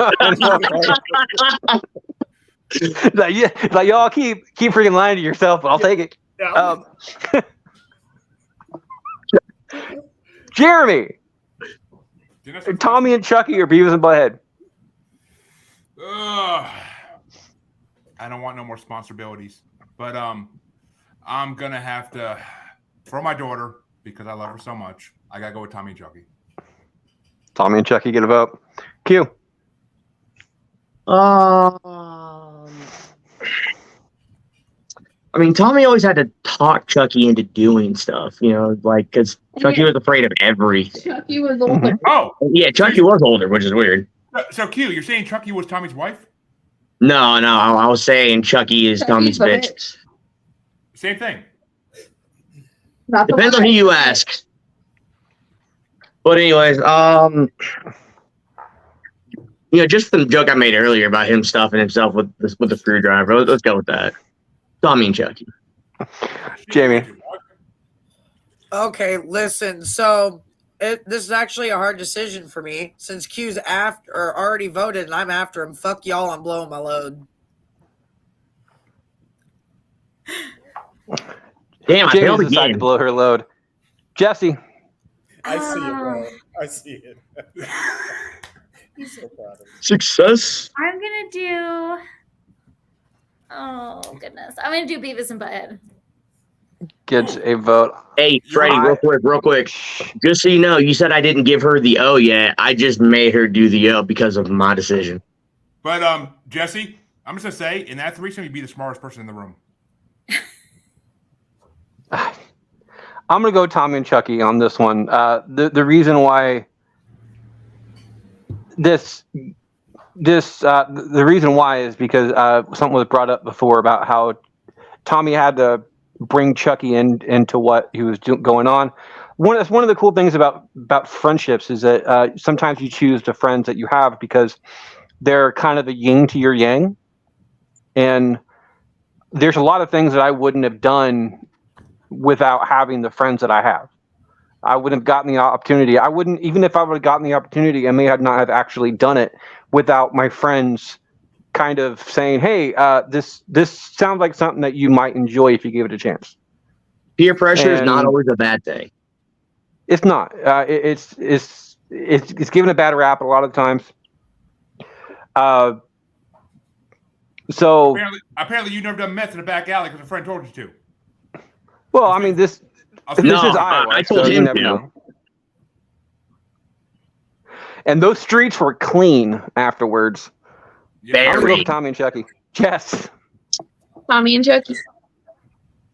like y'all keep freaking lying to yourself, but I'll take it. Yeah. Jeremy, Tommy and Chucky or Beavis and Butthead? I don't want no more responsibilities, but I'm gonna have to, for my daughter, because I love her so much, I gotta go with Tommy and Chucky. Tommy and Chucky get a vote. Q. I mean, Tommy always had to talk Chucky into doing stuff, like because Chucky was afraid of everything. Chucky was older. Oh, Yeah, Chucky was older, which is weird. so Q, you're saying Chucky was Tommy's wife? No, I was saying Chucky is Tommy's bitch. Same thing. Depends on who you ask. But anyways, just the joke I made earlier about him stuffing himself with the screwdriver. Let's go with that. Tommy and Chucky. Jamie. Okay, listen. So this is actually a hard decision for me since Q's already voted and I'm after him. Fuck y'all, I'm blowing my load. Damn, I failed Jamie decided to again. blow her load. Jesse. I see it, bro. I see it. He's so proud of me. Success. I'm gonna do. Oh goodness, I'm gonna do Beavis and Butthead. Gets a vote. Hey, Freddie, real quick. Just so you know, you said I didn't give her the O yet. I just made her do the O because of my decision. But Jesse, I'm just gonna say, in that threesome, you'd be the smartest person in the room. I'm gonna go Tommy and Chucky on this one. The reason why the reason why is because something was brought up before about how Tommy had to bring Chucky into what he was going on. One of the cool things about friendships is that sometimes you choose the friends that you have because they're kind of the yin to your yang, and there's a lot of things that I wouldn't have done without having the friends that I have. I wouldn't have gotten the opportunity. I wouldn't, even if I would have gotten the opportunity, I may not have actually done it without my friends kind of saying, "Hey, this sounds like something that you might enjoy if you gave it a chance." Peer pressure is not always a bad thing. It's not. It's given a bad rap a lot of times. So apparently you never done meth in a back alley because a friend told you to. Well, I mean, this is Iowa. I told so him you never know. And those streets were clean afterwards. I'm gonna go for Tommy and Chucky. Yes. Tommy and Chucky.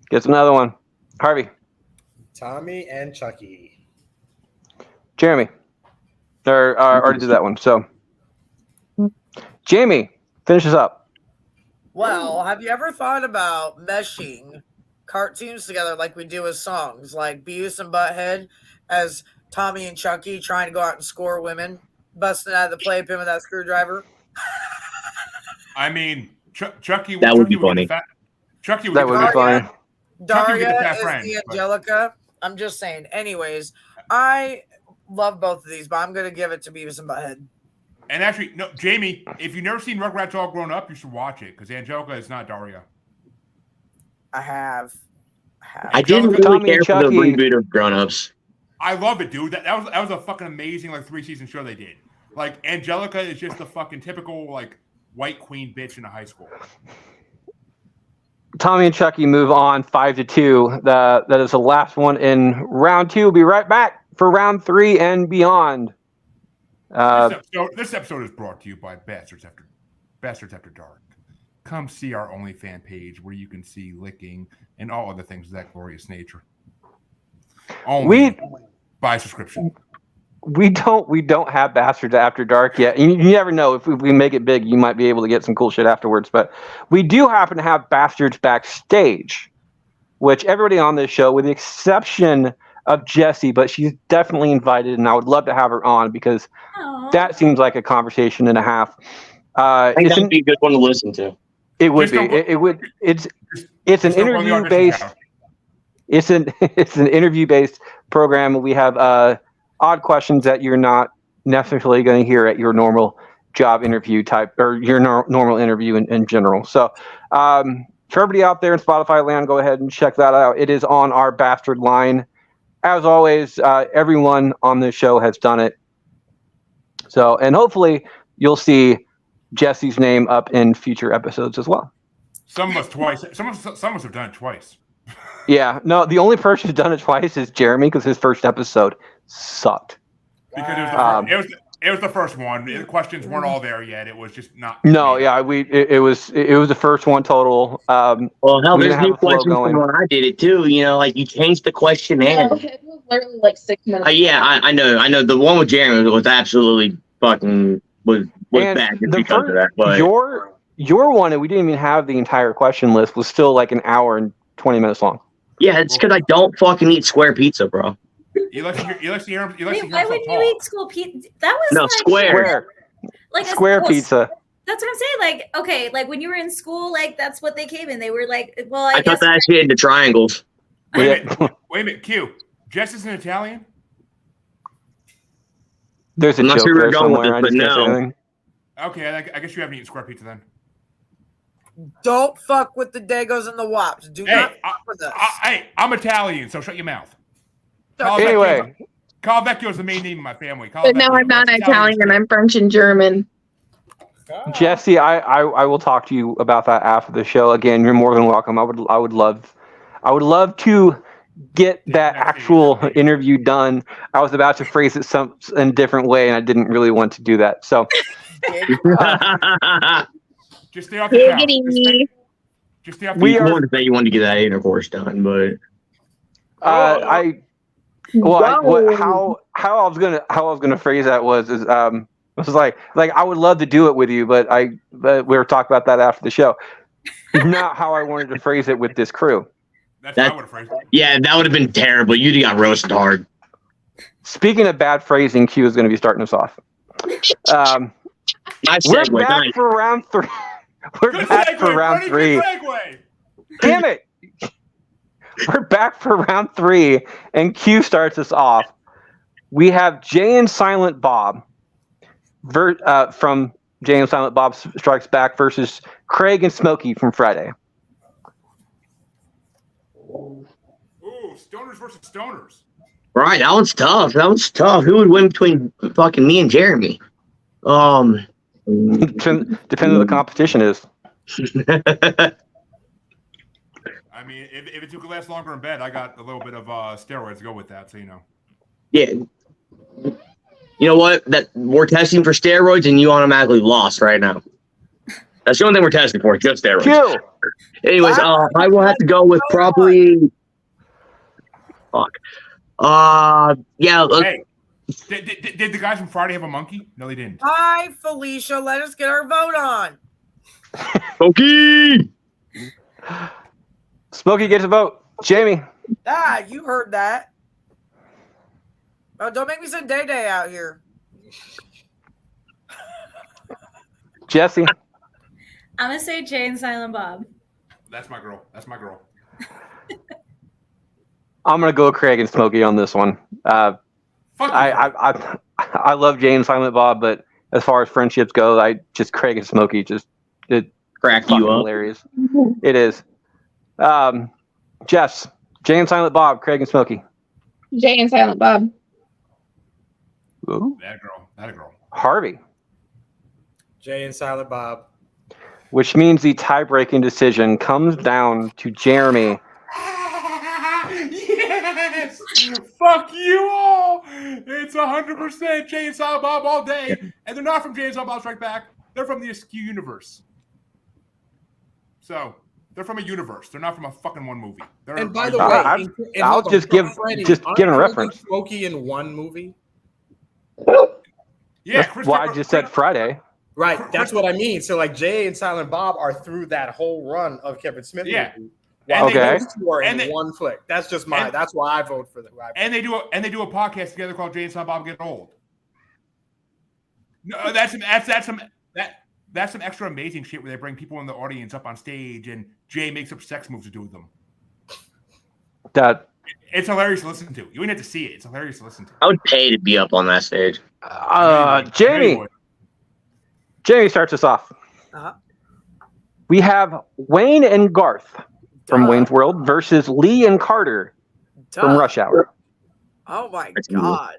Gets another one. Harvey. Tommy and Chucky. Jeremy. Already did that one. So, Jamie, finish us up. Well, have you ever thought about meshing cartoons together like we do with songs, like Beavis and Butthead as Tommy and Chucky trying to go out and score women, busting out of the playpen with that screwdriver? I mean, Chucky would be funny. Chucky That would be funny. Daria is the Angelica. I'm just saying. Anyways, I love both of these, but I'm going to give it to Beavis and Butthead. And actually, no, Jamie, if you've never seen Rugrats All Grown Up, you should watch it because Angelica is not Daria. I have. I didn't really care for the reboot of Grown Ups. I love it, dude. That was a fucking amazing 3-season show they did. Like Angelica is just the fucking typical white queen bitch in a high school. Tommy and Chucky move on 5-2. That is the last one in round 2. We'll be right back for round 3 and beyond. This episode is brought to you by Bastards After Dark. Come see our OnlyFans page where you can see licking and all other things of that glorious nature. Only by subscription. We don't have Bastards After Dark yet. You never know. If we make it big, you might be able to get some cool shit afterwards. But we do happen to have Bastards Backstage, which everybody on this show, with the exception of Jessie, but she's definitely invited, and I would love to have her on because that seems like a conversation and a half. I think that would be a good one to listen to. It would be. It's an interview based. It's an interview based program. We have odd questions that you're not necessarily going to hear at your normal job interview type or your normal interview in general. So for everybody out there in Spotify land, go ahead and check that out. It is on our Bastard line. As always, everyone on this show has done it. So, and hopefully you'll see Jesse's name up in future episodes as well. Some of us twice. Some of us have done it twice. Yeah, no, the only person who's done it twice is Jeremy because his first episode sucked. Because it was the first one. The questions weren't all there yet. It was just not. No, yeah, it was the first one total. Well, hell, there's new questions from when I did it too. You know, like you changed the question and. It was literally like 6 minutes. Yeah, I know. The one with Jeremy was absolutely fucking was bad just because of that. But your one, and we didn't even have the entire question list, was still like an hour and 20 minutes long. Yeah, it's because I don't fucking eat square pizza, bro. You like to hear Why wouldn't you eat school pizza? That was no like, square. Like square pizza. That's what I'm saying. Like, okay, like when you were in school, like that's what they came in. They were like, well, I thought that shit into triangles. Wait a minute, Q. Jess is an Italian? There's a joke there somewhere. But no. Okay, I guess you haven't eaten square pizza then. Don't fuck with the Dagos and the Wops. Do not fuck with us. I'm Italian, so shut your mouth. Anyway. Calvecchio is the main name of my family. But no, I'm not Italian. I'm French and German. Jesse, I will talk to you about that after the show. Again, you're more than welcome. I would love to get that actual interview done. I was about to phrase it in a different way, and I didn't really want to do that. So just stay off the couch. Just stay off the couch. You wanted to say you wanted to get that intercourse done, but how I was gonna phrase that was like I would love to do it with you, but we were talking about that after the show. Not how I wanted to phrase it with this crew. That's how I would have phrased it. Yeah, that would have been terrible. You'd got roasted hard. Speaking of bad phrasing, Q is going to be starting us off. We're back for round 3. We're back for round 3. Damn it! We're back for round 3, and Q starts us off. We have Jay and Silent Bob from Jay and Silent Bob Strikes Back versus Craig and Smokey from Friday. Ooh, stoners versus stoners. Right, that one's tough. Who would win between fucking me and Jeremy? Depends on the competition is. I mean, if it took last longer in bed, I got a little bit of steroids to go with that, so you know. Yeah. You know what? That we're testing for steroids, and you automatically lost right now. That's the only thing we're testing for, just steroids. Q. Anyways, I will have to go with probably. Fuck. Yeah. Hey, did the guys from Friday have a monkey? No, they didn't. Hi, Felicia. Let us get our vote on. Smokey. Smokey gets a vote. Jamie. You heard that. Oh, don't make me send Day Day out here. Jesse. I'm gonna say Jay and Silent Bob. That's my girl. I'm gonna go Craig and Smokey on this one. I love Jay and Silent Bob, but as far as friendships go, Craig and Smokey it crack you up. Hilarious. It is. Jess, Jay and Silent Bob, Craig and Smokey. Jay and Silent Bob. Ooh. That girl. Harvey. Jay and Silent Bob. Which means the tie-breaking decision comes down to Jeremy. Yes! Fuck you all! It's 100% Jay and Silent Bob all day. And they're not from Jay and Silent Bob Strike Back. They're from the Askew universe. So, they're from a universe. They're not from a fucking one movie. And by the way, I'll just give a reference. Smokey in one movie? Yeah, I just said Friday. Right, that's what I mean. So, like, Jay and Silent Bob are through that whole run of Kevin Smith movie. Those two are in one flick. That's just that's why I vote for them. And they do a podcast together called Jay and Silent Bob Get Old. No, that's some extra amazing shit where they bring people in the audience up on stage and Jay makes up sex moves to do with them. It's hilarious to listen to. You wouldn't have to see it. It's hilarious to listen to. I would pay to be up on that stage. Jamie. Jamie starts us off. Uh-huh. We have Wayne and Garth from Wayne's World versus Lee and Carter from Rush Hour. Oh my god.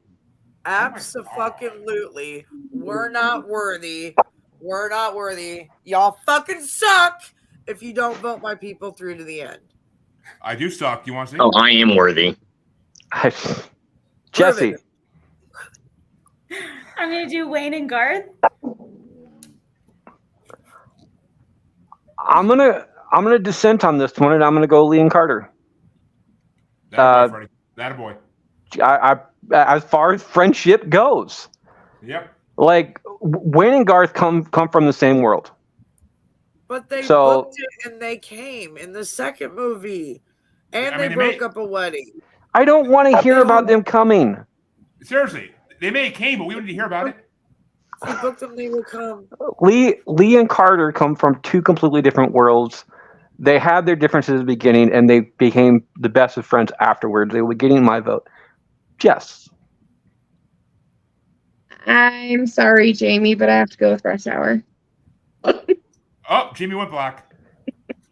Absolutely. We're not worthy. We're not worthy. Y'all fucking suck if you don't vote my people through to the end. I do suck. Do you want to see? Oh, I am worthy. Jesse. I'm gonna do Wayne and Garth. I'm gonna dissent on this one, and I'm gonna go Lee and Carter. That boy, that boy. I as far as friendship goes. Yep. Like Wayne and Garth come from the same world. But they booked it and they came in the second movie. And they broke up a wedding. I don't want to hear about them coming. Seriously, they may have came, but we wouldn't hear about it. If you booked them, they will come. Lee and Carter come from two completely different worlds. They had their differences at the beginning, and they became the best of friends afterwards. They were getting my vote. Jess. I'm sorry, Jamie, but I have to go with Rush Hour. Oh, Jamie went black.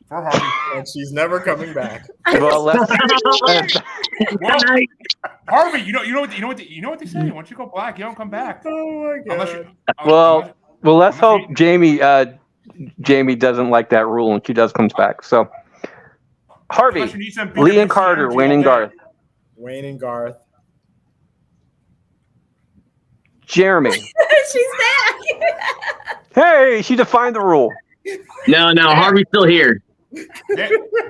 For Harvey. And she's never coming back. Well, well, Harvey, you know what they say. Once you go black, you don't come back. Oh my god. Well, let's hope Jamie doesn't like that rule and she does comes back. So Harvey, Lee and Carter, Wayne and Garth. Wayne and Garth. Jeremy. She's back. Hey, she defined the rule. No, Harvey's still here.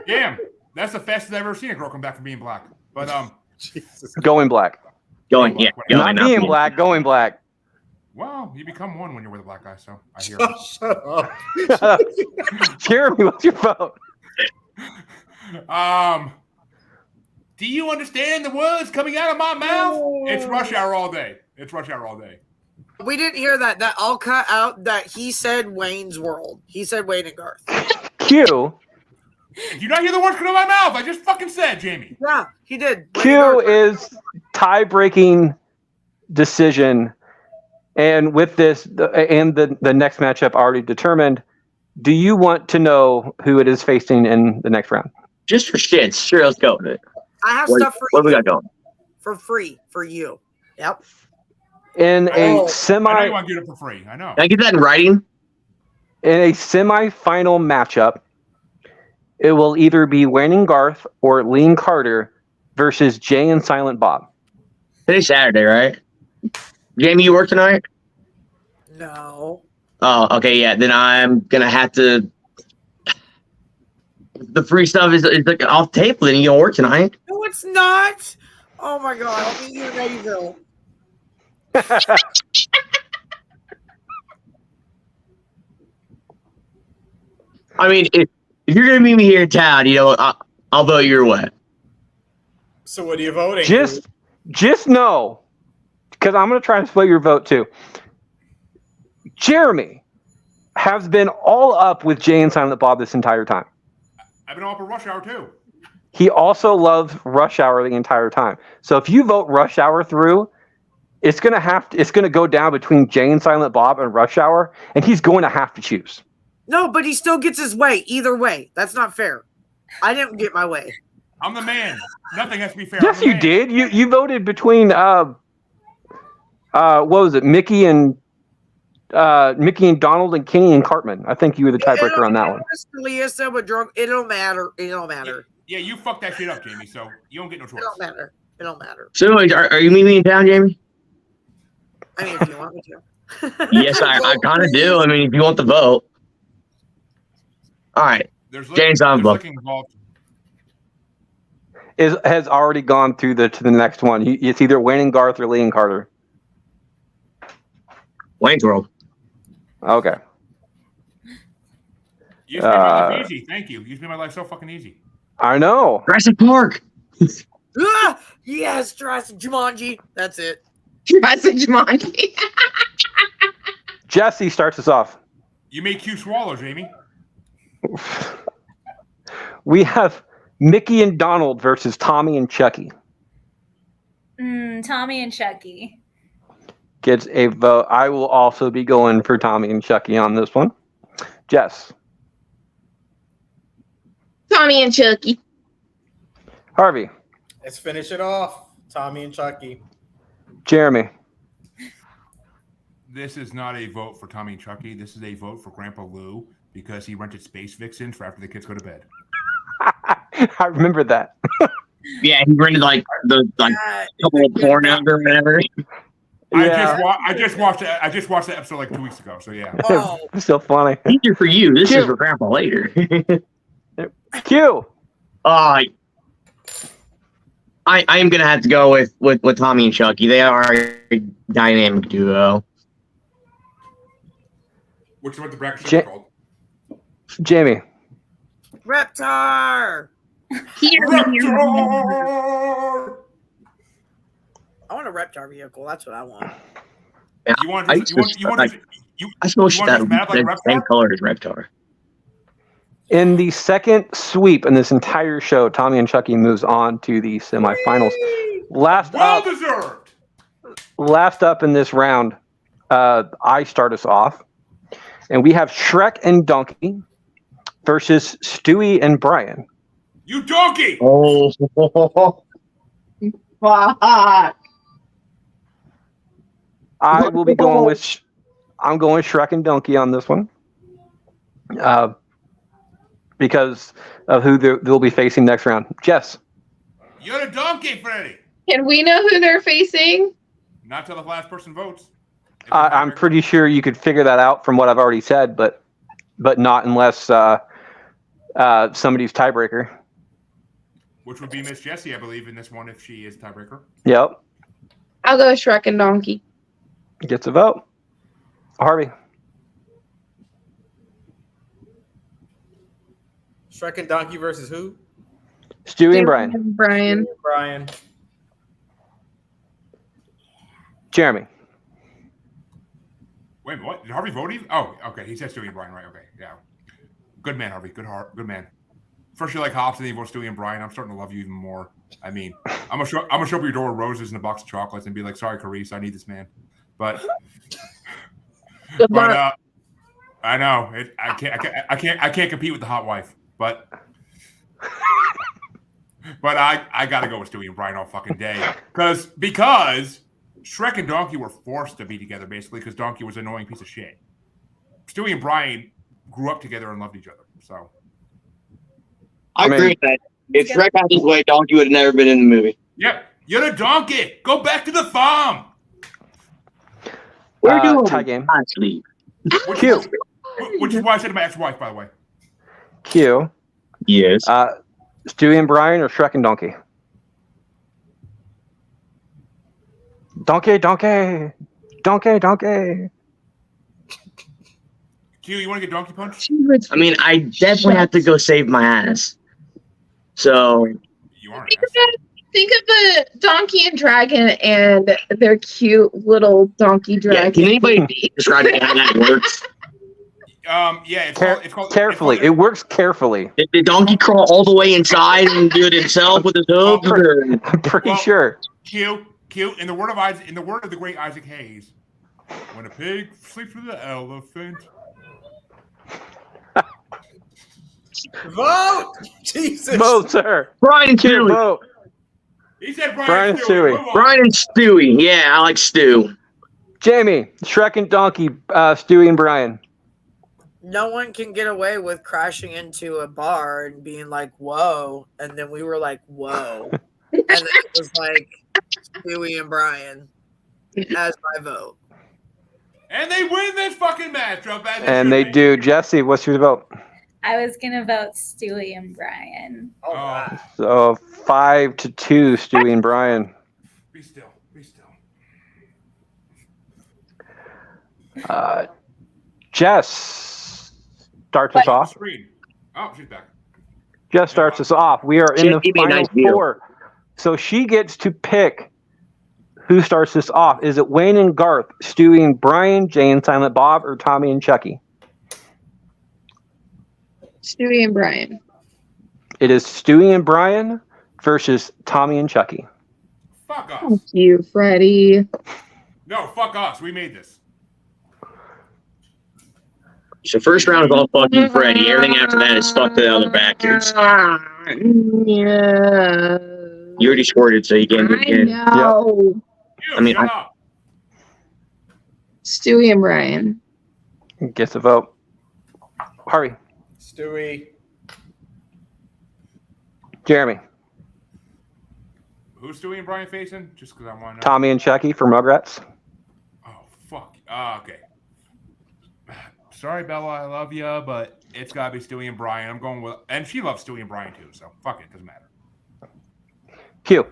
Damn, that's the fastest I've ever seen a girl come back from being black. But going black. Going not being black, going black. Well, you become one when you're with a black guy, so I hear Shut up. Jeremy, what's your vote? Do you understand the words coming out of my mouth? It's Rush Hour all day. It's Rush Hour all day. We didn't hear that. That I'll cut out that he said Wayne's World. He said Wayne and Garth. Q. Did you not hear the words come out of my mouth? I just fucking said, Jamie. Yeah, he did. Q is tie-breaking decision. And with this, and the next matchup already determined, do you want to know who it is facing in the next round? Just for shits. Sure, let's go with it. I have stuff for what you. we got going? For free for you. Yep. In I know semi, you want to get it for free. I know. Can I get that in writing? In a semi-final matchup, it will either be Wayne and Garth or Lee and Carter versus Jay and Silent Bob. Today's Saturday, right? Jamie, you work tonight? No. Oh, okay, yeah. Then I'm gonna have to. The free stuff is like off table. Then you don't work tonight. No, it's not. Oh my god, I'll meet you in Eddyville. I mean, if you're gonna meet me here in town, I'll vote your way. So what are you voting? Just know, because I'm gonna try to split your vote too. Jeremy has been all up with Jay and Silent Bob this entire time. I've been all up for Rush Hour too. He also loves Rush Hour the entire time. So if you vote Rush Hour through, it's gonna go down between Jay and Silent Bob and Rush Hour, and he's going to have to choose. No, but he still gets his way either way. That's not fair. I didn't get my way. I'm the man. Nothing has to be fair. Yes, you did. You voted between what was it, Mickey and Donald and Kenny and Cartman. I think you were the tiebreaker on that one. It don't matter. It don't matter. Yeah, you fucked that shit up, Jamie. So you don't get no choice. It don't matter. It don't matter. So, are you meeting me in town, Jamie? I mean, if you want me to. Yes, I kind of do. I mean, if you want the vote. All right. James on book. Has already gone through to the next one. It's either Wayne and Garth or Lee and Carter. Wayne's World. Okay. You just made my life easy. Thank you. You just made my life so fucking easy. I know. Jurassic Park. Yes, Jurassic Jumanji. That's it. Jurassic Jumanji. Jesse starts us off. You made Q swallow, Jamie. We have Mickey and Donald versus Tommy and Chucky. Tommy and Chucky. Gets a vote. I will also be going for Tommy and Chucky on this one. Jess. Tommy and Chucky. Harvey. Let's finish it off. Tommy and Chucky. Jeremy. This is not a vote for Tommy and Chucky. This is a vote for Grandpa Lou because he rented Space Vixen for after the kids go to bed. I remember that. Yeah, he rented like couple of pornos or whatever. I just watched that episode like 2 weeks ago. So yeah. Oh, It's so funny. Easier for you. This Cute. is for Grandpa later. Q. I am gonna have to go with Tommy and Chucky. They are a dynamic duo. Which is what the bracket should be called. Jamie. Reptar. Reptar! I want a Reptar vehicle. That's what I want. Yeah, You want I you want I suppose you want that this map like the same Reptar? color as Reptar. In the second sweep in this entire show, Tommy and Chucky moves on to the semifinals. Last Well up, deserved. last up in this round, I start us off, and we have Shrek and Donkey versus Stewie and Brian. You donkey! Oh, Fuck. I will be going with I'm going Shrek and Donkey on this one, because of who they'll be facing next round. Jess. You're the donkey, Freddy. Can we know who they're facing? Not till the last person votes. I'm pretty sure you could figure that out from what I've already said, but not unless somebody's tiebreaker. Which would be Miss Jessie, I believe, in this one if she is tiebreaker. Yep, I'll go Shrek and Donkey. gets a vote. Harvey. Shrek and Donkey versus who? Stewie and Brian. Brian. Brian. Jeremy. Wait a minute, what? Did Harvey vote even? Oh, okay. He said Stewie and Brian, right? Okay, yeah. Good man, Harvey. Good man. First you like Hops, and then you vote Stewie and Brian. I'm starting to love you even more. I mean, I'm gonna show up your door with roses and a box of chocolates and be like, "Sorry, Carice, I need this man." But I know I can't compete with the hot wife. But I gotta go with Stewie and Brian all fucking day because Shrek and Donkey were forced to be together basically because Donkey was an annoying piece of shit. Stewie and Brian grew up together and loved each other. So I agree with that. If Shrek had his way, Donkey would have never been in the movie. yep, you're the donkey. Go back to the farm. We're doing tie game. sleep. Q. Which is why I said to my ex-wife, by the way. Q. Yes. Stewie and Brian or Shrek and Donkey? Donkey. Q, you want to get donkey punched? I mean, I definitely have to go save my ass. So You are. Think of the donkey and dragon and their cute little donkey yeah, dragon. can anybody describe how that works? Yeah, it's called Carefully. It works carefully. Did the donkey crawl all the way inside and do it himself with his hooves? Or? I'm pretty sure. Q. In the word of the great Isaac Hayes, when a pig sleeps with an elephant. Vote! Jesus. Vote, sir. Brian and Q, Stewie. vote. He said Brian and Stewie. Move on. Brian and Stewie. Yeah, I like Stew. Jamie, Shrek and Donkey, Stewie and Brian. No one can get away with crashing into a bar and being like, whoa. And then we were like, whoa. And then it was like, Stewie and Brian as my vote. And they win this fucking matchup. And they do. Jesse, what's your vote? I was gonna vote Stewie and Brian. All right. So 5-2, Stewie and Brian. Be still. Jess starts us off. Screen. Oh, she's back. Jess starts us off. We are in Jess, the give me a final nice view. four. So she gets to pick who starts this off. Is it Wayne and Garth, Stewie and Brian, Jay and Silent Bob, or Tommy and Chucky? Stewie and Brian. It is Stewie and Brian versus Tommy and Chucky. Fuck us. Thank you, Freddie. No, fuck us. We made this. So first round is all fucking Freddy. Everything after that is fuck the other bastards. Yeah. You already squirted, so you can't do it I again. know. You, I mean, shut up. Stewie and Brian. Gets a vote. Harvey. Stewie. Jeremy. Who's Stewie and Brian facing? Just because I want to know. Tommy and Chucky for Rugrats. Oh, fuck. Okay. Sorry, Bella, I love you, but it's got to be Stewie and Brian. I'm going with... And she loves Stewie and Brian, too, so fuck it. Doesn't matter. Hugh.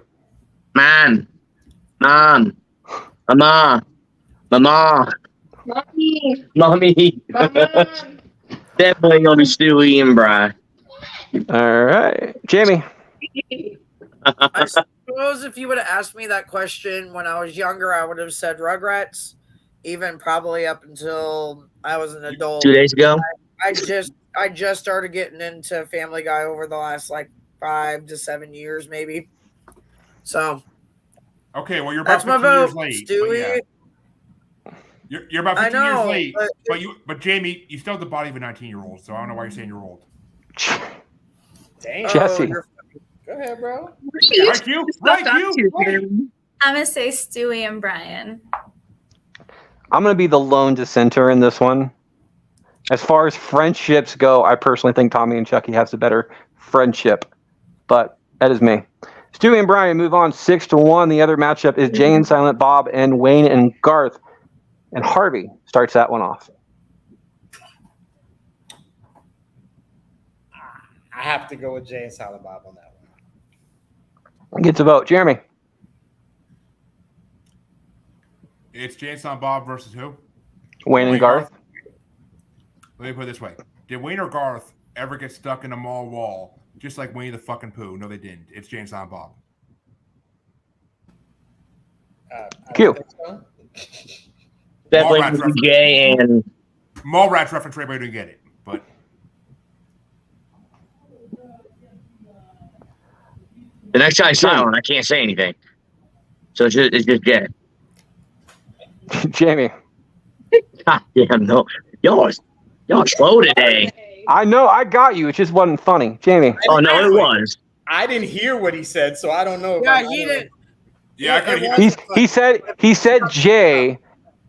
Man. Mama. Mommy. Mommy. Mama. Definitely gonna be Stewie and Brian. All right. Jamie. I suppose if you would have asked me that question when I was younger, I would have said Rugrats, even probably up until I was an adult. 2 days ago. I just started getting into Family Guy over the last like 5 to 7 years, maybe. So Okay, well, you're about that's my 15 years vote, late. Stewie. You're about 15 I know, years late. but- But Jamie, you still have the body of a 19-year-old, so I don't know why you're saying you're old. Damn. Jesse. you're- Go ahead, bro. Right, you? Right, you? Right. I'm gonna say Stewie and Brian. I'm going to be the lone dissenter in this one. As far as friendships go, I personally think Tommy and Chucky has the better friendship. But that is me. Stewie and Brian move on 6-1. The other matchup is Jay and Silent Bob and Wayne and Garth. And Harvey starts that one off. I have to go with Jay and Silent Bob on that one. Gets a vote. Jeremy. It's Jason Bob versus who? Wayne and Garth. Let me put it this way. Did Wayne or Garth ever get stuck in a mall wall just like Winnie the fucking Pooh? No, they didn't. It's Jay and Silent Bob. I Q. don't think so. Definitely Mallrats gonna be Jay and Mallrats reference for everybody to get it. But the next guy's silent. I can't say anything. So it's just Jay. Jamie. God damn, no. Y'all slow today. I know. I got you. It just wasn't funny. Jamie. Oh, no, it was. I didn't hear what he said, so I don't know. Yeah, he didn't. yeah, I could hear. He said Jay,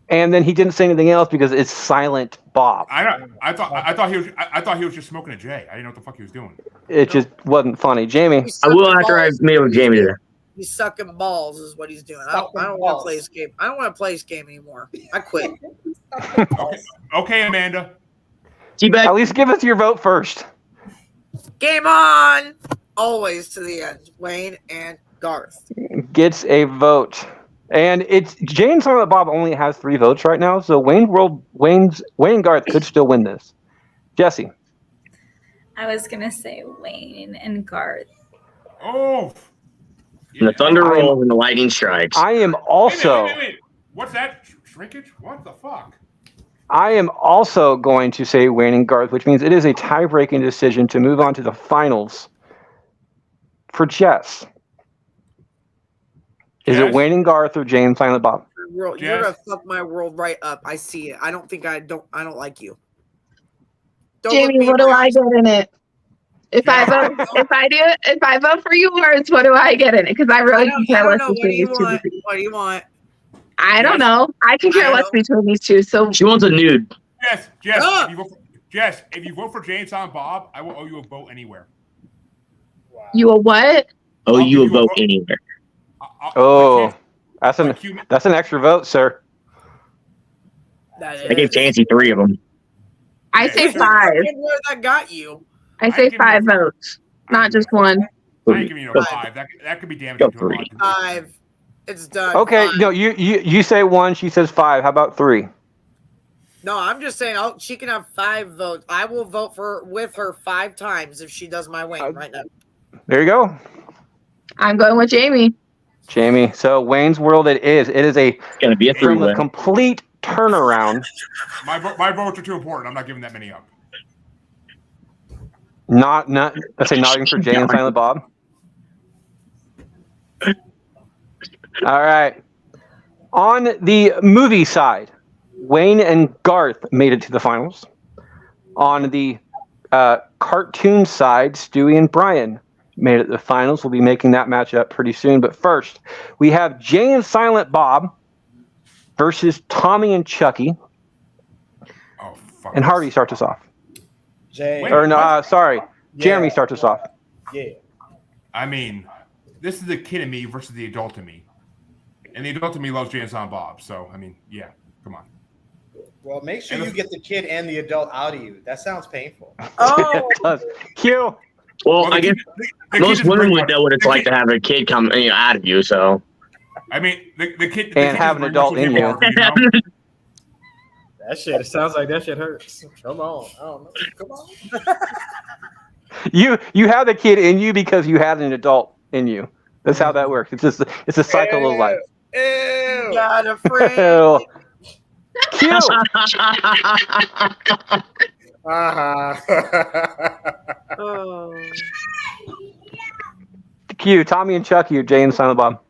and then he didn't say anything else because it's Silent Bob. I thought he was just smoking a J. I didn't know what the fuck he was doing. It just wasn't funny. Jamie. I will after I made with Jamie today. He's sucking balls, is what he's doing. I Sucking don't want balls. to play this game. I don't want to play this game anymore. I quit. Okay, Amanda. T-Bag. At least give us your vote first. Game on! Always to the end. Wayne and Garth. Gets a vote. And it's Jay and Silent Bob only has 3 votes right now, so Wayne and Garth could still win this. Jesse. I was gonna say Wayne and Garth. Oh. And the thunder rolls and the lightning strikes. I am also Wait. What's that? Shrinkage? What the fuck? I am also going to say Wayne and Garth, which means it is a tie-breaking decision to move on to the finals for Jess. Is it Jess? Wayne and Garth or Jay and Silent Bob? You're Jess? gonna fuck my world right up. I see it. I don't like you. Don't Jamie, look what me do in I get in it? If I vote for you words, what do I get in it? Because I really can care less know. What do between you these two. want? What do you want? I don't know. I can care less between these two. So She wants a nude. Jess, Ah! if you vote for Jay and Silent Bob, I will owe you a vote anywhere. Wow. you a what? Oh, I'll you a give you a vote vote. anywhere. Oh, that's Like you- an extra vote, sir. That I gave Chancey 3 of them. I say Yeah. 5. Where that got you? I say give you 5 a- votes, not just one. I ain't giving you a 5. That could be damaging to a lot of people. 5. It's done. Okay, 5. no, you say 1, she says 5. How about 3? No, I'm just saying. She can have 5 votes. I will vote with her 5 times if she does my Wayne right now. There you go, I'm going with Jamie. Jamie. So Wayne's World it is. It is It's going to be a from a 3-way. complete turnaround. My votes are too important. I'm not giving that many up. Not. Let's say nodding for Jay and Silent Bob. All right. On the movie side, Wayne and Garth made it to the finals. On the cartoon side, Stewie and Brian made it to the finals. We'll be making that matchup pretty soon. But first, we have Jay and Silent Bob versus Tommy and Chucky. Oh, fuck. And Harvey starts us off. Jay. Wait. Or no, What? sorry. Yeah. Jeremy starts us off. Yeah. I mean, this is the kid in me versus the adult in me. And the adult in me loves Jay and Silent Bob. So, I mean, yeah, come on. Well, make sure you get the kid and the adult out of you. That sounds painful. Oh, It does. Q. Well, I guess the most kid women is would know what it's like to have a kid come out of you. So I mean, the kid. And kid have is an adult very in much you. a hero, That shit. It sounds like that shit hurts. Come on. I don't know. Come on. You have the kid in you because you had an adult in you. That's how that works. It's a cycle of life. Ew. got a friend. Ew. Q. Uh-huh. Oh. Q. Tommy and Chucky or Jay and Silent Bob.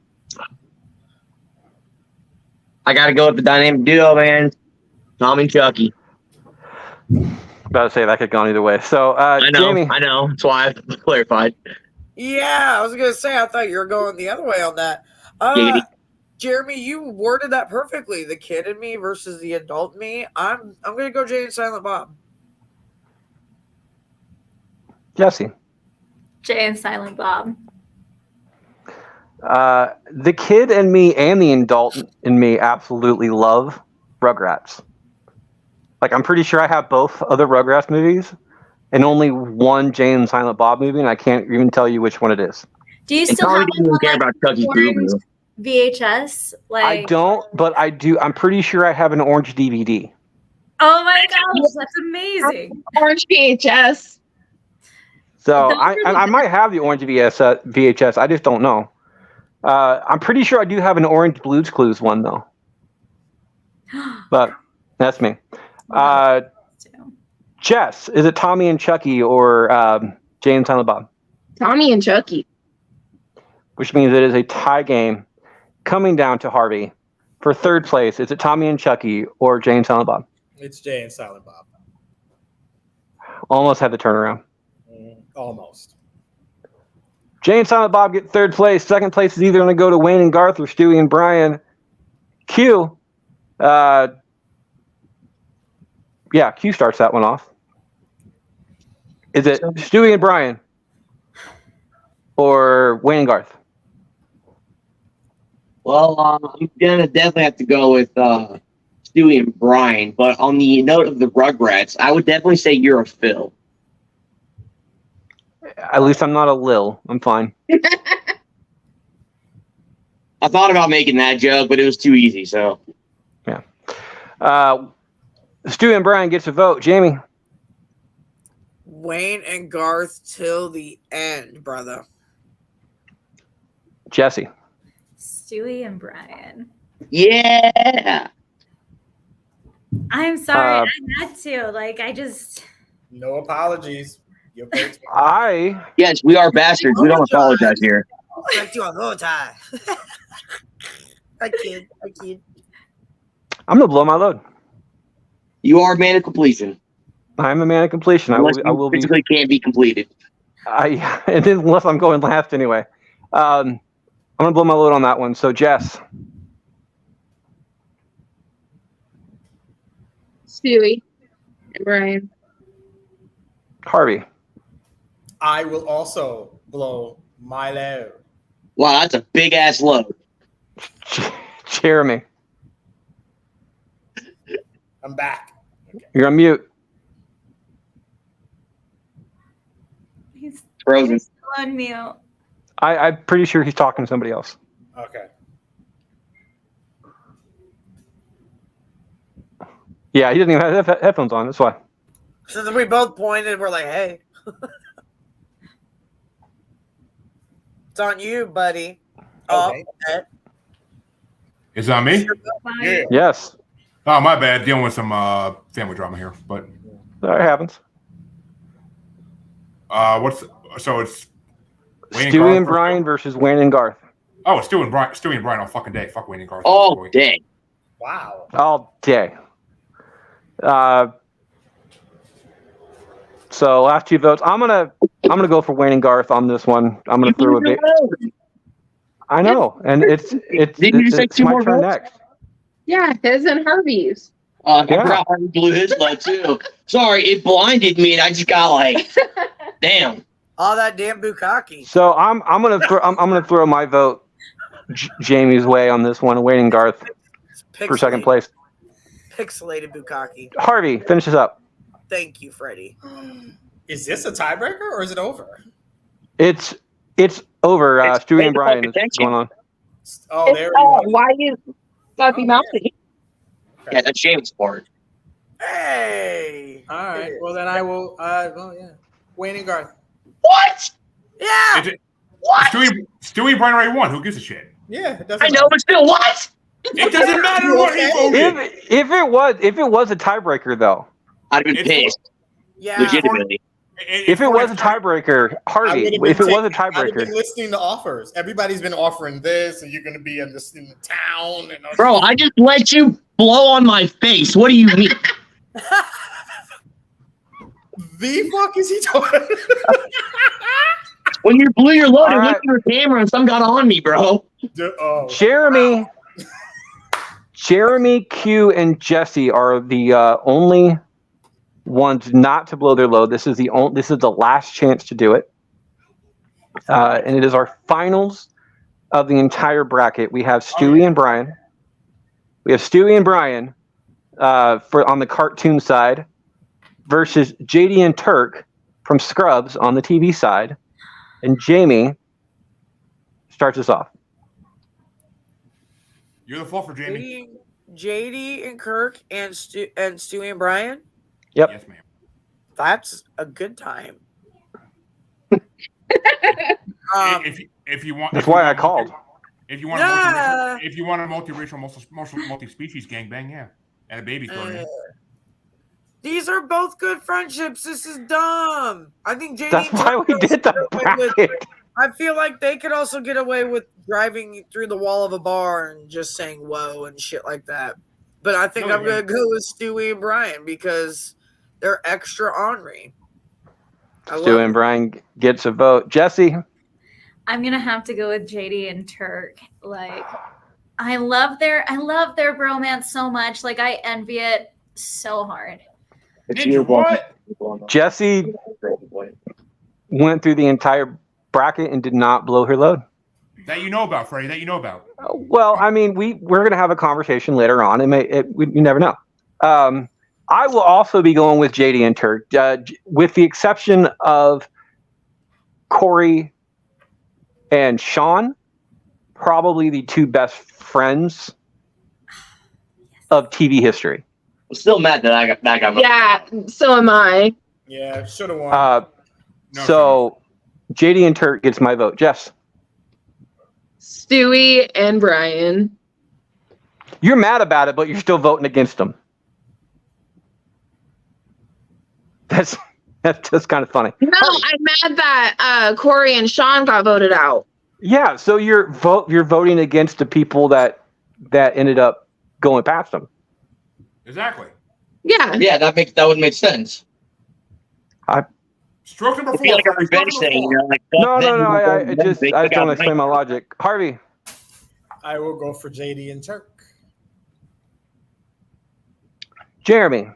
I got to go with the dynamic duo, man. Tom and Chucky. About to say that could go either way. So, I know. Jamie. I know. That's why I clarified. Yeah, I was gonna say I thought you were going the other way on that. Giggity. Jeremy, you worded that perfectly. The kid in me versus the adult me. I'm gonna go Jay and Silent Bob. Jesse. Jay and Silent Bob. The kid in me and the adult in me absolutely love Rugrats. Like, I'm pretty sure I have both other Rugrats movies and only one Jay and Silent Bob movie, and I can't even tell you which one it is. Do you And still Tommy have didn't even care about Chucky's orange boo-boo. VHS? Like, I don't, but I do. I'm pretty sure I have an orange DVD. oh my gosh, that's amazing. Orange VHS. So Those are the I might have the orange VHS. I just don't know. I'm pretty sure I do have an orange Blue's Clues one though. But that's me. Jess, is it Tommy and Chucky or Jay and Silent Bob? Tommy and Chucky. Which means it is a tie game coming down to Harvey. For third place, is it Tommy and Chucky or Jay and Silent Bob? It's Jay and Silent Bob. Almost had the turnaround. Almost. Jay and Silent Bob get third place. Second place is either going to go to Wayne and Garth or Stewie and Brian. Q. Q starts that one off. Is it Stewie and Brian or Wayne and Garth? Well, I'm gonna definitely have to go with Stewie and Brian. But on the note of the Rugrats, I would definitely say you're a Phil. At least I'm not a Lil. I'm fine. I thought about making that joke, but it was too easy. So Yeah. Stewie and Brian gets a vote. Jamie. Wayne and Garth till the end, brother. Jesse. Stewie and Brian. yeah. I'm sorry, I had to. Like, I just. No apologies. Your vote's Yes, we are bastards. We don't apologize here. Like you on the tie. I kid. I'm gonna blow my load. You are man of completion. I'm a man of completion. I Unless will be. physically can't be completed. And then unless I'm going last anyway. I'm gonna blow my load on that one. So Jess. Stewie and Brian. Harvey. I will also blow my load. Wow, that's a big ass load. Jeremy. I'm back. You're on mute. He's Frozen. still on mute. I'm pretty sure he's talking to somebody else. Okay. Yeah, he doesn't even have headphones on. That's why. So then we both pointed. We're like, hey. It's on you, buddy. Okay. Is it on me? Yeah. Yes. Oh, my bad. Dealing with some family drama here, but That happens. So it's Wayne Stewie and Garth Brian versus Wayne and Garth. Oh, it's Stewie and Brian all fucking day. Fuck Wayne and Garth. All day. Wow. All day. So last two votes. I'm gonna go for Wayne and Garth on this one. I'm gonna throw a bit. I know, and it's Didn't you say it's two my more turn votes? next. Yeah, his and Harvey's. I Yeah. forgot Harvey blew his load too. Sorry, it blinded me, and I just got like, damn. All that damn bukkake. So I'm gonna throw my vote Jamie's way on this one. Wayne and Garth for second place. Pixelated bukkake. Harvey, finish us up. Thank you, Freddie. Is this a tiebreaker or is it over? It's over. It's Stewie and fucking Brian is attention. going on. Oh, there we go. Why you Sloppy Mouthy? Yeah, that's James' part. Hey. All right. Well, then I will. Well, yeah. Wayne and Garth. What? Yeah. What? Stewie and Brian already won. Who gives a shit? Yeah, it doesn't I know, but still, what? It doesn't matter what he voted. If it was a tiebreaker though, I'd have been It's- pissed, Yeah. legitimately. if it was a tiebreaker, Harvey, if it was a I'd have tiebreaker, been listening to offers. Everybody's been offering this, and you're going to be in the town. And Bro, I just let you blow on my face. What do you mean? the fuck is he talking? When you blew your load, it All went right. to your camera and some got on me, bro. Oh, Jeremy, Q, and Jesse are the only ones not to blow their load. This is the last chance to do it, and it is our finals of the entire bracket. We have Stewie and Brian. We have Stewie and Brian for on the cartoon side versus JD and Turk from Scrubs on the TV side, and Jamie starts us off. You're the fault for Jamie. JD and Kirk and Stewie and Brian. Yep. Yes, ma'am. That's a good time. If you want, That's why I called. If you want, Yeah. if you want a multiracial, multi-species gangbang, yeah, and a baby thrown in. These are both good friendships. This is dumb. I think JD. That's and why Turk we also did the get away with- bracket. I feel like they could also get away with driving through the wall of a bar and just saying "whoa" and shit like that. But I think I'm gonna go with Stewie and Brian because they're extra ornery. Stewie and Brian gets a vote. Jesse. I'm gonna have to go with JD and Turk. Like, I love their bromance so much. Like, I envy it so hard. Ninja, what? Jesse went through the entire bracket and did not blow her load. That you know about, Freddie. That you know about. Well, I mean, we're going to have a conversation later on. You never know. I will also be going with JD and Turk, with the exception of Corey and Sean, probably the two best friends of TV history. I'm still mad that I got back on. Yeah, so am I. Yeah, should have won. So JD and Turk gets my vote. Jess. Stewie and Brian. You're mad about it, but you're still voting against them. That's just kind of funny. No, I'm mad that Corey and Sean got voted out. Yeah, so you're voting against the people that ended up going past them. Exactly. Yeah. Yeah, that would make sense. Stroke number I 4. feel like a Freddie. revenge Stroke thing. number You know, like, No. I just don't got explain my logic. Harvey. I will go for JD and Turk. Jeremy. 4.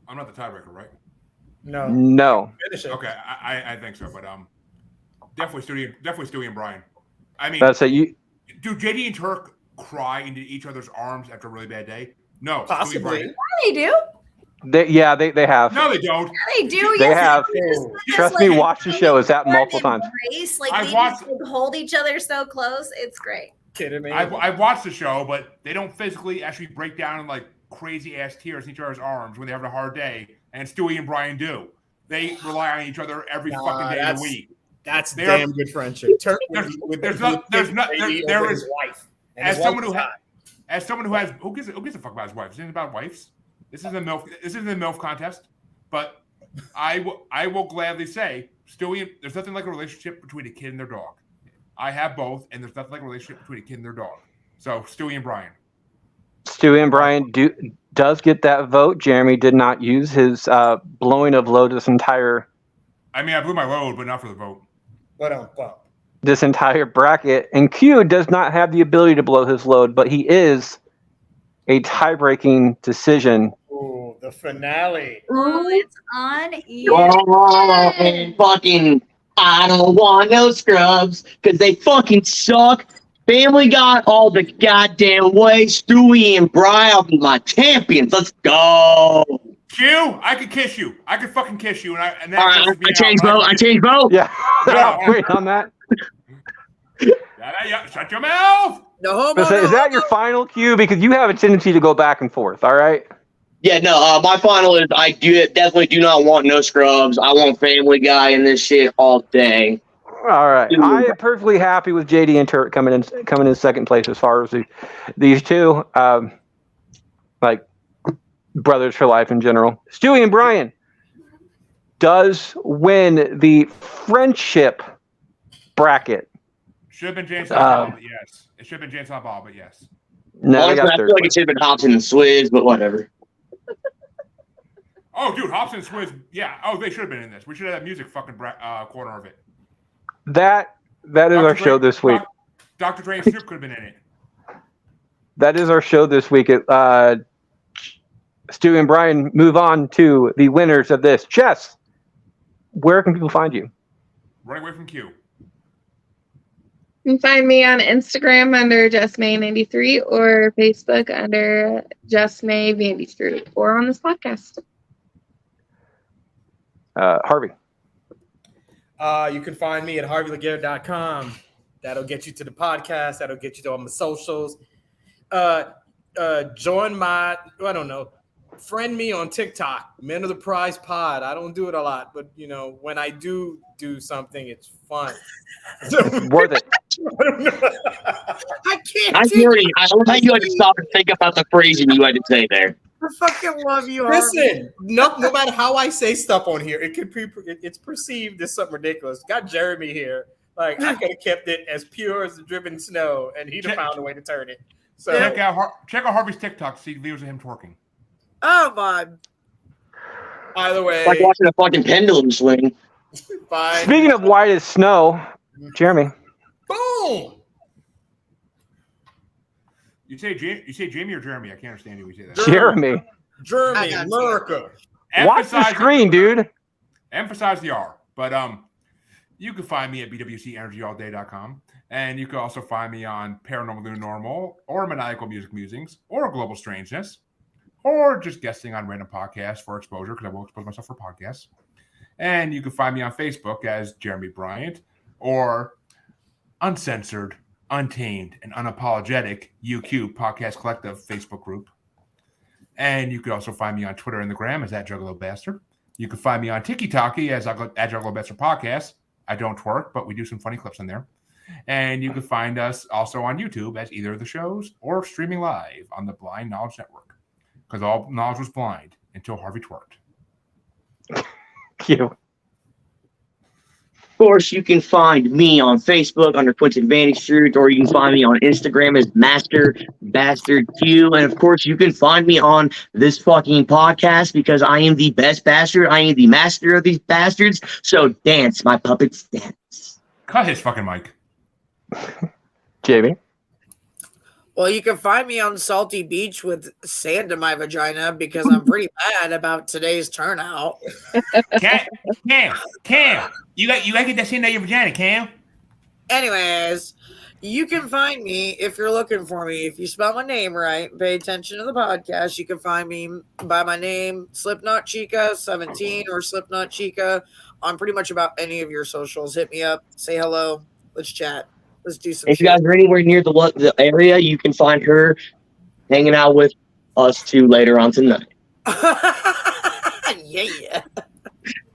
I'm not the tiebreaker, right? No. Finish it. Okay, I think so, but definitely Stewie and Brian. I mean, That's you. do JD and Turk cry into each other's arms after a really bad day? No, Stewie and Possibly. Brian. They do. They have. No, they don't. They do. They yes, have. do. Just Trust me, watch the show. It's happened multiple times. Embrace, like I've they watched- just, like, hold each other so close. It's great. Kidding me? I've watched the show, but they don't physically actually break down in like crazy ass tears in each other's arms when they're having a hard day. And Stewie and Brian do. They rely on each other every fucking day of the week. That's They are- damn good friendship. Turk There's would not- pick not- JD there over is- his wife. And As his someone wife who is has, who gives a fuck about his wife? This isn't about wives. This isn't the MILF contest. But I will gladly say, Stewie, there's nothing like a relationship between a kid and their dog. I have both, and there's nothing like a relationship between a kid and their dog. So, Stewie and Brian. Stewie and Brian does get that vote. Jeremy did not use his blowing of load this entire. I mean, I blew my load, but not for the vote. This entire bracket, and Q does not have the ability to blow his load, but he is a tie-breaking decision. Ooh, the finale. Oh, it's on And fucking, I don't want no scrubs because they fucking suck. Family Guy all the goddamn way. Stewie and Brian will be my champions. Let's go. Q, I could kiss you. I could fucking kiss you. And All right, I changed vote. Yeah, wait on that. Shut your mouth. No, Is that your final Q? Because you have a tendency to go back and forth. All right. Yeah, no. My final is I definitely do not want no scrubs. I want Family Guy in this shit all day. All right. I am perfectly happy with JD and Turk coming in second place as far as these two, like brothers for life in general. Stewie and Brian does win the friendship bracket. Should have been James Ball, but yes. It should have been James Ball, but yes. No, Honestly, I feel like it should have been Hobson and Swizz, but whatever. Oh, dude, Hobson and Swizz. Yeah. Oh, they should have been in this. We should have that music fucking corner of it. That is our show this week. Dr. Dre and Snoop could have been in it. That is our show this week. Stewie and Brian move on to the winners of this. Chess, where can people find you? Right away from Q. You can find me on Instagram under JustMay93 or Facebook under JustMay93 or on this podcast. Harvey. You can find me at harveylaguerre.com. That'll get you to the podcast. That'll get you to all my socials. Join my, I don't know, friend me on TikTok, Men of the Prize Pod. I don't do it a lot, but when I do something, it's fun. Worth it. I can't. I love how you had to stop and think about the phrasing you had to say there. I fucking love you. Listen, no matter how I say stuff on here, it's perceived as something ridiculous. Got Jeremy here. Like, I could have kept it as pure as the driven snow, and he'd have found a way to turn it. So check out Harvey's TikTok to see videos of him twerking. Oh my! Either way, It's like watching a fucking pendulum swing. Fine. Speaking of white as snow, Jeremy. Boom. You say Jamie or Jeremy? I can't understand you when you say that. Jeremy. Germany, America. Watch the screen, dude. Emphasize the R. But you can find me at bwcenergyallday.com. And you can also find me on Paranormal New Normal or Maniacal Music Musings or Global Strangeness or just guesting on random podcasts for exposure because I will expose myself for podcasts. And you can find me on Facebook as Jeremy Bryant or Uncensored, Untamed, and Unapologetic UQ Podcast Collective Facebook group. And you can also find me on Twitter and the Gram as @JuggaloBastard. You can find me on TikTok as @JuggaloBastard Podcast. I don't twerk, but we do some funny clips in there. And you can find us also on YouTube as either of the shows or streaming live on the Blind Knowledge Network. Because all knowledge was blind until Harvey twerked. Cute. Of course, you can find me on Facebook under Quentin Bannister, or you can find me on Instagram as Master Bastard Q. And of course, you can find me on this fucking podcast because I am the best bastard. I am the master of these bastards. So dance, my puppets, dance. Cut his fucking mic. Jamie. Well, you can find me on Salty Beach with sand in my vagina because I'm pretty mad about today's turnout. Cam, you got to get that sand out of your vagina, Cam. Anyways, you can find me if you're looking for me. If you spell my name right, pay attention to the podcast. You can find me by my name, Slipknot Chica 17 or Slipknot Chica on pretty much about any of your socials. Hit me up, say hello, let's chat. Let's do some If you guys are anywhere near the area, you can find her hanging out with us two later on tonight. Yeah.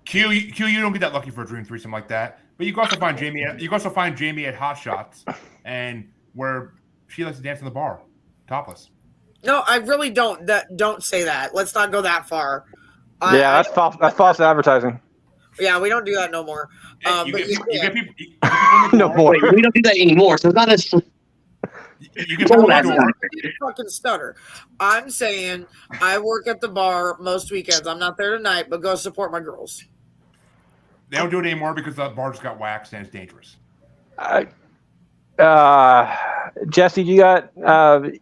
Q, you don't get that lucky for a dream threesome like that. But you can also find Jamie. You can also find Jamie at Hot Shots, and where she likes to dance in the bar, topless. No, I really don't. Don't say that. Let's not go that far. That's false. That's false advertising. Yeah, we don't do that no more. You But get you people can. in the No door. more. Wait, we don't do that anymore, so it's not as You get Full people in the advertising. door. I didn't fucking stutter. I'm saying I work at the bar most weekends. I'm not there tonight, but go support my girls. They don't do it anymore because the bar just got waxed and it's dangerous. Jesse, you got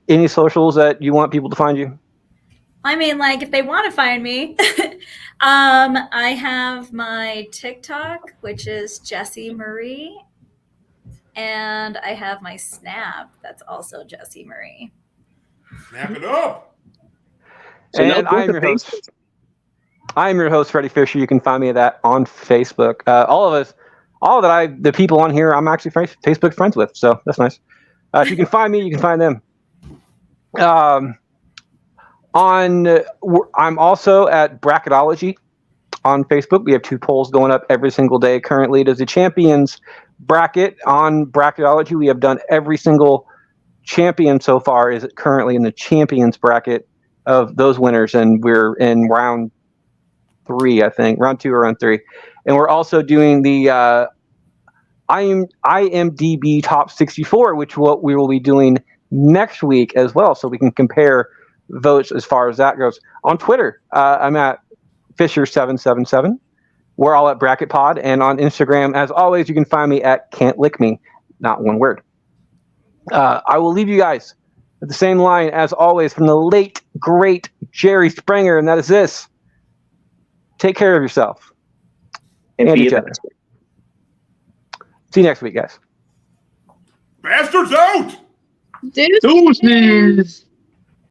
any socials that you want people to find you? I mean, like, if they want to find me, I have my TikTok, which is Jessie Marie, and I have my Snap, that's also Jessie Marie. Snap it up. So no And I'm book your of host. I'm your host, Freddie Fisher. You can find me at that on Facebook. The people on here, I'm actually Facebook friends with, so that's nice. If you can find me, you can find them. I'm also at Bracketology on Facebook. We have 2 polls going up every single day. Currently, it is the champions bracket on Bracketology. We have done every single champion so far is currently in the champions bracket of those winners, and we're in round 3, I think, round 2 or round 3, and we're also doing the IMDb top 64, which we will be doing next week as well, so we can compare votes as far as that goes. On Twitter, I'm at Fisher777. We're all at Bracket Pod, and on Instagram, as always, you can find me at Can't Lick Me, not one word. I will leave you guys with the same line as always from the late great Jerry Springer, and that is this: take care of yourself and be each a other. See you next week, guys. Bastards out! Deuces. Deuces.